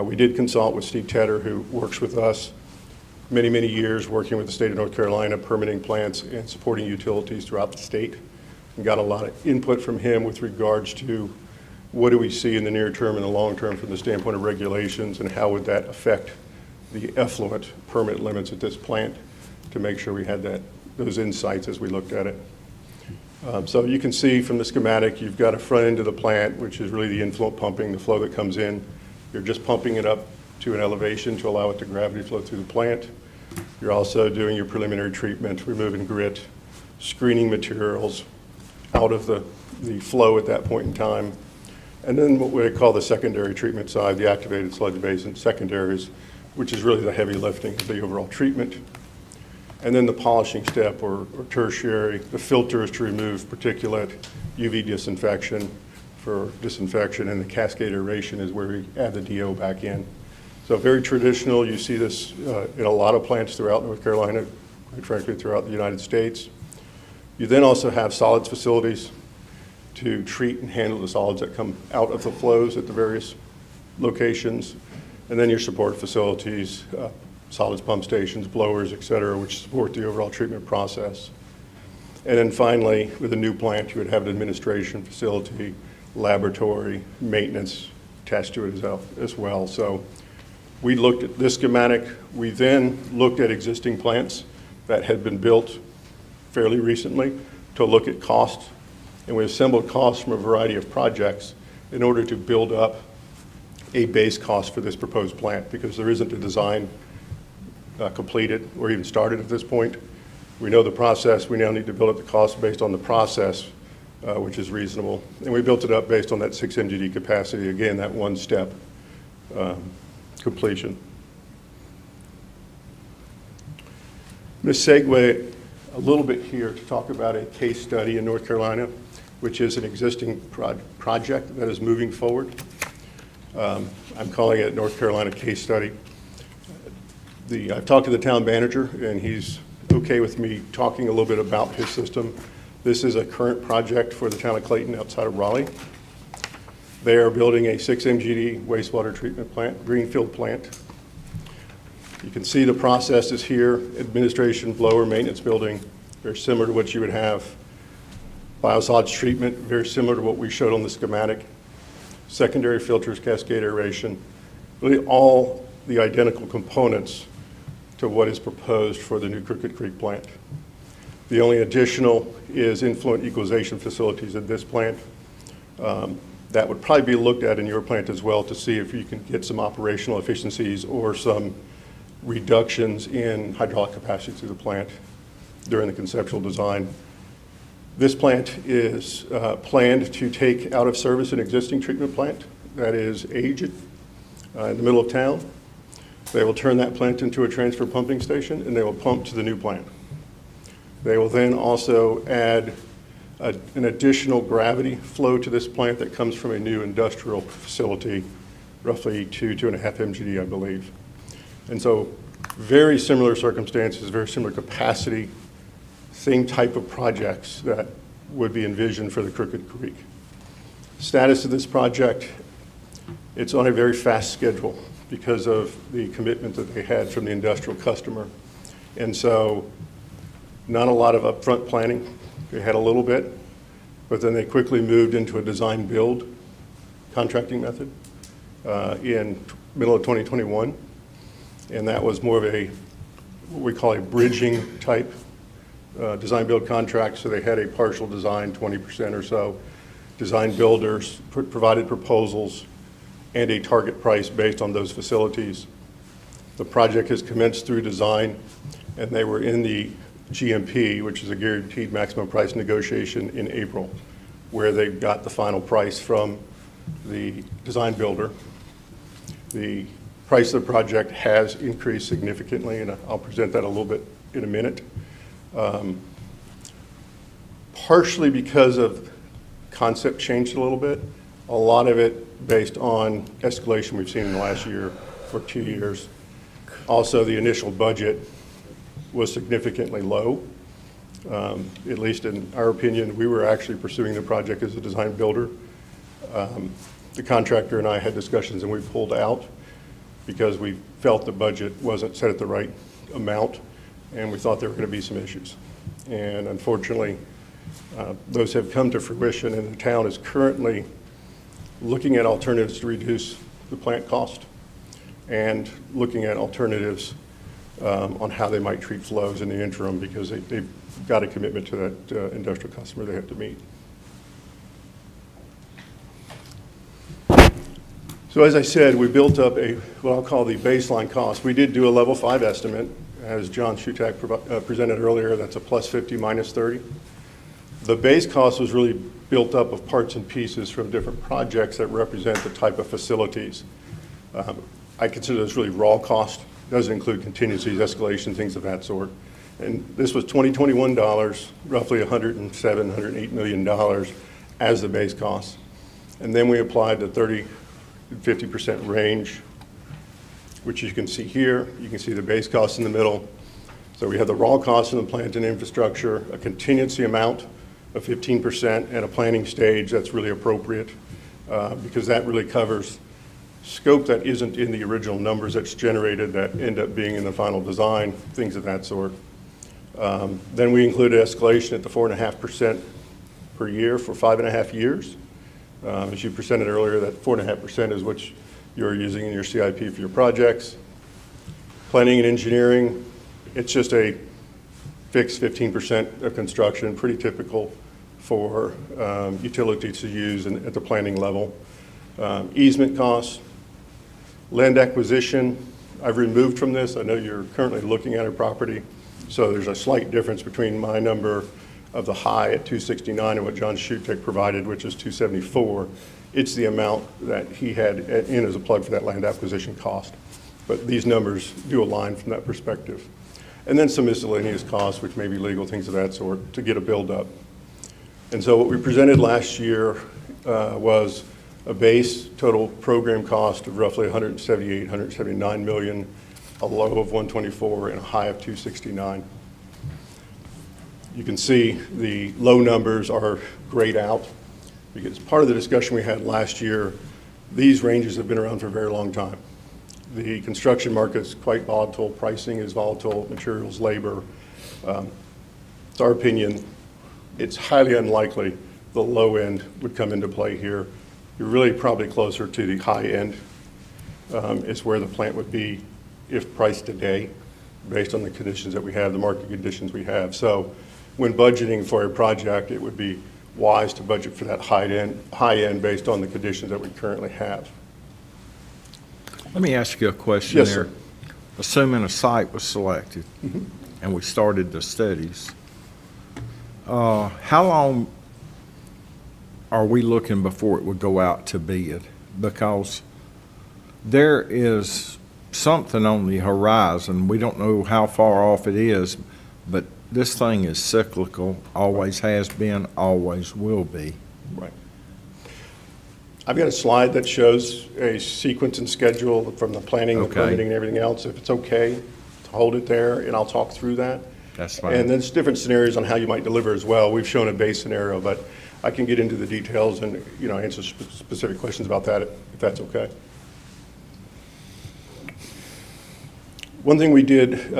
We did consult with Steve Tedder, who works with us many, many years, working with the state of North Carolina, permitting plants and supporting utilities throughout the state. and got a lot of input from him with regards to what do we see in the near term and the long term from the standpoint of regulations, and how would that affect the effluent permit limits at this plant, to make sure we had those insights as we looked at it. So you can see from the schematic, you've got a front end of the plant, which is really the inflow pumping, the flow that comes in. You're just pumping it up to an elevation to allow it to gravity flow through the plant. You're also doing your preliminary treatment, removing grit, screening materials out of the flow at that point in time. And then what we call the secondary treatment side, the activated sludge basin secondaries, which is really the heavy lifting of the overall treatment. And then the polishing step, or tertiary, the filter is to remove particulate, UV disinfection for disinfection, and the cascade aeration is where we add the DO back in. So very traditional. You see this in a lot of plants throughout North Carolina, quite frankly, throughout the United States. You then also have solids facilities to treat and handle the solids that come out of the flows at the various locations. And then your support facilities, solids pump stations, blowers, et cetera, which support the overall treatment process. And then finally, with a new plant, you would have an administration facility, laboratory, maintenance attached to it as well. So we looked at this schematic. We then looked at existing plants that had been built fairly recently to look at cost. And we assembled costs from a variety of projects in order to build up a base cost for this proposed plant, because there isn't a design completed or even started at this point. We know the process. We now need to build up the cost based on the process, which is reasonable. And we built it up based on that 6 MGD capacity, again, that one-step completion. I'm going to segue a little bit here to talk about a case study in North Carolina, which is an existing project that is moving forward. I'm calling it a North Carolina case study. I've talked to the town manager, and he's okay with me talking a little bit about his system. This is a current project for the town of Clayton outside of Raleigh. They are building a 6 MGD wastewater treatment plant, greenfield plant. You can see the process is here: administration, blower, maintenance building, very similar to what you would have. Biosolids treatment, very similar to what we showed on the schematic. Secondary filters, cascade aeration, really all the identical components to what is proposed for the new Crooked Creek plant. The only additional is influent equalization facilities at this plant. That would probably be looked at in your plant as well, to see if you can get some operational efficiencies or some reductions in hydraulic capacity through the plant during the conceptual design. This plant is planned to take out of service an existing treatment plant that is aged in the middle of town. They will turn that plant into a transfer pumping station, and they will pump to the new plant. They will then also add an additional gravity flow to this plant that comes from a new industrial facility, roughly 2.5 MGD, I believe. And so very similar circumstances, very similar capacity, same type of projects that would be envisioned for the Crooked Creek. Status of this project, it's on a very fast schedule because of the commitment that they had from the industrial customer. And so not a lot of upfront planning. They had a little bit, but then they quickly moved into a design build contracting method in middle of 2021. And that was more of what we call a bridging type design build contract. So they had a partial design, 20% or so. Design builders provided proposals and a target price based on those facilities. The project has commenced through design, and they were in the GMP, which is a guaranteed maximum price negotiation, in April, where they got the final price from the design builder. The price of the project has increased significantly, and I'll present that a little bit in a minute. Partially because of concept changed a little bit, a lot of it based on escalation we've seen in the last year or 2 years. Also, the initial budget was significantly low. At least in our opinion, we were actually pursuing the project as a design builder. The contractor and I had discussions, and we pulled out because we felt the budget wasn't set at the right amount, and we thought there were going to be some issues. And unfortunately, Those have come to fruition, and the town is currently looking at alternatives to reduce the plant cost and looking at alternatives on how they might treat flows in the interim, because they've got a commitment to that industrial customer they have to meet. So as I said, we built up what I'll call the baseline cost. We did do a level 5 estimate, as John Shutak presented earlier. That's a plus 50, minus 30. The base cost was really built up of parts and pieces from different projects that represent the type of facilities. I consider this really raw cost. It doesn't include contingencies, escalation, things of that sort. And this was 2021 dollars, roughly $107, $108 million as the base cost. And then we applied the 30 to 50% range, which you can see here. You can see the base cost in the middle. So we have the raw cost in the plant and infrastructure, a contingency amount of 15%, and a planning stage that's really appropriate because that really covers scope that isn't in the original numbers that's generated that end up being in the final design, things of that sort. Then we included escalation at the 4.5% per year for 5.5 years. As you presented earlier, that 4.5% is what you're using in your CIP for your projects. Planning and engineering, it's just a fixed 15% of construction, pretty typical for utilities to use at the planning level. Easement costs, land acquisition, I've removed from this. I know you're currently looking at a property, so there's a slight difference between my number of the high at 269 and what John Shutek provided, which is 274. It's the amount that he had in as a plug for that land acquisition cost. But these numbers do align from that perspective. And then some miscellaneous costs, which may be legal, things of that sort, to get a build-up. And so what we presented last year was a base total program cost of roughly 178, 179 million, a low of 124, and a high of 269. You can see the low numbers are grayed out because part of the discussion we had last year, these ranges have been around for a very long time. The construction market is quite volatile, pricing is volatile, materials, labor. It's our opinion, it's highly unlikely the low end would come into play here. You're really probably closer to the high end is where the plant would be if priced today, based on the conditions that we have, the market conditions we have. So when budgeting for a project, it would be wise to budget for that high end based on the conditions that we currently have. Let me ask you a question Yes, there. sir. Assuming a site was selected and we started the studies, how long are we looking before it would go out to bid? Because there is something on the horizon. We don't know how far off it is, but this thing is cyclical, always has been, always will be. Right. I've got a slide that shows a sequence and schedule from the planning, the Okay. permitting, and everything else. If it's okay to hold it there, and I'll talk through that. That's fine. And there's different scenarios on how you might deliver as well. We've shown a base scenario, but I can get into the details and, answer specific questions about that if that's okay. One thing we did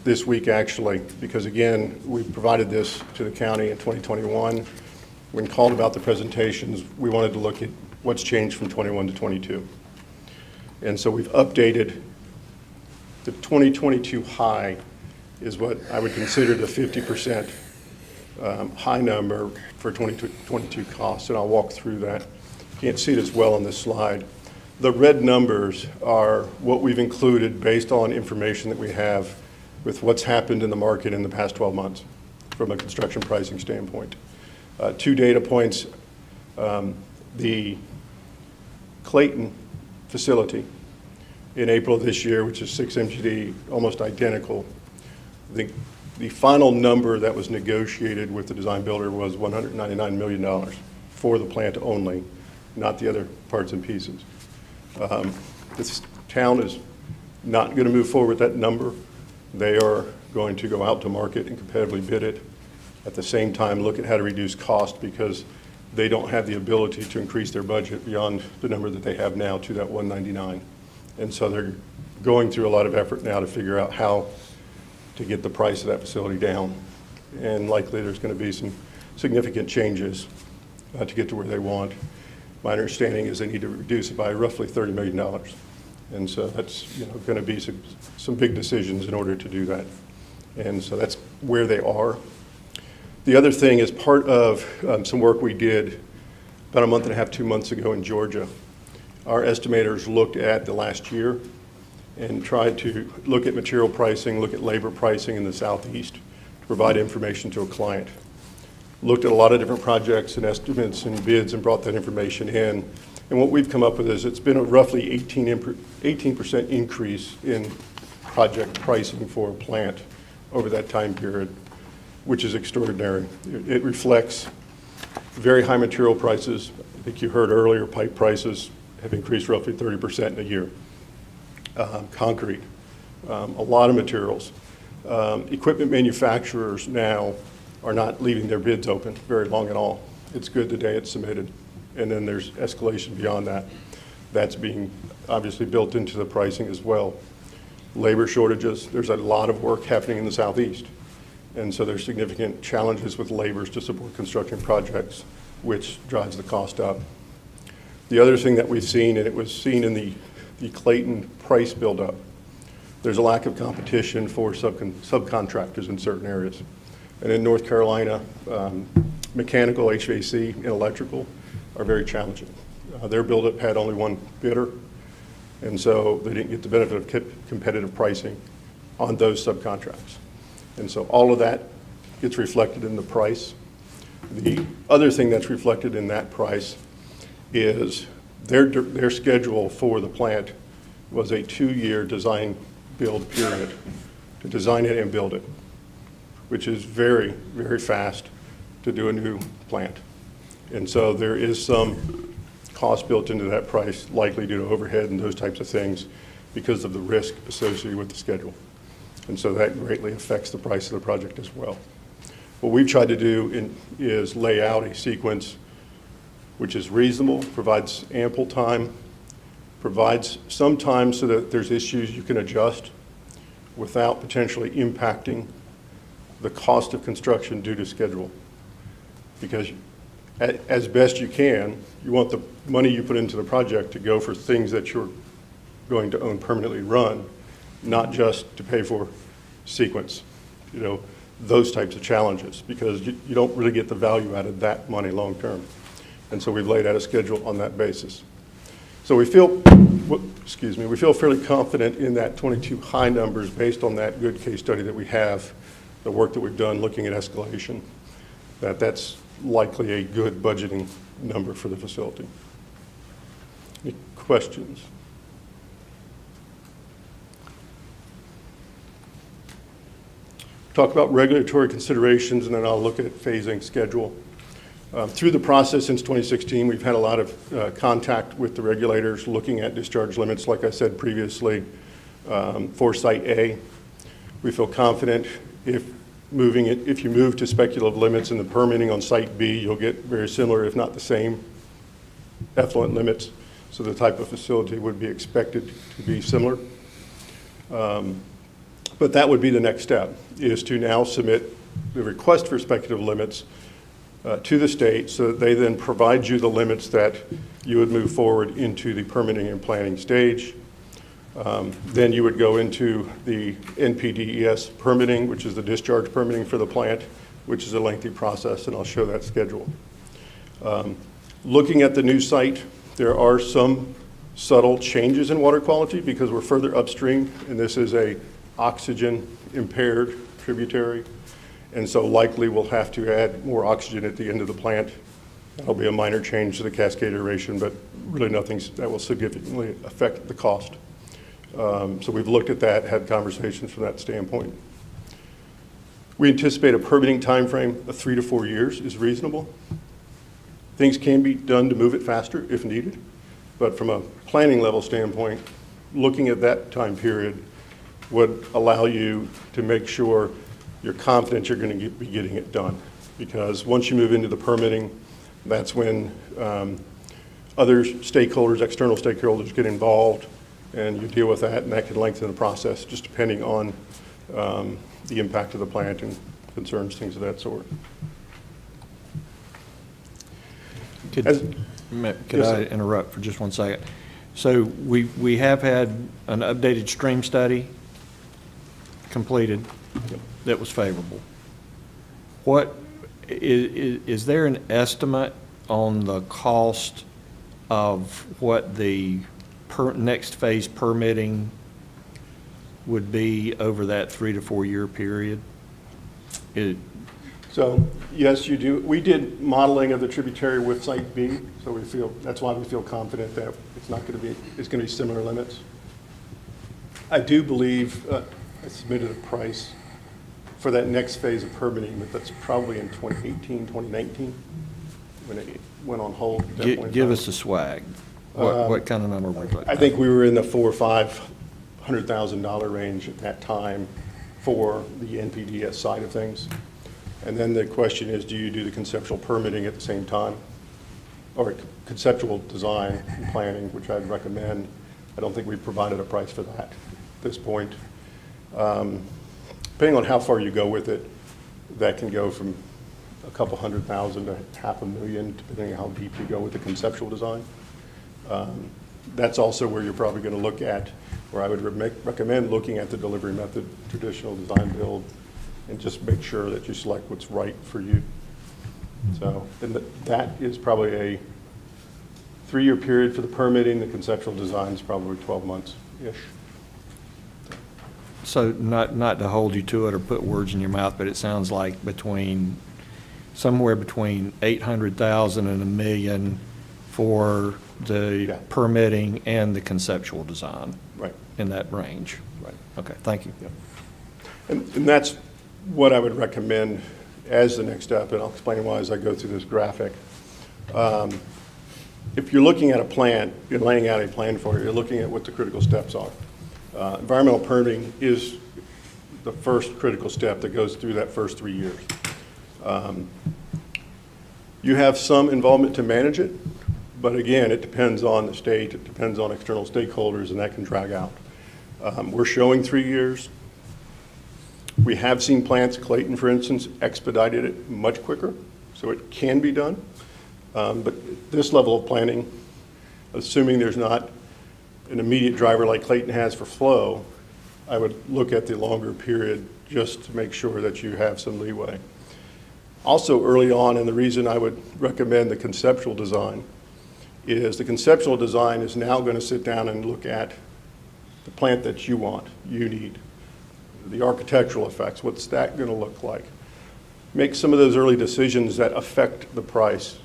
this week, actually, because again, we provided this to the county in 2021. When called about the presentations, we wanted to look at what's changed from 21 to 22. And so we've updated the 2022 high is what I would consider the 50% high number for 2022 costs, and I'll walk through that. You can't see it as well on this slide. The red numbers are what we've included based on information that we have with what's happened in the market in the past 12 months from a construction pricing standpoint. 2 data points, the Clayton facility in April of this year, which is 6 MGD, almost identical. The final number that was negotiated with the design builder was $199 million for the plant only, not the other parts and pieces. This town is not going to move forward with that number. They are going to go out to market and competitively bid it. At the same time, look at how to reduce cost because they don't have the ability to increase their budget beyond the number that they have now to that 199. And so they're going through a lot of effort now to figure out how to get the price of that facility down. And likely there's going to be some significant changes to get to where they want. My understanding is they need to reduce it by roughly $30 million. And so that's going to be some big decisions in order to do that. And so that's where they are. The other thing is part of some work we did about a month and a half, 2 months ago in Georgia. Our estimators looked at the last year and tried to look at material pricing, look at labor pricing in the Southeast to provide information to a client. Looked at a lot of different projects and estimates and bids and brought that information in. And what we've come up with is it's been a roughly 18% increase in project pricing for a plant over that time period, which is extraordinary. It reflects very high material prices. I think you heard earlier, pipe prices have increased roughly 30% in a year. Concrete, a lot of materials. Equipment manufacturers now are not leaving their bids open very long at all. It's good the day it's submitted, and then there's escalation beyond that. That's being obviously built into the pricing as well. Labor shortages, there's a lot of work happening in the Southeast, and so there's significant challenges with laborers to support construction projects, which drives the cost up. The other thing that we've seen, and it was seen in the Clayton price buildup, there's a lack of competition for subcontractors in certain areas. And in North Carolina, mechanical, HVAC, and electrical are very challenging. Their buildup had only one bidder, and so they didn't get the benefit of competitive pricing on those subcontracts. And so all of that gets reflected in the price. The other thing that's reflected in that price is their schedule for the plant was a 2-year design build period to design it and build it, which is very, very fast to do a new plant. And so there is some cost built into that price, likely due to overhead and those types of things because of the risk associated with the schedule. And so that greatly affects the price of the project as well. What we've tried to do is lay out a sequence which is reasonable, provides ample time, provides some time so that there's issues you can adjust without potentially impacting the cost of construction due to schedule. Because as best you can, you want the money you put into the project to go for things that you're going to own permanently run, not just to pay for sequence, those types of challenges, because you don't really get the value out of that money long term. And so we've laid out a schedule on that basis. So we feel fairly confident in that 22 high numbers based on that good case study that we have, the work that we've done looking at escalation, that's likely a good budgeting number for the facility. Any questions? Talk about regulatory considerations, and then I'll look at phasing schedule. Through the process since 2016, we've had a lot of contact with the regulators looking at discharge limits, like I said previously, for Site A. We feel confident if you move to speculative limits in the permitting on Site B, you'll get very similar, if not the same, effluent limits. So the type of facility would be expected to be similar. But that would be the next step, is to now submit the request for speculative limits to the state so that they then provide you the limits that you would move forward into the permitting and planning stage. Then you would go into the NPDES permitting, which is the discharge permitting for the plant, which is a lengthy process, and I'll show that schedule. Looking at the new site, there are some subtle changes in water quality because we're further upstream, and this is a oxygen impaired tributary. And so likely we'll have to add more oxygen at the end of the plant. That'll be a minor change to the cascade aeration, but really nothing that will significantly affect the cost. So we've looked at that, had conversations from that standpoint. We anticipate a permitting timeframe of 3 to 4 years is reasonable. Things can be done to move it faster if needed, but from a planning level standpoint, looking at that time period would allow you to make sure you're confident you're going to be getting it done. Because once you move into the permitting, that's when other stakeholders, external stakeholders get involved, and you deal with that, and that can lengthen the process just depending on the impact of the plant and concerns, things of that sort. Could As- could Yes, I sir. interrupt for just one second? So we have had an updated stream study completed that was favorable. What, is there an estimate on the cost of what the next phase permitting would be over that 3 to 4 year period? So, yes, you do. We did modeling of the tributary with Site B, so we feel, that's why we feel confident that it's not going to be, it's going to be similar limits. I do believe, I submitted a price for that next phase of permitting, but that's probably in 2018, 2019, when it went on hold. at that point in Give time. us a swag. What kind of number we're looking at? I think we were in the $400,000 or $500,000 range at that time for the NPDS side of things. And then the question is, do you do the conceptual permitting at the same time? Or conceptual design and planning, which I'd recommend. I don't think we've provided a price for that at this point. Depending on how far you go with it, that can go from a couple $100,000 to $500,000, depending on how deep you go with the conceptual design. That's also where you're probably going to look at, where I would recommend looking at the delivery method, traditional design build, and just make sure that you select what's right for you. So, and that is probably a 3-year period for the permitting. The conceptual design is probably 12 months-ish. So not to hold you to it or put words in your mouth, but it sounds like somewhere between 800,000 and $1 million for the permitting and the conceptual design. Right. In that range. Right. Okay, thank you. Yeah. And that's what I would recommend as the next step, and I'll explain why as I go through this graphic. If you're looking at a plan, you're laying out a plan for it, you're looking at what the critical steps are. Environmental permitting is the first critical step that goes through that first 3 years. You have some involvement to manage it, but again, it depends on the state, it depends on external stakeholders, and that can drag out. We're showing 3 years. We have seen plants, Clayton, for instance, expedited it much quicker, so it can be done. But this level of planning, assuming there's not an immediate driver like Clayton has for flow, I would look at the longer period just to make sure that you have some leeway. Also early on, and the reason I would recommend the conceptual design is the conceptual design is now going to sit down and look at the plant that you want, you need. The architectural effects, what's that going to look like? Make some of those early decisions that affect the price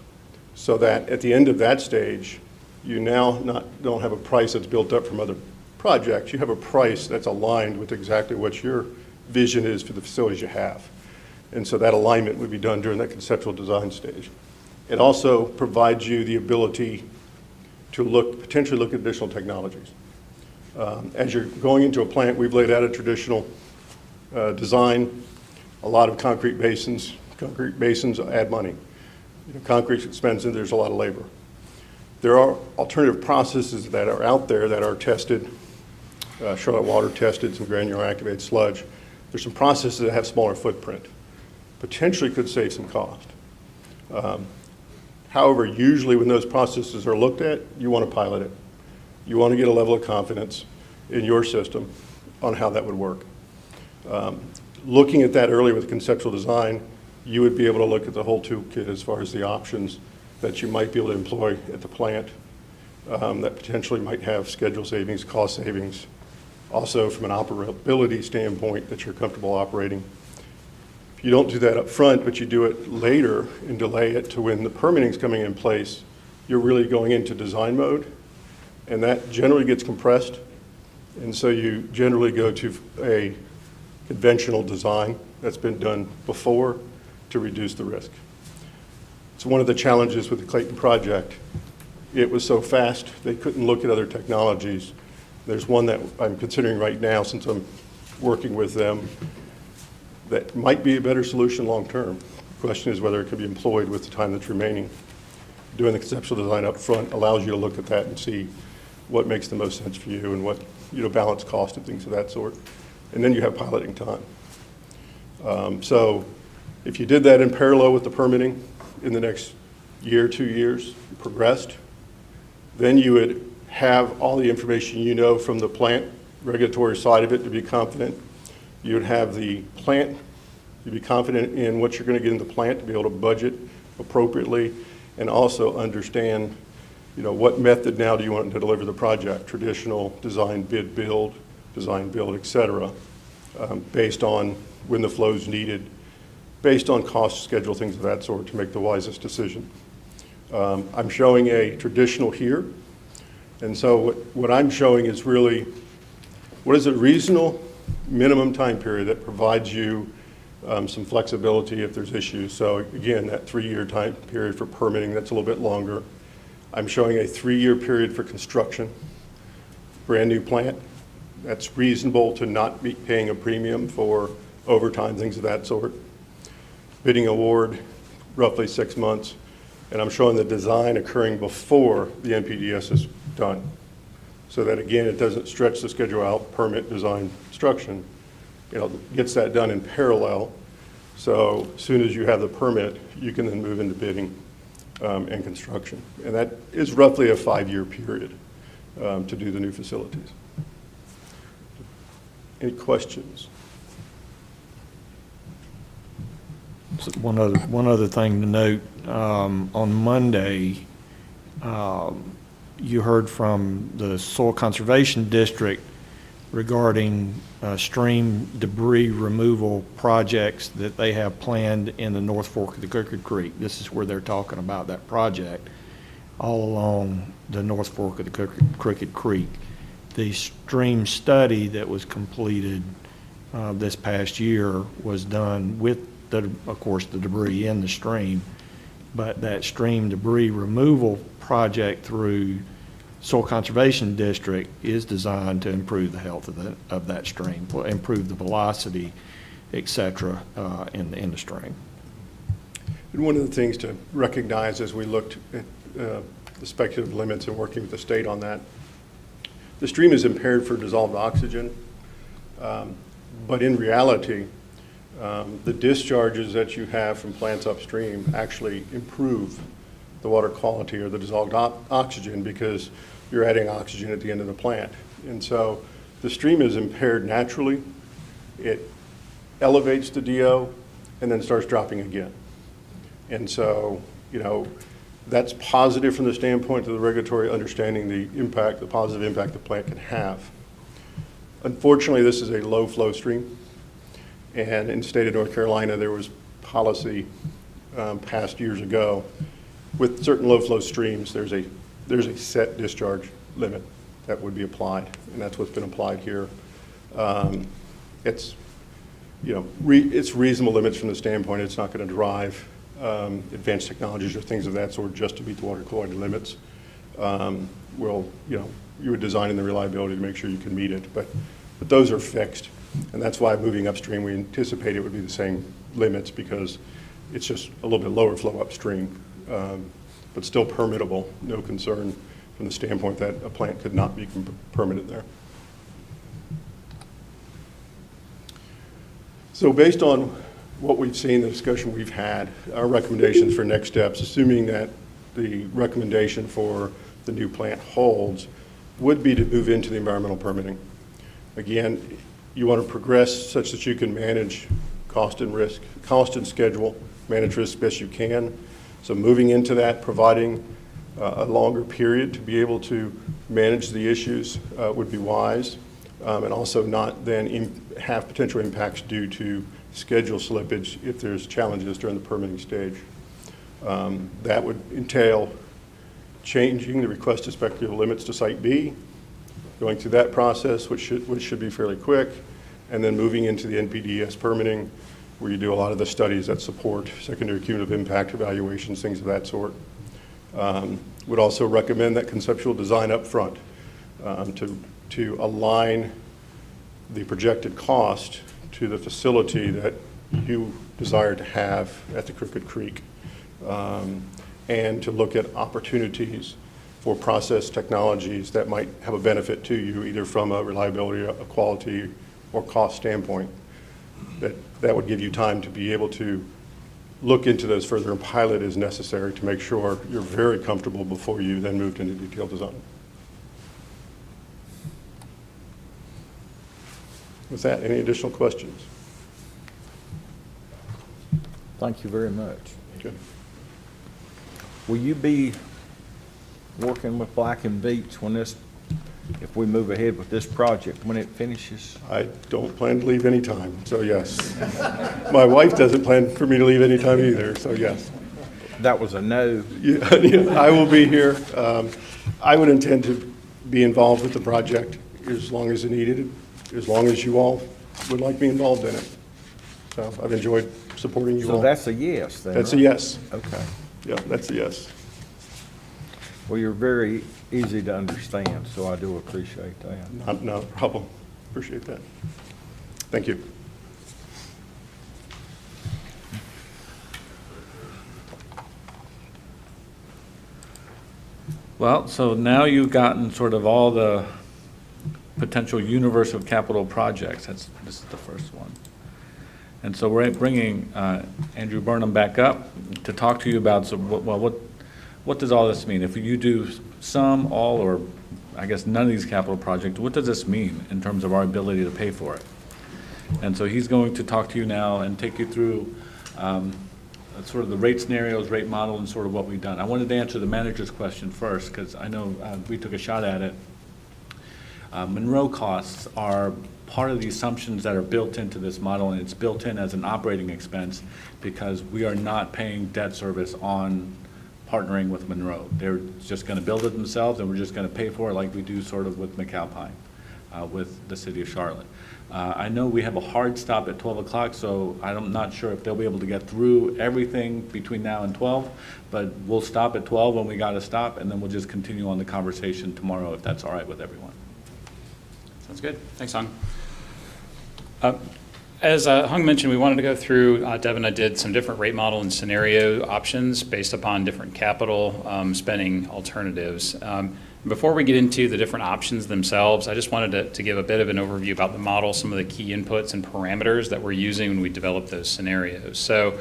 so that at the end of that stage, you now don't have a price that's built up from other projects. You have a price that's aligned with exactly what your vision is for the facilities you have. And so that alignment would be done during that conceptual design stage. It also provides you the ability to potentially look at additional technologies. As you're going into a plant, we've laid out a traditional design, a lot of concrete basins. Concrete basins add money. Concrete's expensive, there's a lot of labor. There are alternative processes that are out there that are tested. Charlotte Water tested some granular activated sludge. There's some processes that have smaller footprint. Potentially could save some cost. However, usually when those processes are looked at, you want to pilot it. You want to get a level of confidence in your system on how that would work. Looking at that early with conceptual design, you would be able to look at the whole toolkit as far as the options that you might be able to employ at the plant that potentially might have schedule savings, cost savings, also from an operability standpoint that you're comfortable operating. If you don't do that up front, but you do it later and delay it to when the permitting's coming in place, you're really going into design mode, and that generally gets compressed, and so you generally go to a conventional design that's been done before to reduce the risk. It's one of the challenges with the Clayton project. It was so fast, they couldn't look at other technologies. There's one that I'm considering right now, since I'm working with them, that might be a better solution long-term. The question is whether it can be employed with the time that's remaining. Doing the conceptual design up front allows you to look at that and see what makes the most sense for you and what, balance cost and things of that sort. And then you have piloting time. So if you did that in parallel with the permitting in the next year, 2 years, progressed, then you would have all the information you know from the plant regulatory side of it to be confident. You would have the plant to be confident in what you're going to get in the plant to be able to budget appropriately and also understand, what method now do you want to deliver the project, traditional, design, bid, build, et cetera, based on when the flow is needed, based on cost, schedule, things of that sort to make the wisest decision. I'm showing a traditional here. And so what I'm showing is really, what is a reasonable minimum time period that provides you some flexibility if there's issues. So again, that 3-year time period for permitting, that's a little bit longer. I'm showing a 3-year period for construction, brand new plant. That's reasonable to not be paying a premium for overtime, things of that sort. Bidding award, roughly 6 months. And I'm showing the design occurring before the NPDES is done. So that again, it doesn't stretch the schedule out, permit, design, construction. Gets that done in parallel. So as soon as you have the permit, you can then move into bidding and construction. And that is roughly a 5-year period to do the new facilities. Any questions? So one other thing to note, on Monday, you heard from the Soil Conservation District regarding stream debris removal projects that they have planned in the North Fork of the Crooked Creek. This is where they're talking about that project all along the North Fork of the Crooked Creek. The stream study that was completed this past year was done with, of course, the debris in the stream, but that stream debris removal project through Soil Conservation District is designed to improve the health of that stream, improve the velocity, et cetera, in the stream. And one of the things to recognize as we looked at the speculative limits and working with the state on that, the stream is impaired for dissolved oxygen, but in reality, the discharges that you have from plants upstream actually improve the water quality or the dissolved oxygen because you're adding oxygen at the end of the plant. And so the stream is impaired naturally. It elevates the DO and then starts dropping again. And so, that's positive from the standpoint of the regulatory understanding the impact, the positive impact the plant can have. Unfortunately, this is a low flow stream. And in the state of North Carolina, there was policy passed years ago with certain low flow streams, there's a set discharge limit that would be applied, and that's what's been applied here. It's reasonable limits from the standpoint it's not going to drive advanced technologies or things of that sort just to meet the water quality limits. You would design in the reliability to make sure you can meet it, but those are fixed, and that's why moving upstream we anticipate it would be the same limits because it's just a little bit lower flow upstream. But still permittable, no concern from the standpoint that a plant could not be permitted there. So based on what we've seen, the discussion we've had, our recommendations for next steps, assuming that the recommendation for the new plant holds, would be to move into the environmental permitting. Again, you want to progress such that you can manage cost and risk, cost and schedule, manage risk best you can. So moving into that, providing a longer period to be able to manage the issues would be wise, and also not then have potential impacts due to schedule slippage if there's challenges during the permitting stage. That would entail changing the requested speculative limits to Site B, going through that process, which should be fairly quick, and then moving into the NPDES permitting, where you do a lot of the studies that support secondary cumulative impact evaluations, things of that sort. Would also recommend that conceptual design up front to align the projected cost to the facility that you desire to have at the Crooked Creek, and to look at opportunities for process technologies that might have a benefit to you, either from a reliability, a quality, or cost standpoint. That would give you time to be able to look into those further and pilot as necessary to make sure you're very comfortable before you then moved into detailed design. With that, any additional questions? Thank you very much. Okay. Will you be working with Black & Veatch when this, if we move ahead with this project, when it finishes? I don't plan to leave anytime, so yes. My wife doesn't plan for me to leave anytime either, so yes. That was a no. Yeah, I will be here. I would intend to be involved with the project as long as needed, as long as you all would like me involved in it. So I've enjoyed supporting you all. So that's a yes then, That's a right? yes. Okay. Yeah, that's a yes. Well, you're very easy to understand, so I do appreciate that. Not a problem. Appreciate that. Thank you. Well, so now you've gotten sort of all the potential universe of capital projects. This is the first one. And so we're bringing Andrew Burnham back up to talk to you about, what does all this mean? If you do some, all, or I guess none of these capital projects, what does this mean in terms of our ability to pay for it? And so he's going to talk to you now and take you through sort of the rate scenarios, rate model, and sort of what we've done. I wanted to answer the manager's question first, because I know we took a shot at it. Monroe costs are part of the assumptions that are built into this model, and it's built in as an operating expense because we are not paying debt service on partnering with Monroe. They're just going to build it themselves, and we're just going to pay for it like we do sort of with McAlpine, with the city of Charlotte. I know we have a hard stop at 12 o'clock, so I'm not sure if they'll be able to get through everything between now and 12, but we'll stop at 12 when we got to stop, and then we'll just continue on the conversation tomorrow if that's all right with everyone. Sounds good. Thanks, Hung. As Hung mentioned, we wanted to go through, Deb and I did some different rate model and scenario options based upon different capital spending alternatives. Before we get into the different options themselves, I just wanted to give a bit of an overview about the model, some of the key inputs and parameters that we're using when we develop those scenarios. So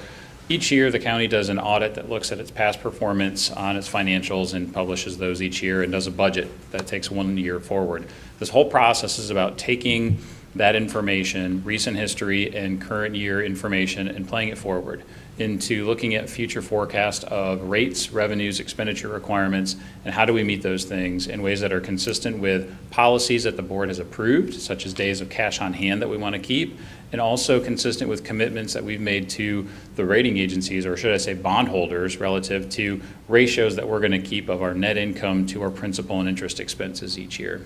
each year, the county does an audit that looks at its past performance on its financials and publishes those each year and does a budget that takes 1 year forward. This whole process is about taking that information, recent history and current year information, and playing it forward into looking at future forecast of rates, revenues, expenditure requirements, and how do we meet those things in ways that are consistent with policies that the board has approved, such as days of cash on hand that we want to keep, and also consistent with commitments that we've made to the rating agencies, or should I say bondholders, relative to ratios that we're going to keep of our net income to our principal and interest expenses each year.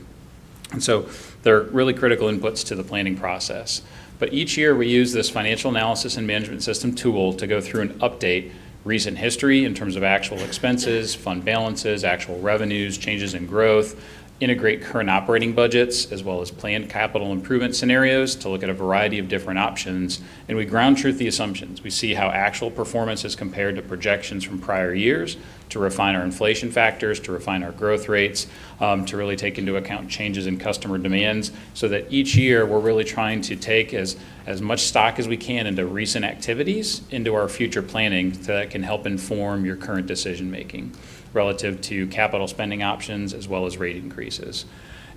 And so they're really critical inputs to the planning process. But each year we use this financial analysis and management system tool to go through and update recent history in terms of actual expenses, fund balances, actual revenues, changes in growth, integrate current operating budgets as well as planned capital improvement scenarios to look at a variety of different options, and we ground truth the assumptions. We see how actual performance is compared to projections from prior years, to refine our inflation factors, to refine our growth rates, to really take into account changes in customer demands, so that each year we're really trying to take as much stock as we can into recent activities into our future planning that can help inform your current decision making relative to capital spending options as well as rate increases.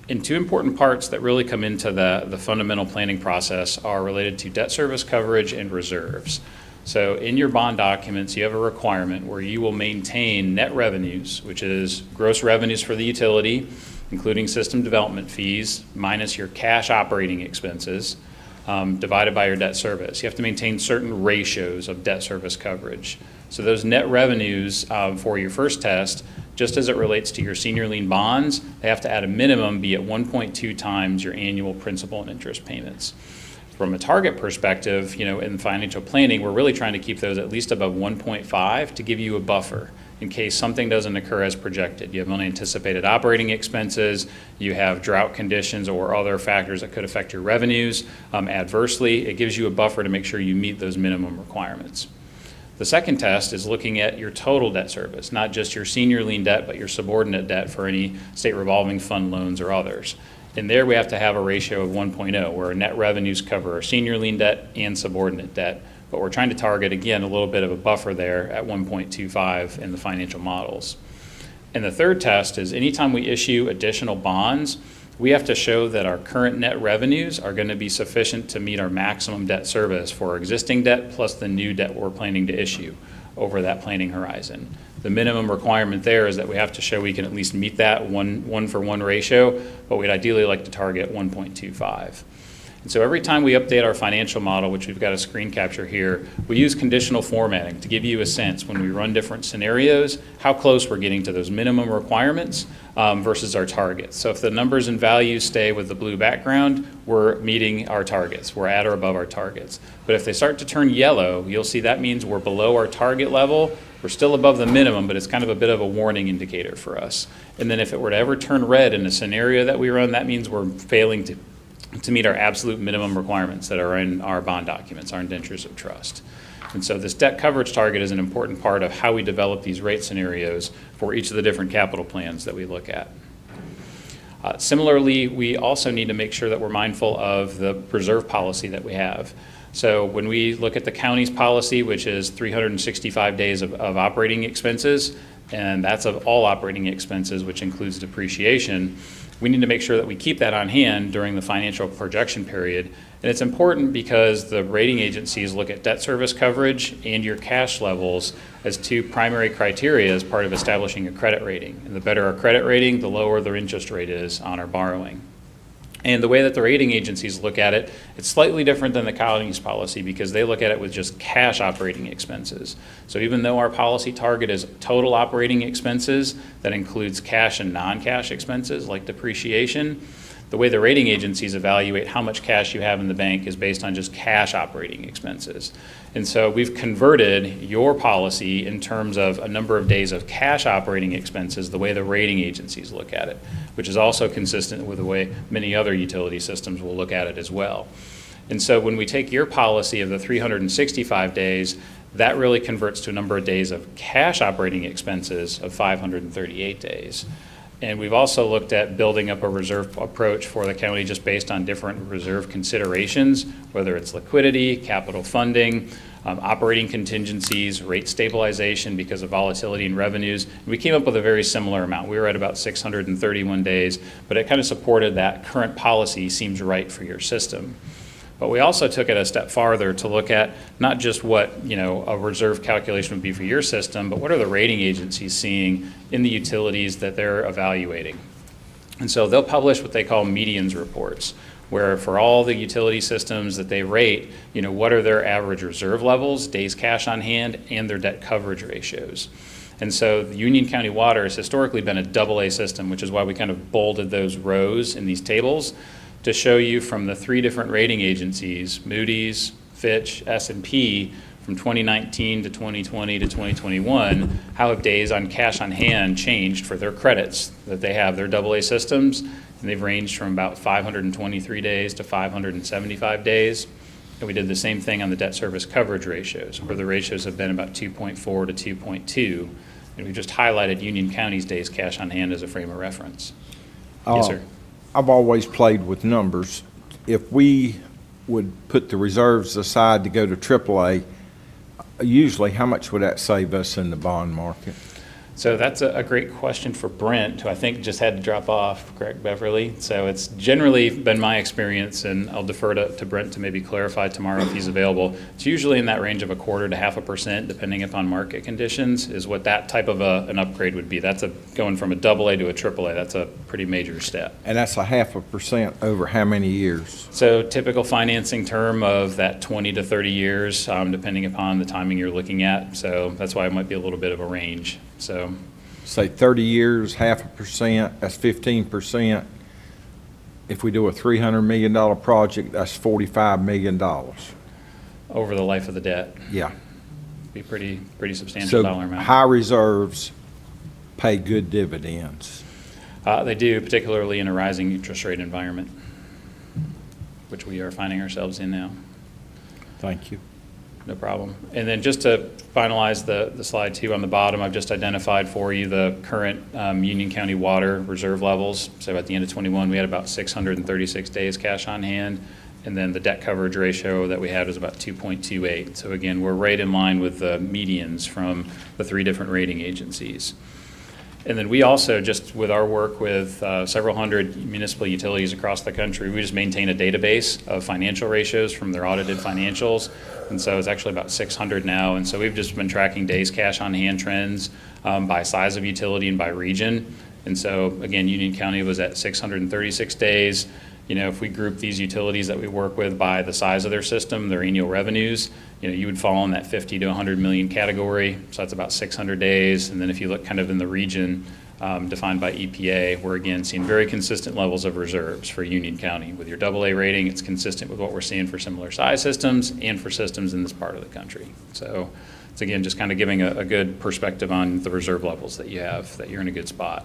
And two important parts that really come into the fundamental planning process are related to debt service coverage and reserves. So in your bond documents, you have a requirement where you will maintain net revenues, which is gross revenues for the utility, including system development fees, minus your cash operating expenses, divided by your debt service. You have to maintain certain ratios of debt service coverage. So those net revenues for your first test, just as it relates to your senior lien bonds, they have to at a minimum be at 1.2 times your annual principal and interest payments. From a target perspective, in financial planning, we're really trying to keep those at least above 1.5 to give you a buffer in case something doesn't occur as projected. You have unanticipated operating expenses, you have drought conditions or other factors that could affect your revenues adversely. It gives you a buffer to make sure you meet those minimum requirements. The second test is looking at your total debt service, not just your senior lien debt, but your subordinate debt for any state revolving fund loans or others. And there we have to have a ratio of 1.0, where our net revenues cover our senior lien debt and subordinate debt, but we're trying to target, again, a little bit of a buffer there at 1.25 in the financial models. And the third test is anytime we issue additional bonds, we have to show that our current net revenues are going to be sufficient to meet our maximum debt service for our existing debt plus the new debt we're planning to issue over that planning horizon. The minimum requirement there is that we have to show we can at least meet that one-for-one ratio, but we'd ideally like to target 1.25. And so every time we update our financial model, which we've got a screen capture here, we use conditional formatting to give you a sense when we run different scenarios, how close we're getting to those minimum requirements versus our targets. So if the numbers and values stay with the blue background, we're meeting our targets. We're at or above our targets. But if they start to turn yellow, you'll see that means we're below our target level. We're still above the minimum, but it's kind of a bit of a warning indicator for us. And then if it were to ever turn red in a scenario that we run, that means we're failing to meet our absolute minimum requirements that are in our bond documents, our indentures of trust. And so this debt coverage target is an important part of how we develop these rate scenarios for each of the different capital plans that we look at. Similarly, we also need to make sure that we're mindful of the reserve policy that we have. So when we look at the county's policy, which is 365 days of operating expenses, and that's of all operating expenses, which includes depreciation, we need to make sure that we keep that on hand during the financial projection period. And it's important because the rating agencies look at debt service coverage and your cash levels as two primary criteria as part of establishing a credit rating. And the better our credit rating, the lower the interest rate is on our borrowing. And the way that the rating agencies look at it, it's slightly different than the county's policy because they look at it with just cash operating expenses. So even though our policy target is total operating expenses, that includes cash and non-cash expenses like depreciation, the way the rating agencies evaluate how much cash you have in the bank is based on just cash operating expenses. And so we've converted your policy in terms of a number of days of cash operating expenses the way the rating agencies look at it, which is also consistent with the way many other utility systems will look at it as well. And so when we take your policy of the 365 days, that really converts to a number of days of cash operating expenses of 538 days. And we've also looked at building up a reserve approach for the county just based on different reserve considerations, whether it's liquidity, capital funding, operating contingencies, rate stabilization because of volatility in revenues. And we came up with a very similar amount. We were at about 631 days, but it kind of supported that current policy seems right for your system. But we also took it a step farther to look at not just what a reserve calculation would be for your system, but what are the rating agencies seeing in the utilities that they're evaluating. And so they'll publish what they call medians reports, where for all the utility systems that they rate, what are their average reserve levels, days cash on hand, and their debt coverage ratios. And so Union County Water has historically been a AA system, which is why we kind of bolded those rows in these tables to show you from the three different rating agencies, Moody's, Fitch, S&P, from 2019 to 2020 to 2021, how have days on cash on hand changed for their credits that they have, their AA systems, and they've ranged from about 523 days to 575 days. And we did the same thing on the debt service coverage ratios, where the ratios have been about 2.4 to 2.2, and we just highlighted Union County's days cash on hand as a frame of reference. Yes, sir. I've always played with numbers. If we would put the reserves aside to go to AAA, usually how much would that save us in the bond market? So that's a great question for Brent, who I think just had to drop off, correct, Beverly? So it's generally been my experience, and I'll defer to Brent to maybe clarify tomorrow if he's available. It's usually in that range of 1/4 to 0.5%, depending upon market conditions, is what that type of an upgrade would be. That's going from a AA to a AAA. That's a pretty major step. And that's 0.5% over how many years? So typical financing term of that 20 to 30 years, depending upon the timing you're looking at. So that's why it might be a little bit of a range. So, say 30 years, 0.5%, that's 15%. If we do a $300 million project, that's $45 million. Over the life of the debt. Yeah. Be pretty substantial dollar amount. High reserves pay good dividends. They do, particularly in a rising interest rate environment, which we are finding ourselves in now. Thank you. No problem. And then just to finalize the slide too, on the bottom, I've just identified for you the current Union County Water reserve levels. So at the end of 21, we had about 636 days cash on hand. And then the debt coverage ratio that we had was about 2.28. So again, we're right in line with the medians from the 3 different rating agencies. And then we also, just with our work with several hundred municipal utilities across the country, we just maintain a database of financial ratios from their audited financials. And so it's actually about 600 now. And so we've just been tracking days cash on hand trends by size of utility and by region. And so again, Union County was at 636 days. You know, if we group these utilities that we work with by the size of their system, their annual revenues, you know, you would fall in that 50 to 100 million category. So that's about 600 days. And then if you look kind of in the region defined by EPA, we're again seeing very consistent levels of reserves for Union County. With your AA rating, it's consistent with what we're seeing for similar size systems and for systems in this part of the country. So it's again just kind of giving a good perspective on the reserve levels that you have, that you're in a good spot.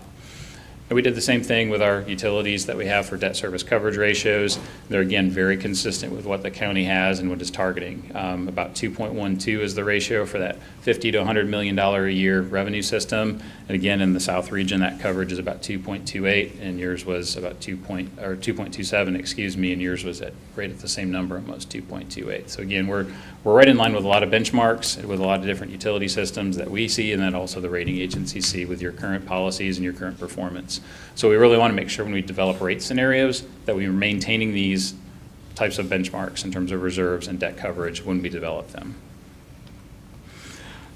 And we did the same thing with our utilities that we have for debt service coverage ratios. They're again very consistent with what the county has and what it's targeting. About 2.12 is the ratio for that $50 to $100 million a year revenue system. And again, in the South region, that coverage is about 2.28, and yours was about 2.27, excuse me, and yours was right at the same number, almost 2.28. So again, we're right in line with a lot of benchmarks, with a lot of different utility systems that we see, and then also the rating agencies see with your current policies and your current performance. So we really want to make sure when we develop rate scenarios that we are maintaining these types of benchmarks in terms of reserves and debt coverage when we develop them.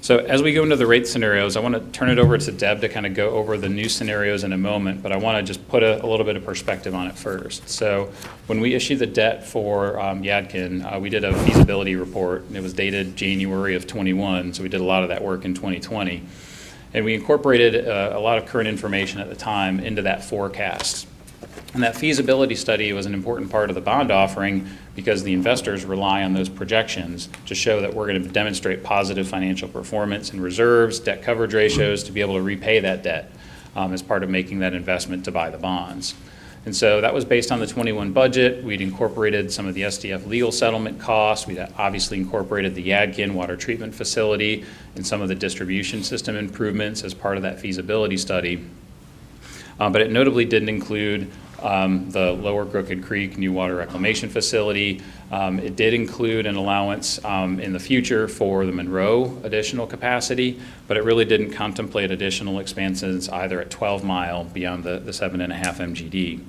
So as we go into the rate scenarios, I want to turn it over to Deb to kind of go over the new scenarios in a moment, but I want to just put a little bit of perspective on it first. So when we issued the debt for Yadkin, we did a feasibility report, and it was dated January of 21, so we did a lot of that work in 2020. And we incorporated a lot of current information at the time into that forecast. And that feasibility study was an important part of the bond offering because the investors rely on those projections to show that we're going to demonstrate positive financial performance and reserves, debt coverage ratios to be able to repay that debt as part of making that investment to buy the bonds. And so that was based on the 21 budget. We'd incorporated some of the SDF legal settlement costs. We'd obviously incorporated the Yadkin water treatment facility and some of the distribution system improvements as part of that feasibility study. But it notably didn't include the Lower Crooked Creek new water reclamation facility. It did include an allowance in the future for the Monroe additional capacity, but it really didn't contemplate additional expansions either at 12 Mile beyond the 7.5 MGD.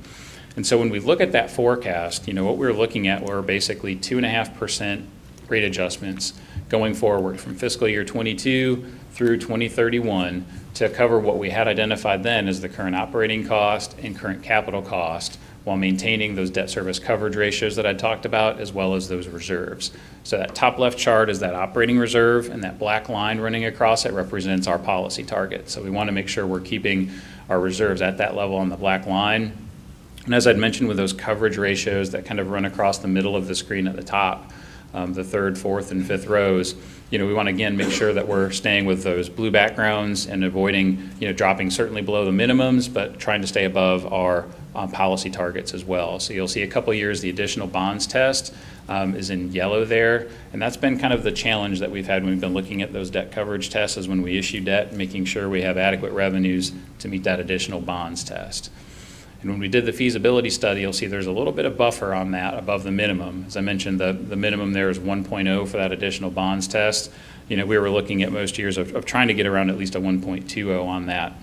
And so when we look at that forecast, you know, what we're looking at were basically 2.5% rate adjustments going forward from fiscal year 22 through 2031 to cover what we had identified then as the current operating cost and current capital cost while maintaining those debt service coverage ratios that I talked about as well as those reserves. So that top left chart is that operating reserve, and that black line running across it represents our policy target. So we want to make sure we're keeping our reserves at that level on the black line. And as I'd mentioned with those coverage ratios that kind of run across the middle of the screen at the top, the third, fourth, and fifth rows, you know, we want to again make sure that we're staying with those blue backgrounds and avoiding, you know, dropping certainly below the minimums, but trying to stay above our policy targets as well. So you'll see a couple years the additional bonds test is in yellow there, and that's been kind of the challenge that we've had when we've been looking at those debt coverage tests is when we issue debt, making sure we have adequate revenues to meet that additional bonds test. And when we did the feasibility study, you'll see there's a little bit of buffer on that above the minimum. As I mentioned, the minimum there is 1.0 for that additional bonds test. You know, we were looking at most years of trying to get around at least a 1.20 on that.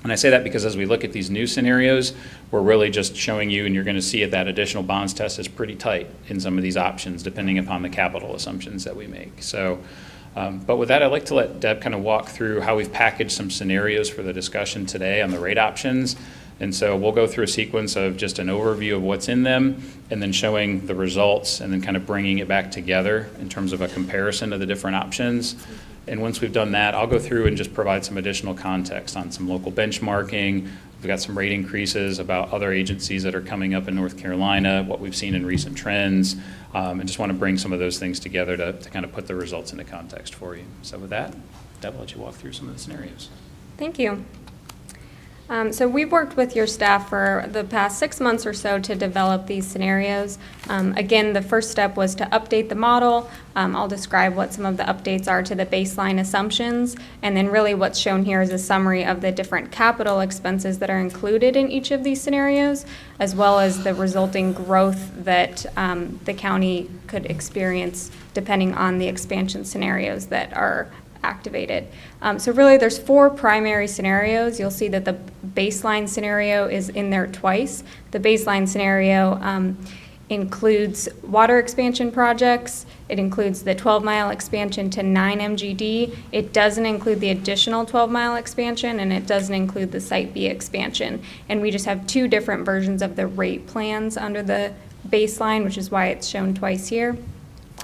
And I say that because as we look at these new scenarios, we're really just showing you, and you're going to see it, that additional bonds test is pretty tight in some of these options, depending upon the capital assumptions that we make. So, but with that, I'd like to let Deb kind of walk through how we've packaged some scenarios for the discussion today on the rate options. And so we'll go through a sequence of just an overview of what's in them and then showing the results and then kind of bringing it back together in terms of a comparison of the different options. And once we've done that, I'll go through and just provide some additional context on some local benchmarking. We've got some rate increases about other agencies that are coming up in North Carolina, what we've seen in recent trends, and just want to bring some of those things together to kind of put the results into context for you. So with that, Deb, I'll let you walk through some of the scenarios. Thank you. So we've worked with your staff for the past 6 months or so to develop these scenarios. Again, the first step was to update the model. I'll describe what some of the updates are to the baseline assumptions, and then really what's shown here is a summary of the different capital expenses that are included in each of these scenarios, as well as the resulting growth that the county could experience depending on the expansion scenarios that are activated. So really there's 4 primary scenarios. You'll see that the baseline scenario is in there twice. The baseline scenario includes water expansion projects. It includes the 12-mile expansion to 9 MGD. It doesn't include the additional 12-mile expansion, and it doesn't include the Site B expansion. And we just have 2 different versions of the rate plans under the baseline, which is why it's shown twice here.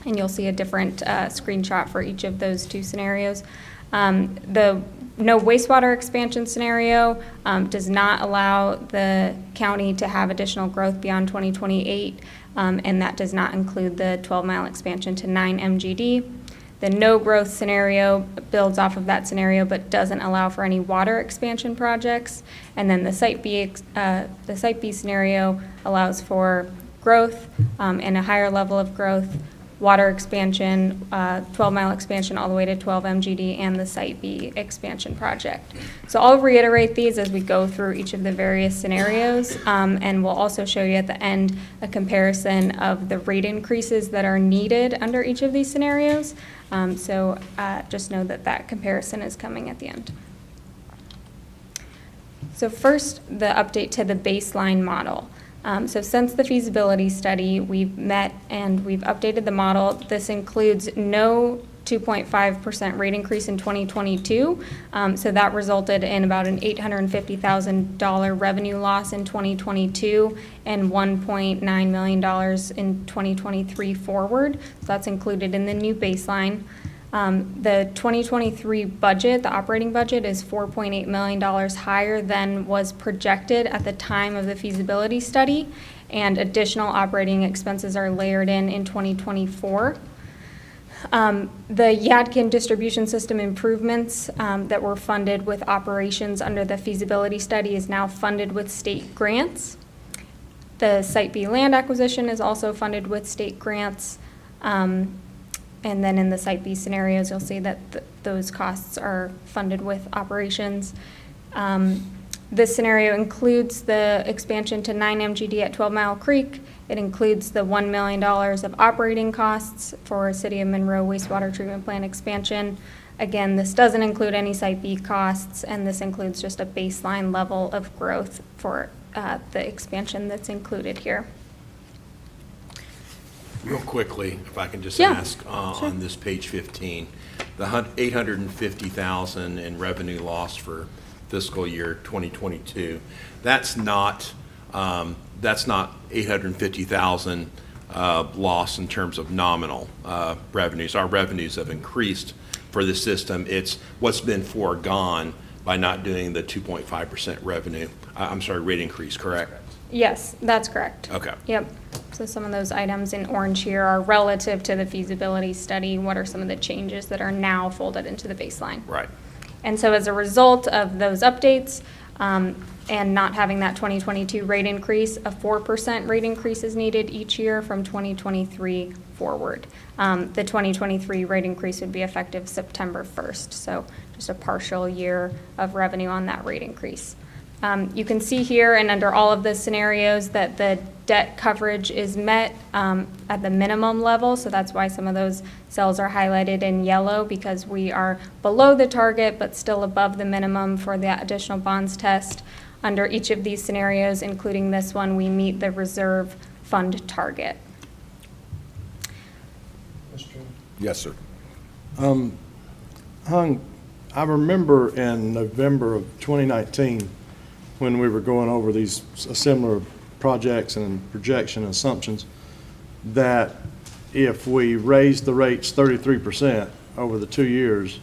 And you'll see a different screenshot for each of those 2 scenarios. The no wastewater expansion scenario does not allow the county to have additional growth beyond 2028, and that does not include the 12-mile expansion to 9 MGD. The no growth scenario builds off of that scenario but doesn't allow for any water expansion projects. And then the Site B scenario allows for growth and a higher level of growth, water expansion, 12-mile expansion all the way to 12 MGD, and the Site B expansion project. So I'll reiterate these as we go through each of the various scenarios, and we'll also show you at the end a comparison of the rate increases that are needed under each of these scenarios. So just know that that comparison is coming at the end. So first, the update to the baseline model. So since the feasibility study, we've met and we've updated the model. This includes no 2.5% rate increase in 2022. So that resulted in about an $850,000 revenue loss in 2022 and $1.9 million in 2023 forward. So that's included in the new baseline. The 2023 budget, the operating budget, is $4.8 million higher than was projected at the time of the feasibility study, and additional operating expenses are layered in 2024. The Yadkin distribution system improvements that were funded with operations under the feasibility study is now funded with state grants. The Site B land acquisition is also funded with state grants. And then in the Site B scenarios, you'll see that those costs are funded with operations. This scenario includes the expansion to 9 MGD at 12 Mile Creek. It includes the $1 million of operating costs for City of Monroe wastewater treatment plant expansion. Again, this doesn't include any Site B costs, and this includes just a baseline level of growth for the expansion that's included here. Real quickly, if I can just Yeah, ask, sure. on this page 15, the $850,000 in revenue loss for fiscal year 2022, that's not $850,000 loss in terms of nominal revenues. Our revenues have increased for the system. It's what's been foregone by not doing the 2.5% rate increase, correct? Yes, that's correct. Okay. Yep. So some of those items in orange here are relative to the feasibility study. What are some of the changes that are now folded into the baseline? Right. And so as a result of those updates and not having that 2022 rate increase, a 4% rate increase is needed each year from 2023 forward. The 2023 rate increase would be effective September 1st, so just a partial year of revenue on that rate increase. You can see here and under all of the scenarios that the debt coverage is met at the minimum level, so that's why some of those cells are highlighted in yellow, because we are below the target but still above the minimum for the additional bonds test. Under each of these scenarios, including this one, we meet the reserve fund target. Yes, sir. Hung, I remember in November of 2019, when we were going over these similar projects and projection assumptions, that if we raised the rates 33% over the 2 years,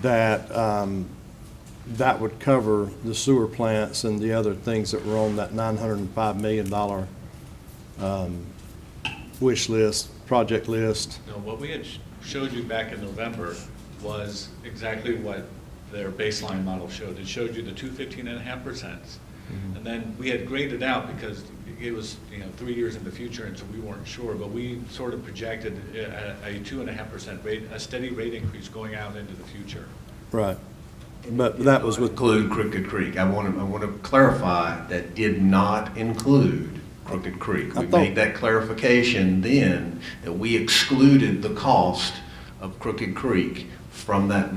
that that would cover the sewer plants and the other things that were on that $905 million wish list, project list. No, what we had showed you back in November was exactly what their baseline model showed. It showed you the two 15.5%. And then we had graded out because it was, 3 years in the future, and so we weren't sure, but we sort of projected a 2.5% rate, a steady rate increase going out into the future. Right. But that was with, Include Crooked Creek. I want to clarify that did not include Crooked Creek. I We thought- made that clarification then, that we excluded the cost of Crooked Creek from that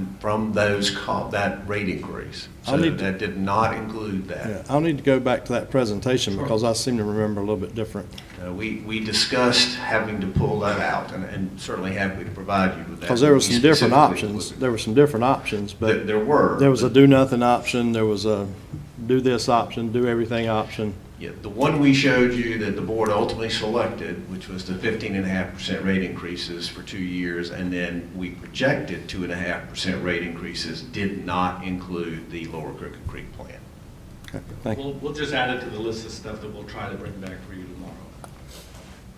rate increase. So I'll need to- that did not include that. yeah, I'll need to go back to that presentation because I seem to remember a little bit different. We discussed having to pull that out, and certainly happy to provide you with that. Because there were some different Specifically options. with- There were some different options, but There were. there was a do-nothing option, there was a do this option, do everything option. Yeah, the one we showed you that the board ultimately selected, which was the 15.5% rate increases for 2 years, and then we projected 2.5% rate increases, did not include the Lower Crooked Creek plan. Okay, thank you. We'll just add it to the list of stuff that we'll try to bring back for you tomorrow.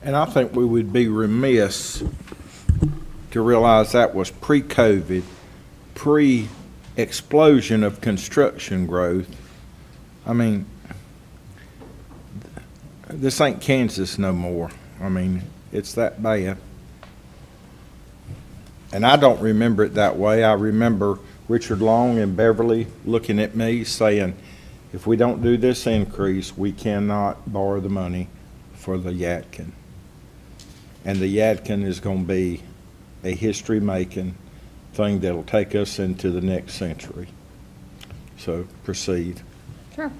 And I think we would be remiss to realize that was pre-COVID, pre-explosion of construction growth. I mean, this ain't Kansas no more. I mean, it's that bad. And I don't remember it that way. I remember Richard Long and Beverly looking at me saying, if we don't do this increase, we cannot borrow the money for the Yadkin. And the Yadkin is going to be a history-making thing that'll take us into the next century. So proceed. Sure.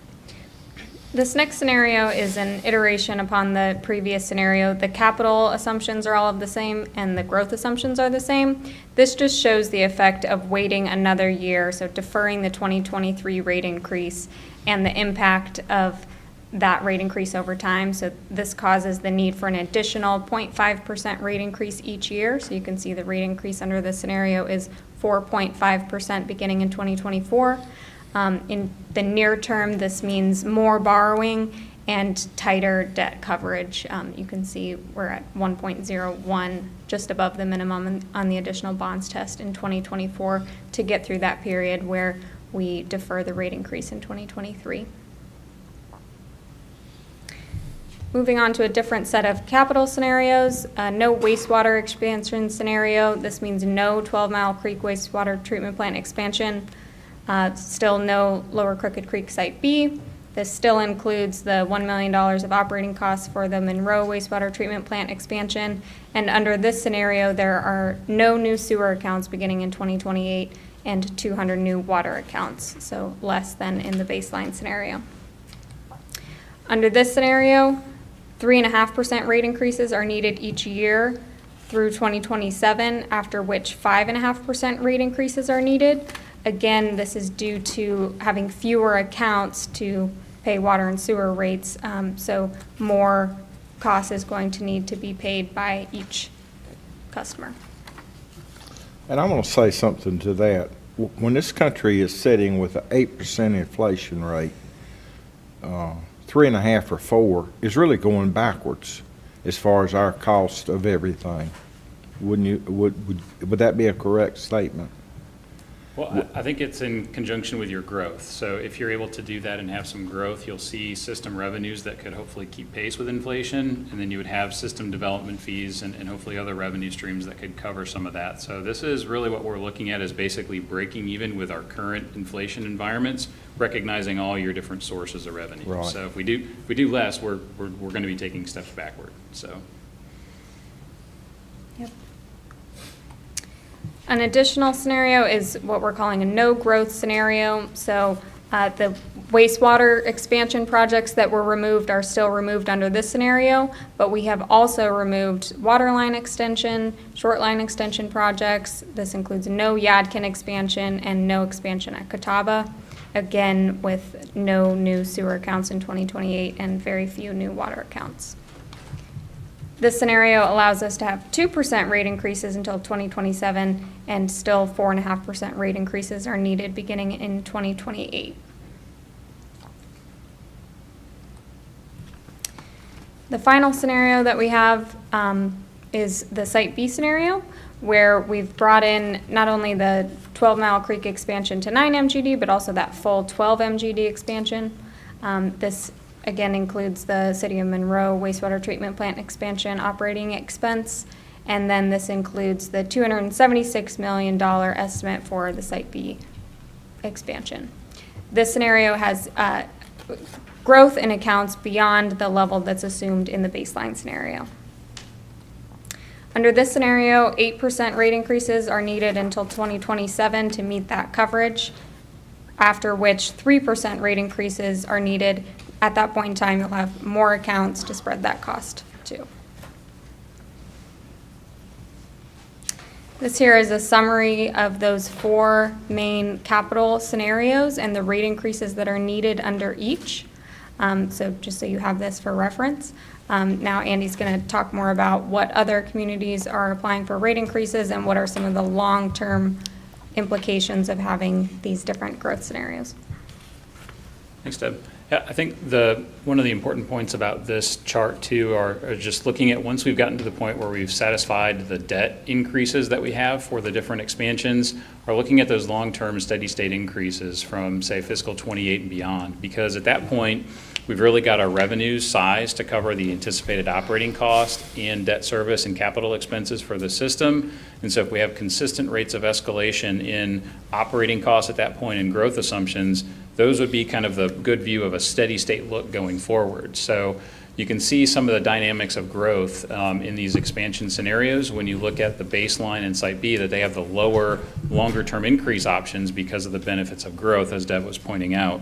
This next scenario is an iteration upon the previous scenario. The capital assumptions are all of the same and the growth assumptions are the same. This just shows the effect of waiting another year, so deferring the 2023 rate increase and the impact of that rate increase over time. So this causes the need for an additional 0.5% rate increase each year. So you can see the rate increase under this scenario is 4.5% beginning in 2024. In the near term, this means more borrowing and tighter debt coverage. You can see we're at 1.01, just above the minimum on the additional bonds test in 2024 to get through that period where we defer the rate increase in 2023. Moving on to a different set of capital scenarios, no wastewater expansion scenario. This means no 12-Mile Creek wastewater treatment plant expansion. Still no Lower Crooked Creek Site B. This still includes the $1 million of operating costs for the Monroe wastewater treatment plant expansion. And under this scenario, there are no new sewer accounts beginning in 2028 and 200 new water accounts, so less than in the baseline scenario. Under this scenario, 3.5% rate increases are needed each year through 2027, after which 5.5% rate increases are needed. Again, this is due to having fewer accounts to pay water and sewer rates, so more cost is going to need to be paid by each customer. And I'm going to say something to that. When this country is sitting with an 8% inflation rate, 3.5 or 4 is really going backwards as far as our cost of everything. Wouldn't you? Would that be a correct statement? Well, I think it's in conjunction with your growth. So if you're able to do that and have some growth, you'll see system revenues that could hopefully keep pace with inflation, and then you would have system development fees and hopefully other revenue streams that could cover some of that. So this is really what we're looking at, is basically breaking even with our current inflation environments, recognizing all your different sources of revenue. Right. So if we do less, we're going to be taking steps backward. So. Yep. An additional scenario is what we're calling a no-growth scenario. So the wastewater expansion projects that were removed are still removed under this scenario, but we have also removed water line extension, short line extension projects. This includes no Yadkin expansion and no expansion at Catawba, again with no new sewer accounts in 2028 and very few new water accounts. This scenario allows us to have 2% rate increases until 2027, and still 4.5% rate increases are needed beginning in 2028. The final scenario that we have is the Site B scenario, where we've brought in not only the 12 Mile Creek expansion to 9 MGD, but also that full 12 MGD expansion. This, again, includes the City of Monroe wastewater treatment plant expansion operating expense, and then this includes the $276 million estimate for the Site B expansion. This scenario has growth in accounts beyond the level that's assumed in the baseline scenario. Under this scenario, 8% rate increases are needed until 2027 to meet that coverage, after which 3% rate increases are needed. At that point in time, you'll have more accounts to spread that cost to. This here is a summary of those 4 main capital scenarios and the rate increases that are needed under each. So just so you have this for reference. Now Andy's going to talk more about what other communities are applying for rate increases and what are some of the long-term implications of having these different growth scenarios. Thanks, Deb. Yeah, I think one of the important points about this chart too are just looking at once we've gotten to the point where we've satisfied the debt increases that we have for the different expansions, are looking at those long-term steady state increases from say fiscal 28 and beyond, because at that point we've really got our revenues sized to cover the anticipated operating cost and debt service and capital expenses for the system. And so if we have consistent rates of escalation in operating costs at that point and growth assumptions, those would be kind of the good view of a steady state look going forward. So you can see some of the dynamics of growth in these expansion scenarios when you look at the baseline and Site B, that they have the lower, longer term increase options because of the benefits of growth, as Deb was pointing out.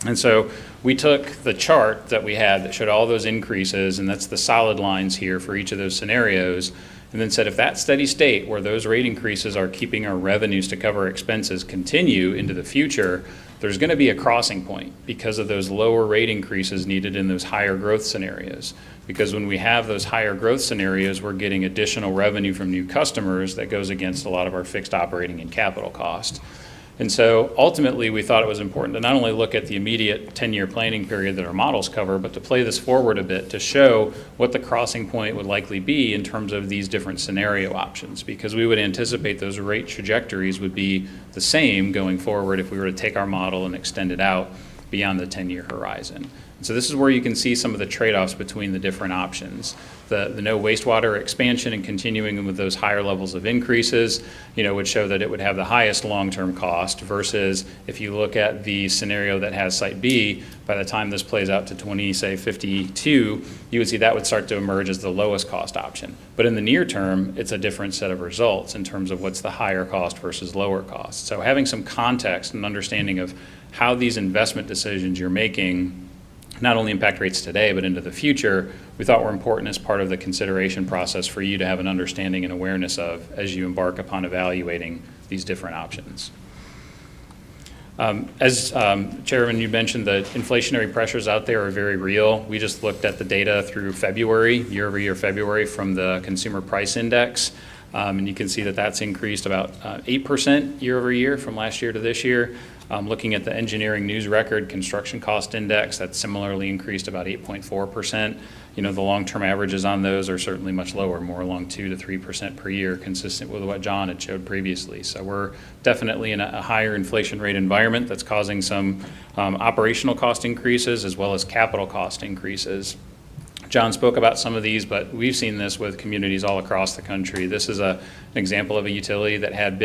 And so we took the chart that we had that showed all those increases, and that's the solid lines here for each of those scenarios, and then said if that steady state where those rate increases are keeping our revenues to cover expenses continue into the future, there's going to be a crossing point because of those lower rate increases needed in those higher growth scenarios. Because when we have those higher growth scenarios, we're getting additional revenue from new customers that goes against a lot of our fixed operating and capital cost. And so ultimately, we thought it was important to not only look at the immediate 10-year planning period that our models cover, but to play this forward a bit to show what the crossing point would likely be in terms of these different scenario options, because we would anticipate those rate trajectories would be the same going forward if we were to take our model and extend it out beyond the 10-year horizon. So this is where you can see some of the trade-offs between the different options. The no wastewater expansion and continuing with those higher levels of increases, would show that it would have the highest long-term cost, versus if you look at the scenario that has Site B, by the time this plays out to 52, you would see that would start to emerge as the lowest cost option. But in the near term, it's a different set of results in terms of what's the higher cost versus lower cost. So having some context and understanding of how these investment decisions you're making not only impact rates today, but into the future, we thought were important as part of the consideration process for you to have an understanding and awareness of as you embark upon evaluating these different options. As Chairman, you mentioned, the inflationary pressures out there are very real. We just looked at the data through February, year-over-year February, from the Consumer Price Index, and you can see that that's increased about 8% year-over-year from last year to this year. Looking at the Engineering News Record Construction Cost Index, that's similarly increased about 8.4%. The long-term averages on those are certainly much lower, more along 2 to 3% per year, consistent with what John had showed previously. So we're definitely in a higher inflation rate environment that's causing some operational cost increases as well as capital cost increases. John spoke about some of these, but we've seen this with communities all across the country. This is an example of a utility that had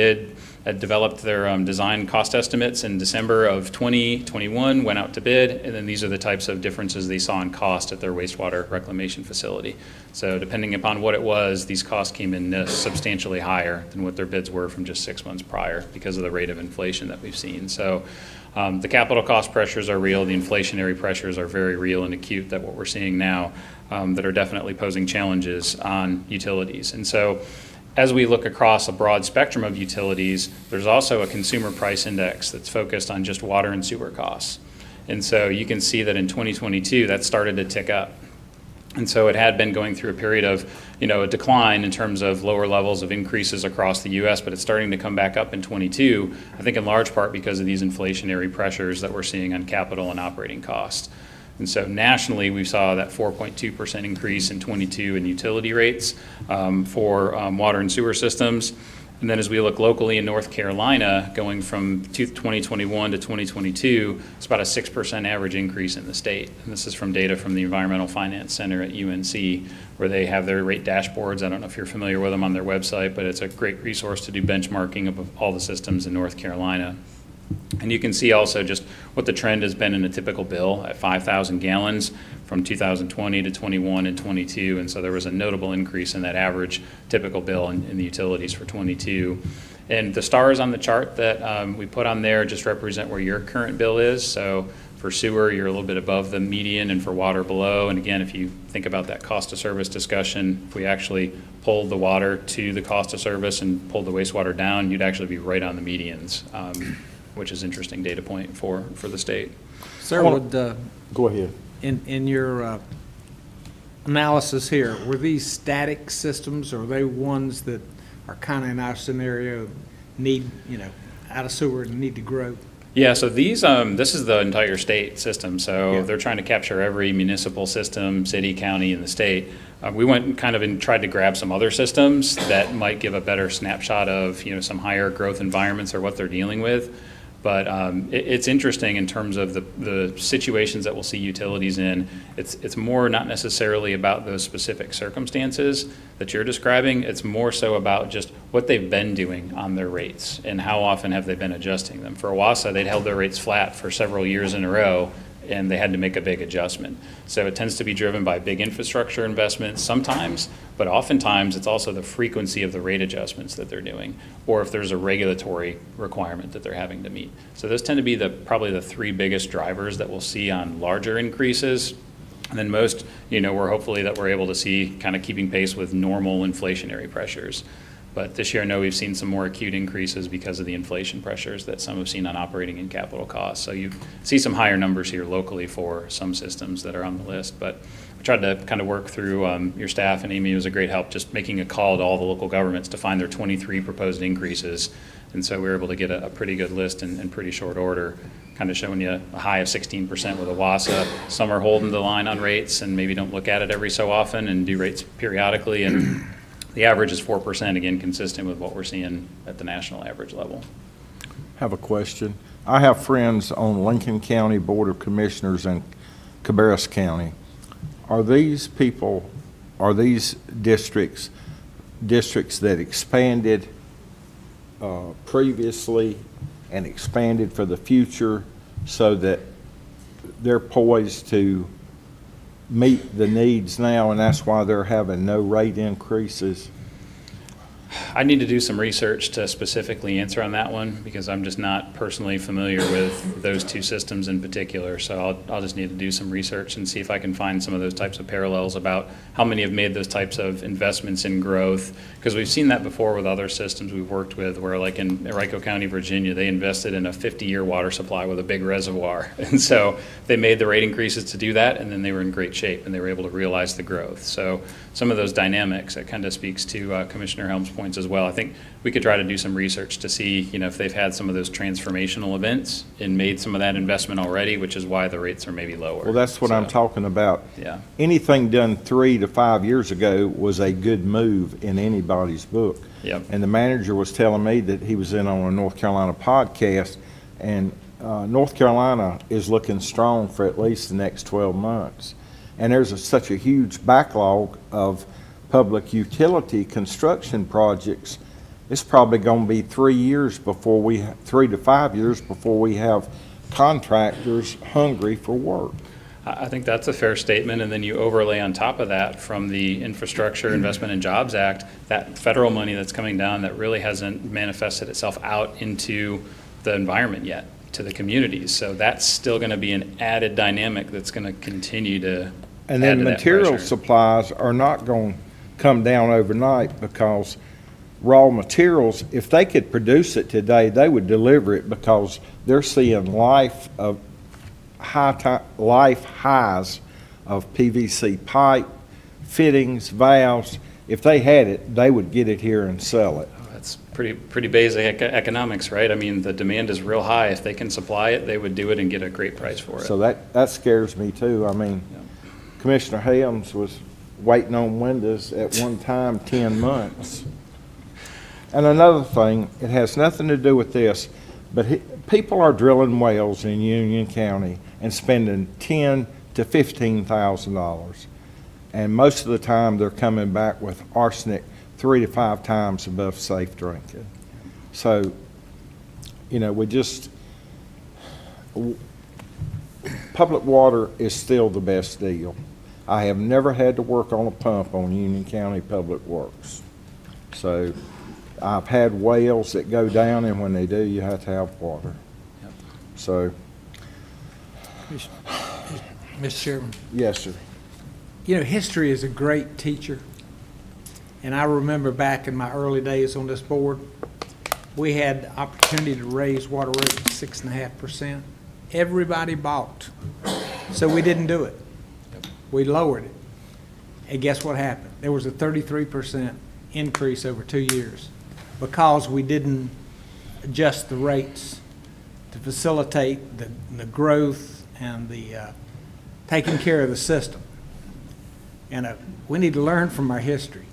developed their design cost estimates in December of 2021, went out to bid, and then these are the types of differences they saw in cost at their wastewater reclamation facility. So depending upon what it was, these costs came in substantially higher than what their bids were from just 6 months prior because of the rate of inflation that we've seen. So the capital cost pressures are real, the inflationary pressures are very real and acute, that what we're seeing now that are definitely posing challenges on utilities. And so as we look across a broad spectrum of utilities, there's also a consumer price index that's focused on just water and sewer costs. And so you can see that in 2022, that started to tick up. And so it had been going through a period of, a decline in terms of lower levels of increases across the U.S., but it's starting to come back up in 22, I think in large part because of these inflationary pressures that we're seeing on capital and operating costs. And so nationally, we saw that 4.2% increase in 22 in utility rates for water and sewer systems. And then as we look locally in North Carolina, going from 2021 to 2022, it's about a 6% average increase in the state. And this is from data from the Environmental Finance Center at UNC, where they have their rate dashboards. I don't know if you're familiar with them on their website, but it's a great resource to do benchmarking of all the systems in North Carolina. And you can see also just what the trend has been in a typical bill at 5,000 gallons from 2020 to 21 and 22. And so there was a notable increase in that average typical bill in the utilities for 22. And the stars on the chart that we put on there just represent where your current bill is. So for sewer, you're a little bit above the median, and for water below. And again, if you think about that cost of service discussion, if we actually pulled the water to the cost of service and pulled the wastewater down, you'd actually be right on the medians, which is interesting data point for the state. Sir, would, Go ahead. in your analysis here, were these static systems, or are they ones that are kind of in our scenario, need, out of sewer and need to grow? Yeah, so these, this is the entire state system, so they're trying to capture every municipal system, city, county, in the state. We went and kind of tried to grab some other systems that might give a better snapshot of, some higher growth environments or what they're dealing with. But it's interesting in terms of the situations that we'll see utilities in. It's more not necessarily about those specific circumstances that you're describing. It's more so about just what they've been doing on their rates and how often have they been adjusting them. For OWASA, they'd held their rates flat for several years in a row, and they had to make a big adjustment. So it tends to be driven by big infrastructure investments sometimes, but oftentimes it's also the frequency of the rate adjustments that they're doing, or if there's a regulatory requirement that they're having to meet. So those tend to be probably the three biggest drivers that we'll see on larger increases. And then most, we're hopefully that we're able to see kind of keeping pace with normal inflationary pressures. But this year, I know we've seen some more acute increases because of the inflation pressures that some have seen on operating and capital costs. So you see some higher numbers here locally for some systems that are on the list. But we tried to kind of work through your staff, and Amy was a great help just making a call to all the local governments to find their 23 proposed increases. And so we were able to get a pretty good list in pretty short order, kind of showing you a high of 16% with OWASA. Some are holding the line on rates and maybe don't look at it every so often and do rates periodically. And the average is 4%, again, consistent with what we're seeing at the national average level. Have a question. I have friends on Lincoln County Board of Commissioners and Cabarrus County. Are these districts that expanded previously and expanded for the future so that they're poised to meet the needs now, and that's why they're having no rate increases? I need to do some research to specifically answer on that one because I'm just not personally familiar with those two systems in particular. So I'll just need to do some research and see if I can find some of those types of parallels about how many have made those types of investments in growth. Because we've seen that before with other systems we've worked with where, like in Henrico County, Virginia, they invested in a 50-year water supply with a big reservoir. And so they made the rate increases to do that, and then they were in great shape and they were able to realize the growth. So some of those dynamics, that kind of speaks to Commissioner Helm's points as well. I think we could try to do some research to see, if they've had some of those transformational events and made some of that investment already, which is why the rates are maybe lower. Well, that's what I'm talking about. Yeah. Anything done 3 to 5 years ago was a good move in anybody's book. Yep. And the manager was telling me that he was in on a North Carolina podcast, and North Carolina is looking strong for at least the next 12 months. And there's such a huge backlog of public utility construction projects. It's probably going to be 3 to 5 years before we have contractors hungry for work. I think that's a fair statement, and then you overlay on top of that from the Infrastructure Investment and Jobs Act, that federal money that's coming down that really hasn't manifested itself out into the environment yet, to the communities. So that's still going to be an added dynamic that's going to continue to And then material supplies are not going to come down overnight, because raw materials, if they could produce it today, they would deliver it, because they're seeing life highs of PVC pipe, fittings, valves. If they had it, they would get it here and sell it. That's pretty basic economics, right? I mean, the demand is real high. If they can supply it, they would do it and get a great price for it. So that scares me too. I mean, Commissioner Helms was waiting on windows at one time 10 months. And another thing, it has nothing to do with this, but people are drilling wells in Union County and spending $10,000 to $15,000. And most of the time, they're coming back with arsenic 3 to 5 times above safe drinking. So, you know, public water is still the best deal. I have never had to work on a pump on Union County Public Works. So I've had wells that go down, and when they do, you have to have water. Yep. So. Mr. Chairman. Yes, sir. You know, history is a great teacher. And I remember back in my early days on this board, we had the opportunity to raise water rates 6.5%. Everybody balked. So we didn't do it. We lowered it. And guess what happened? There was a 33% increase over 2 years because we didn't adjust the rates to facilitate the growth and the taking care of the system. And we need to learn from our history.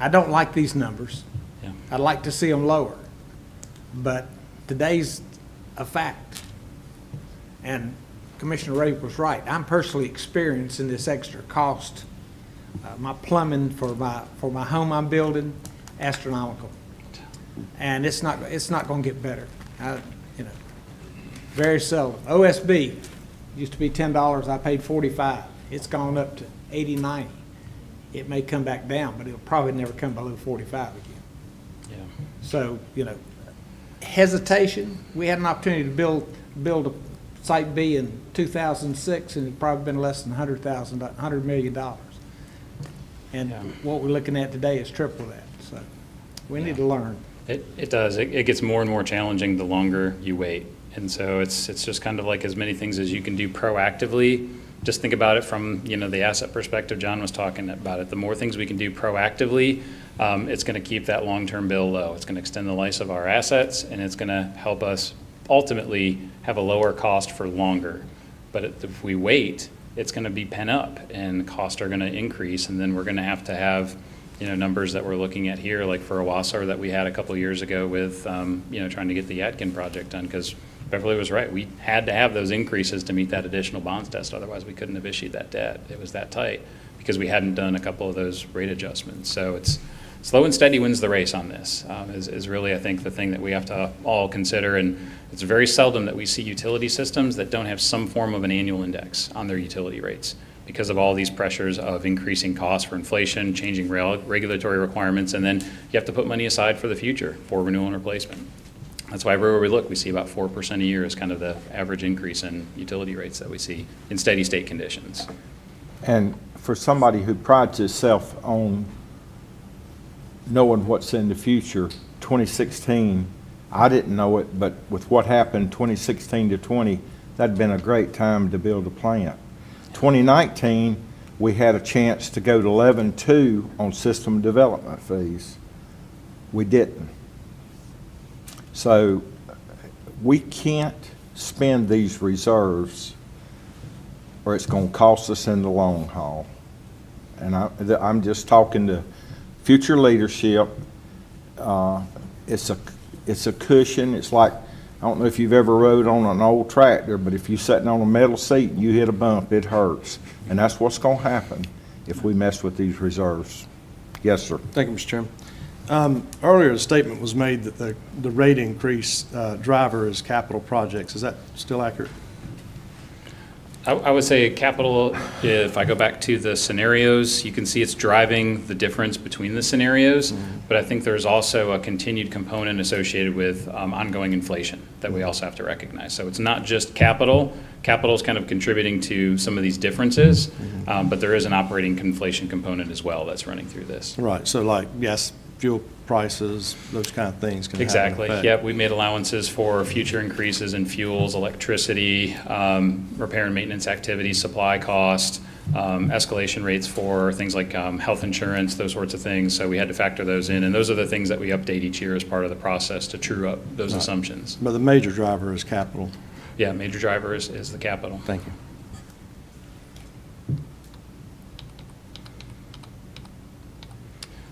I don't like these numbers. Yeah. I'd like to see them lower. But today's a fact. And Commissioner Ray was right. I'm personally experiencing this extra cost. My plumbing for my home I'm building, astronomical. And it's not going to get better. Very seldom. OSB used to be $10. I paid $45. It's gone up to $80, $90. It may come back down, but it'll probably never come below 45 again. Yeah. So, you know, hesitation. We had an opportunity to build a Site B in 2006, and it's probably been less than $100 million. And what we're looking at today is triple that. So we need to learn. It does. It gets more and more challenging the longer you wait. And so it's just kind of like as many things as you can do proactively. Just think about it from, you know, the asset perspective. John was talking about it. The more things we can do proactively, it's going to keep that long-term bill low. It's going to extend the life of our assets, and it's going to help us ultimately have a lower cost for longer. But if we wait, it's going to be pent up, and costs are going to increase, and then we're going to have, you know, numbers that we're looking at here, like for Owasso that we had a couple of years ago with, you know, trying to get the Yadkin project done, because Beverly was right. We had to have those increases to meet that additional bonds test. Otherwise, we couldn't have issued that debt. It was that tight because we hadn't done a couple of those rate adjustments. So it's slow and steady wins the race on this, is really, I think, the thing that we have to all consider. And it's very seldom that we see utility systems that don't have some form of an annual index on their utility rates because of all these pressures of increasing costs for inflation, changing regulatory requirements, and then you have to put money aside for the future for renewal and replacement. That's why everywhere we look, we see about 4% a year is kind of the average increase in utility rates that we see in steady state conditions. And for somebody who prides itself on knowing what's in the future, 2016, I didn't know it, but with what happened 2016 to 20, that'd been a great time to build a plant. 2019, we had a chance to go to 11.2 on system development fees. We didn't. So we can't spend these reserves or it's going to cost us in the long haul. And I'm just talking to future leadership. It's a cushion. It's like, I don't know if you've ever rode on an old tractor, but if you're sitting on a metal seat and you hit a bump, it hurts. And that's what's going to happen if we mess with these reserves. Yes, sir. Thank you, Mr. Chairman. Earlier, a statement was made that the rate increase driver is capital projects. Is that still accurate? I would say capital, if I go back to the scenarios, you can see it's driving the difference between the scenarios, but I think there's also a continued component associated with ongoing inflation that we also have to recognize. So it's not just capital. Capital is kind of contributing to some of these differences, but there is an operating inflation component as well that's running through this. Right, so like gas, fuel prices, those kind of things can have an Exactly. effect. Yep, we made allowances for future increases in fuels, electricity, repair and maintenance activities, supply cost, escalation rates for things like health insurance, those sorts of things. So we had to factor those in, and those are the things that we update each year as part of the process to true up those Right. assumptions. But the major driver is capital. Yeah, major driver is the capital. Thank you.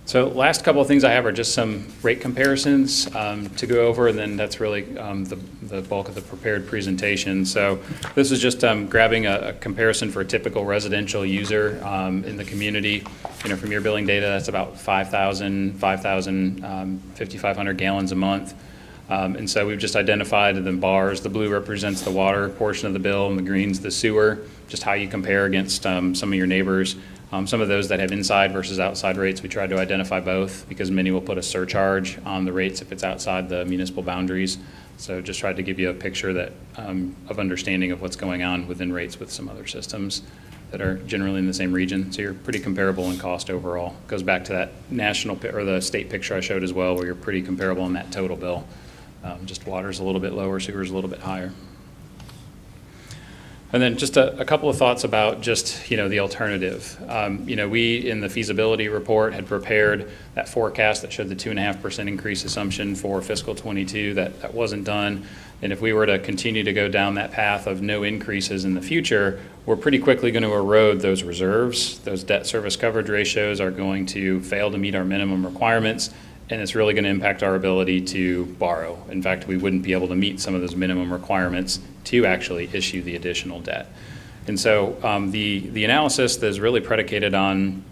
So last couple of things I have are just some rate comparisons to go over, and then that's really the bulk of the prepared presentation. So this is just grabbing a comparison for a typical residential user in the community. You know, from your billing data, that's about 5,500 gallons a month. And so we've just identified the bars. The blue represents the water portion of the bill, and the green's the sewer, just how you compare against some of your neighbors. Some of those that have inside versus outside rates, we tried to identify both because many will put a surcharge on the rates if it's outside the municipal boundaries. So just tried to give you a picture that of understanding of what's going on within rates with some other systems that are generally in the same region. So you're pretty comparable in cost overall. Goes back to that national or the state picture I showed as well, where you're pretty comparable in that total bill. Just water's a little bit lower, sewer's a little bit higher. And then just a couple of thoughts about just, you know, the alternative. You know, we, in the feasibility report, had prepared that forecast that showed the 2.5% increase assumption for fiscal 22. That wasn't done. And if we were to continue to go down that path of no increases in the future, we're pretty quickly going to erode those reserves. Those debt service coverage ratios are going to fail to meet our minimum requirements, and it's really going to impact our ability to borrow. In fact, we wouldn't be able to meet some of those minimum requirements to actually issue the additional debt. And so the analysis that is really predicated on,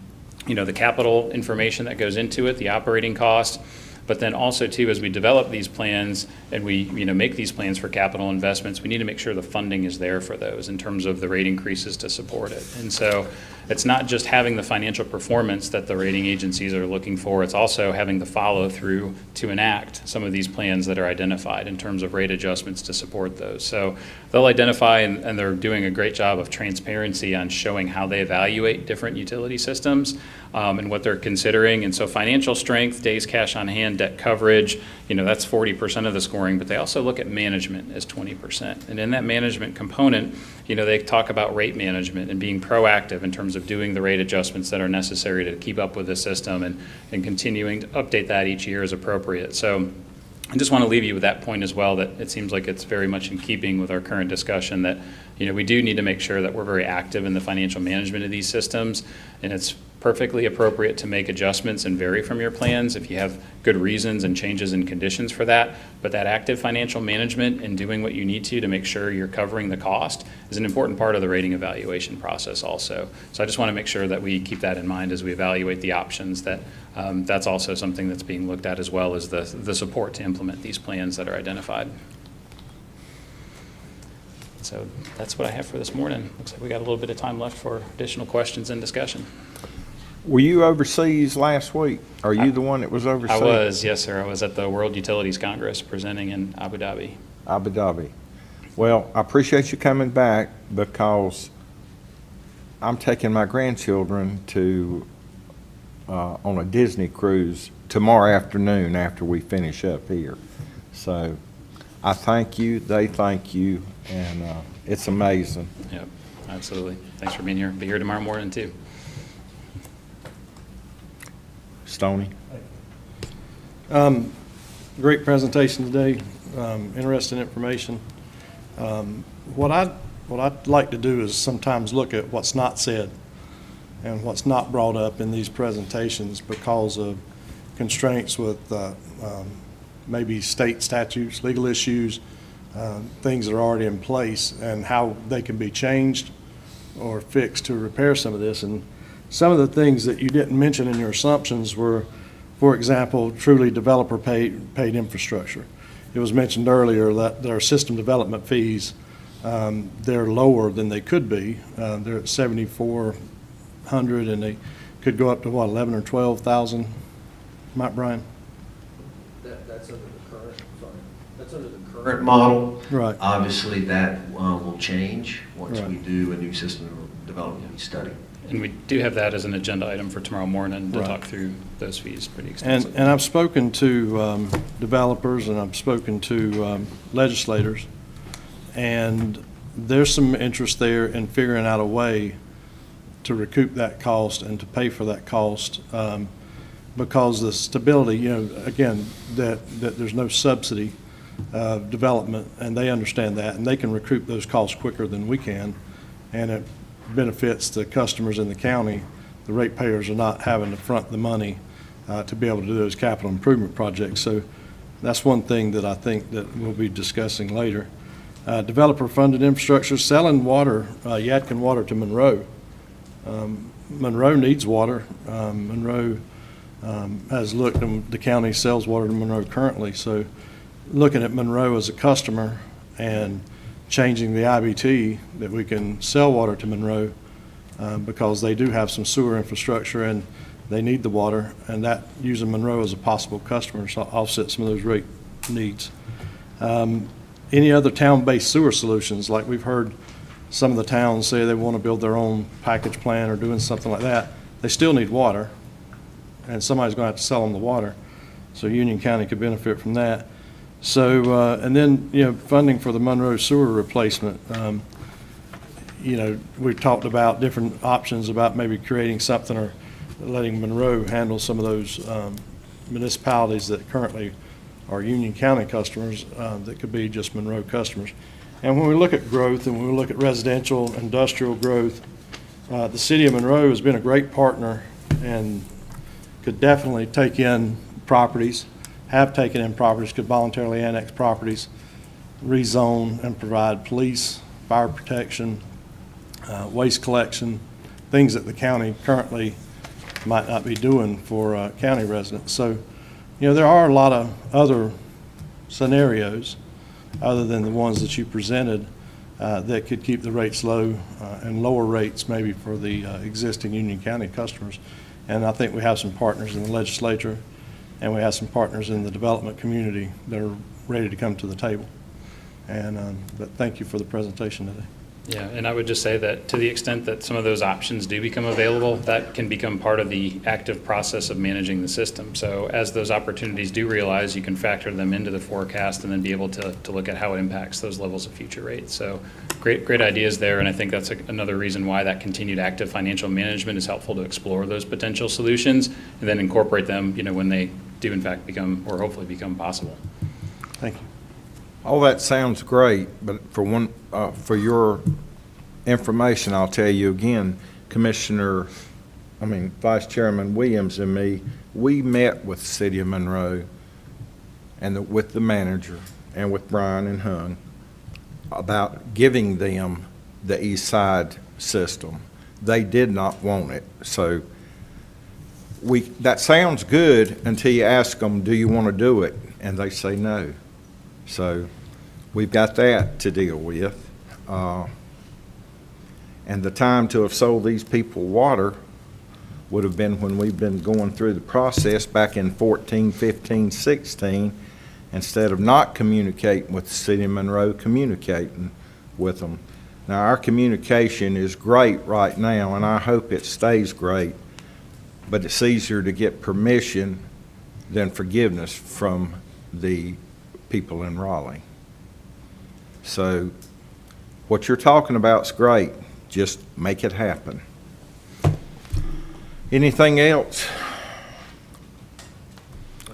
you know, the capital information that goes into it, the operating cost, but then also too, as we develop these plans and we, you know, make these plans for capital investments, we need to make sure the funding is there for those in terms of the rate increases to support it. And so it's not just having the financial performance that the rating agencies are looking for, it's also having the follow through to enact some of these plans that are identified in terms of rate adjustments to support those. So they'll identify, and they're doing a great job of transparency on showing how they evaluate different utility systems and what they're considering. And so financial strength, days cash on hand, debt coverage, you know, that's 40% of the scoring, but they also look at management as 20%. And in that management component, you know, they talk about rate management and being proactive in terms of doing the rate adjustments that are necessary to keep up with the system and continuing to update that each year as appropriate. So I just want to leave you with that point as well, that it seems like it's very much in keeping with our current discussion that, you know, we do need to make sure that we're very active in the financial management of these systems, and it's perfectly appropriate to make adjustments and vary from your plans if you have good reasons and changes in conditions for that. But that active financial management and doing what you need to make sure you're covering the cost is an important part of the rating evaluation process also. So I just want to make sure that we keep that in mind as we evaluate the options, that that's also something that's being looked at, as well as the support to implement these plans that are identified. So that's what I have for this morning. Looks like we got a little bit of time left for additional questions and discussion. Were you overseas last week? Are you the one that was overseas? I was, yes, sir. I was at the World Utilities Congress presenting in Abu Dhabi. Abu Dhabi. Well, I appreciate you coming back, because I'm taking my grandchildren to on a Disney cruise tomorrow afternoon after we finish up here. So I thank you, they thank you, and it's amazing. Yep, absolutely. Thanks for being here. Be here tomorrow morning too. Stoney? Great presentation today, interesting information. What I'd like to do is sometimes look at what's not said and what's not brought up in these presentations because of constraints with maybe state statutes, legal issues, things that are already in place, and how they can be changed or fixed to repair some of this. And some of the things that you didn't mention in your assumptions were, for example, truly developer-paid infrastructure. It was mentioned earlier that their system development fees, they're lower than they could be. They're at $7,400, and they could go up to, what, 11 or 12,000, Mike Bryan? That's under the current, sorry, that's under the current model. Right. Obviously, that will change once Right. we do a new system development study. And we do have that as an agenda item for tomorrow morning to Right. talk through those fees pretty extensively. And I've spoken to developers, and I've spoken to legislators, and there's some interest there in figuring out a way to recoup that cost and to pay for that cost, because the stability, you know, again, that there's no subsidy of development, and they understand that, and they can recoup those costs quicker than we can, and it benefits the customers in the county. The ratepayers are not having to front the money to be able to do those capital improvement projects. So that's one thing that I think that we'll be discussing later. Developer-funded infrastructure, selling water, Yadkin water to Monroe. Monroe needs water. Monroe has looked, and the county sells water to Monroe currently. So looking at Monroe as a customer and changing the IBT that we can sell water to Monroe because they do have some sewer infrastructure and they need the water, and that using Monroe as a possible customer to offset some of those rate needs. Any other town-based sewer solutions, like we've heard some of the towns say they want to build their own package plant or doing something like that, they still need water, and somebody's going to have to sell them the water. So Union County could benefit from that. So, and then, you know, funding for the Monroe sewer replacement. You know, we've talked about different options about maybe creating something or letting Monroe handle some of those municipalities that currently are Union County customers that could be just Monroe customers. And when we look at growth and when we look at residential, industrial growth, the city of Monroe has been a great partner and could definitely take in properties, have taken in properties, could voluntarily annex properties, rezone and provide police, fire protection, waste collection, things that the county currently might not be doing for county residents. So, you know, there are a lot of other scenarios other than the ones that you presented that could keep the rates low and lower rates maybe for the existing Union County customers. And I think we have some partners in the legislature and we have some partners in the development community that are ready to come to the table. And but thank you for the presentation today. Yeah, and I would just say that to the extent that some of those options do become available, that can become part of the active process of managing the system. So as those opportunities do realize, you can factor them into the forecast and then be able to look at how it impacts those levels of future rates. So great ideas there, and I think that's another reason why that continued active financial management is helpful to explore those potential solutions and then incorporate them, you know, when they do in fact become, or hopefully become possible. Thank you. All that sounds great, but for your information, I'll tell you again, Vice Chairman Williams and me, we met with the City of Monroe and with the manager and with Brian and Hung about giving them the East Side system. They did not want it. So that sounds good until you ask them, do you want to do it? And they say no. So we've got that to deal with. And the time to have sold these people water would have been when we've been going through the process back in 14, 15, 16, instead of not communicating with the City of Monroe, communicating with them. Now, our communication is great right now, and I hope it stays great, but it's easier to get permission than forgiveness from the people in Raleigh. So what you're talking about is great. Just make it happen. Anything else?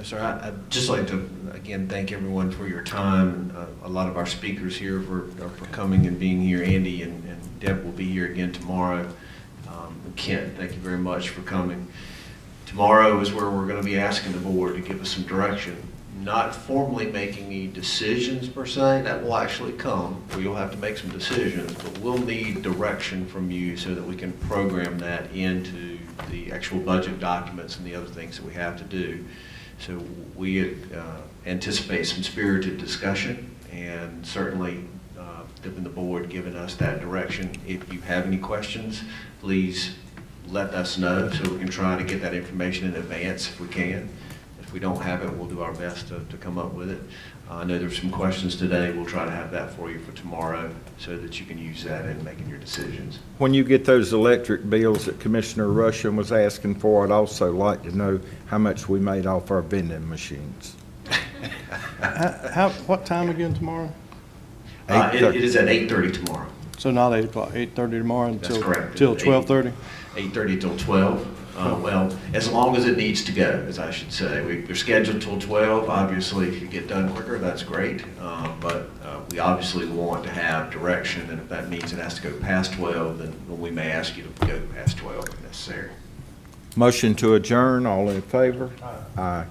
Sir, I'd just like to, again, thank everyone for your time. A lot of our speakers here for coming and being here. Andy and Deb will be here again tomorrow. Kent, thank you very much for coming. Tomorrow is where we're going to be asking the board to give us some direction. Not formally making any decisions per se, that will actually come, where you'll have to make some decisions, but we'll need direction from you so that we can program that into the actual budget documents and the other things that we have to do. So we anticipate some spirited discussion, and certainly Deb and the board giving us that direction. If you have any questions, please let us know so we can try to get that information in advance if we can. If we don't have it, we'll do our best to come up with it. I know there's some questions today. We'll try to have that for you for tomorrow so that you can use that in making your decisions. When you get those electric bills that Commissioner Rushing was asking for, I'd also like to know how much we made off our vending machines. What time again tomorrow? It is at 8:30 tomorrow. So not 8 o'clock, 8:30 tomorrow That's until, correct. till 12:30? 8:30 till 12. Well, as long as it needs to go, as I should say. They're scheduled till 12. Obviously, if you get done quicker, that's great. But we obviously want to have direction, and if that means it has to go past 12, then we may ask you to go past 12 if necessary. Motion to adjourn, all in favor? Aye.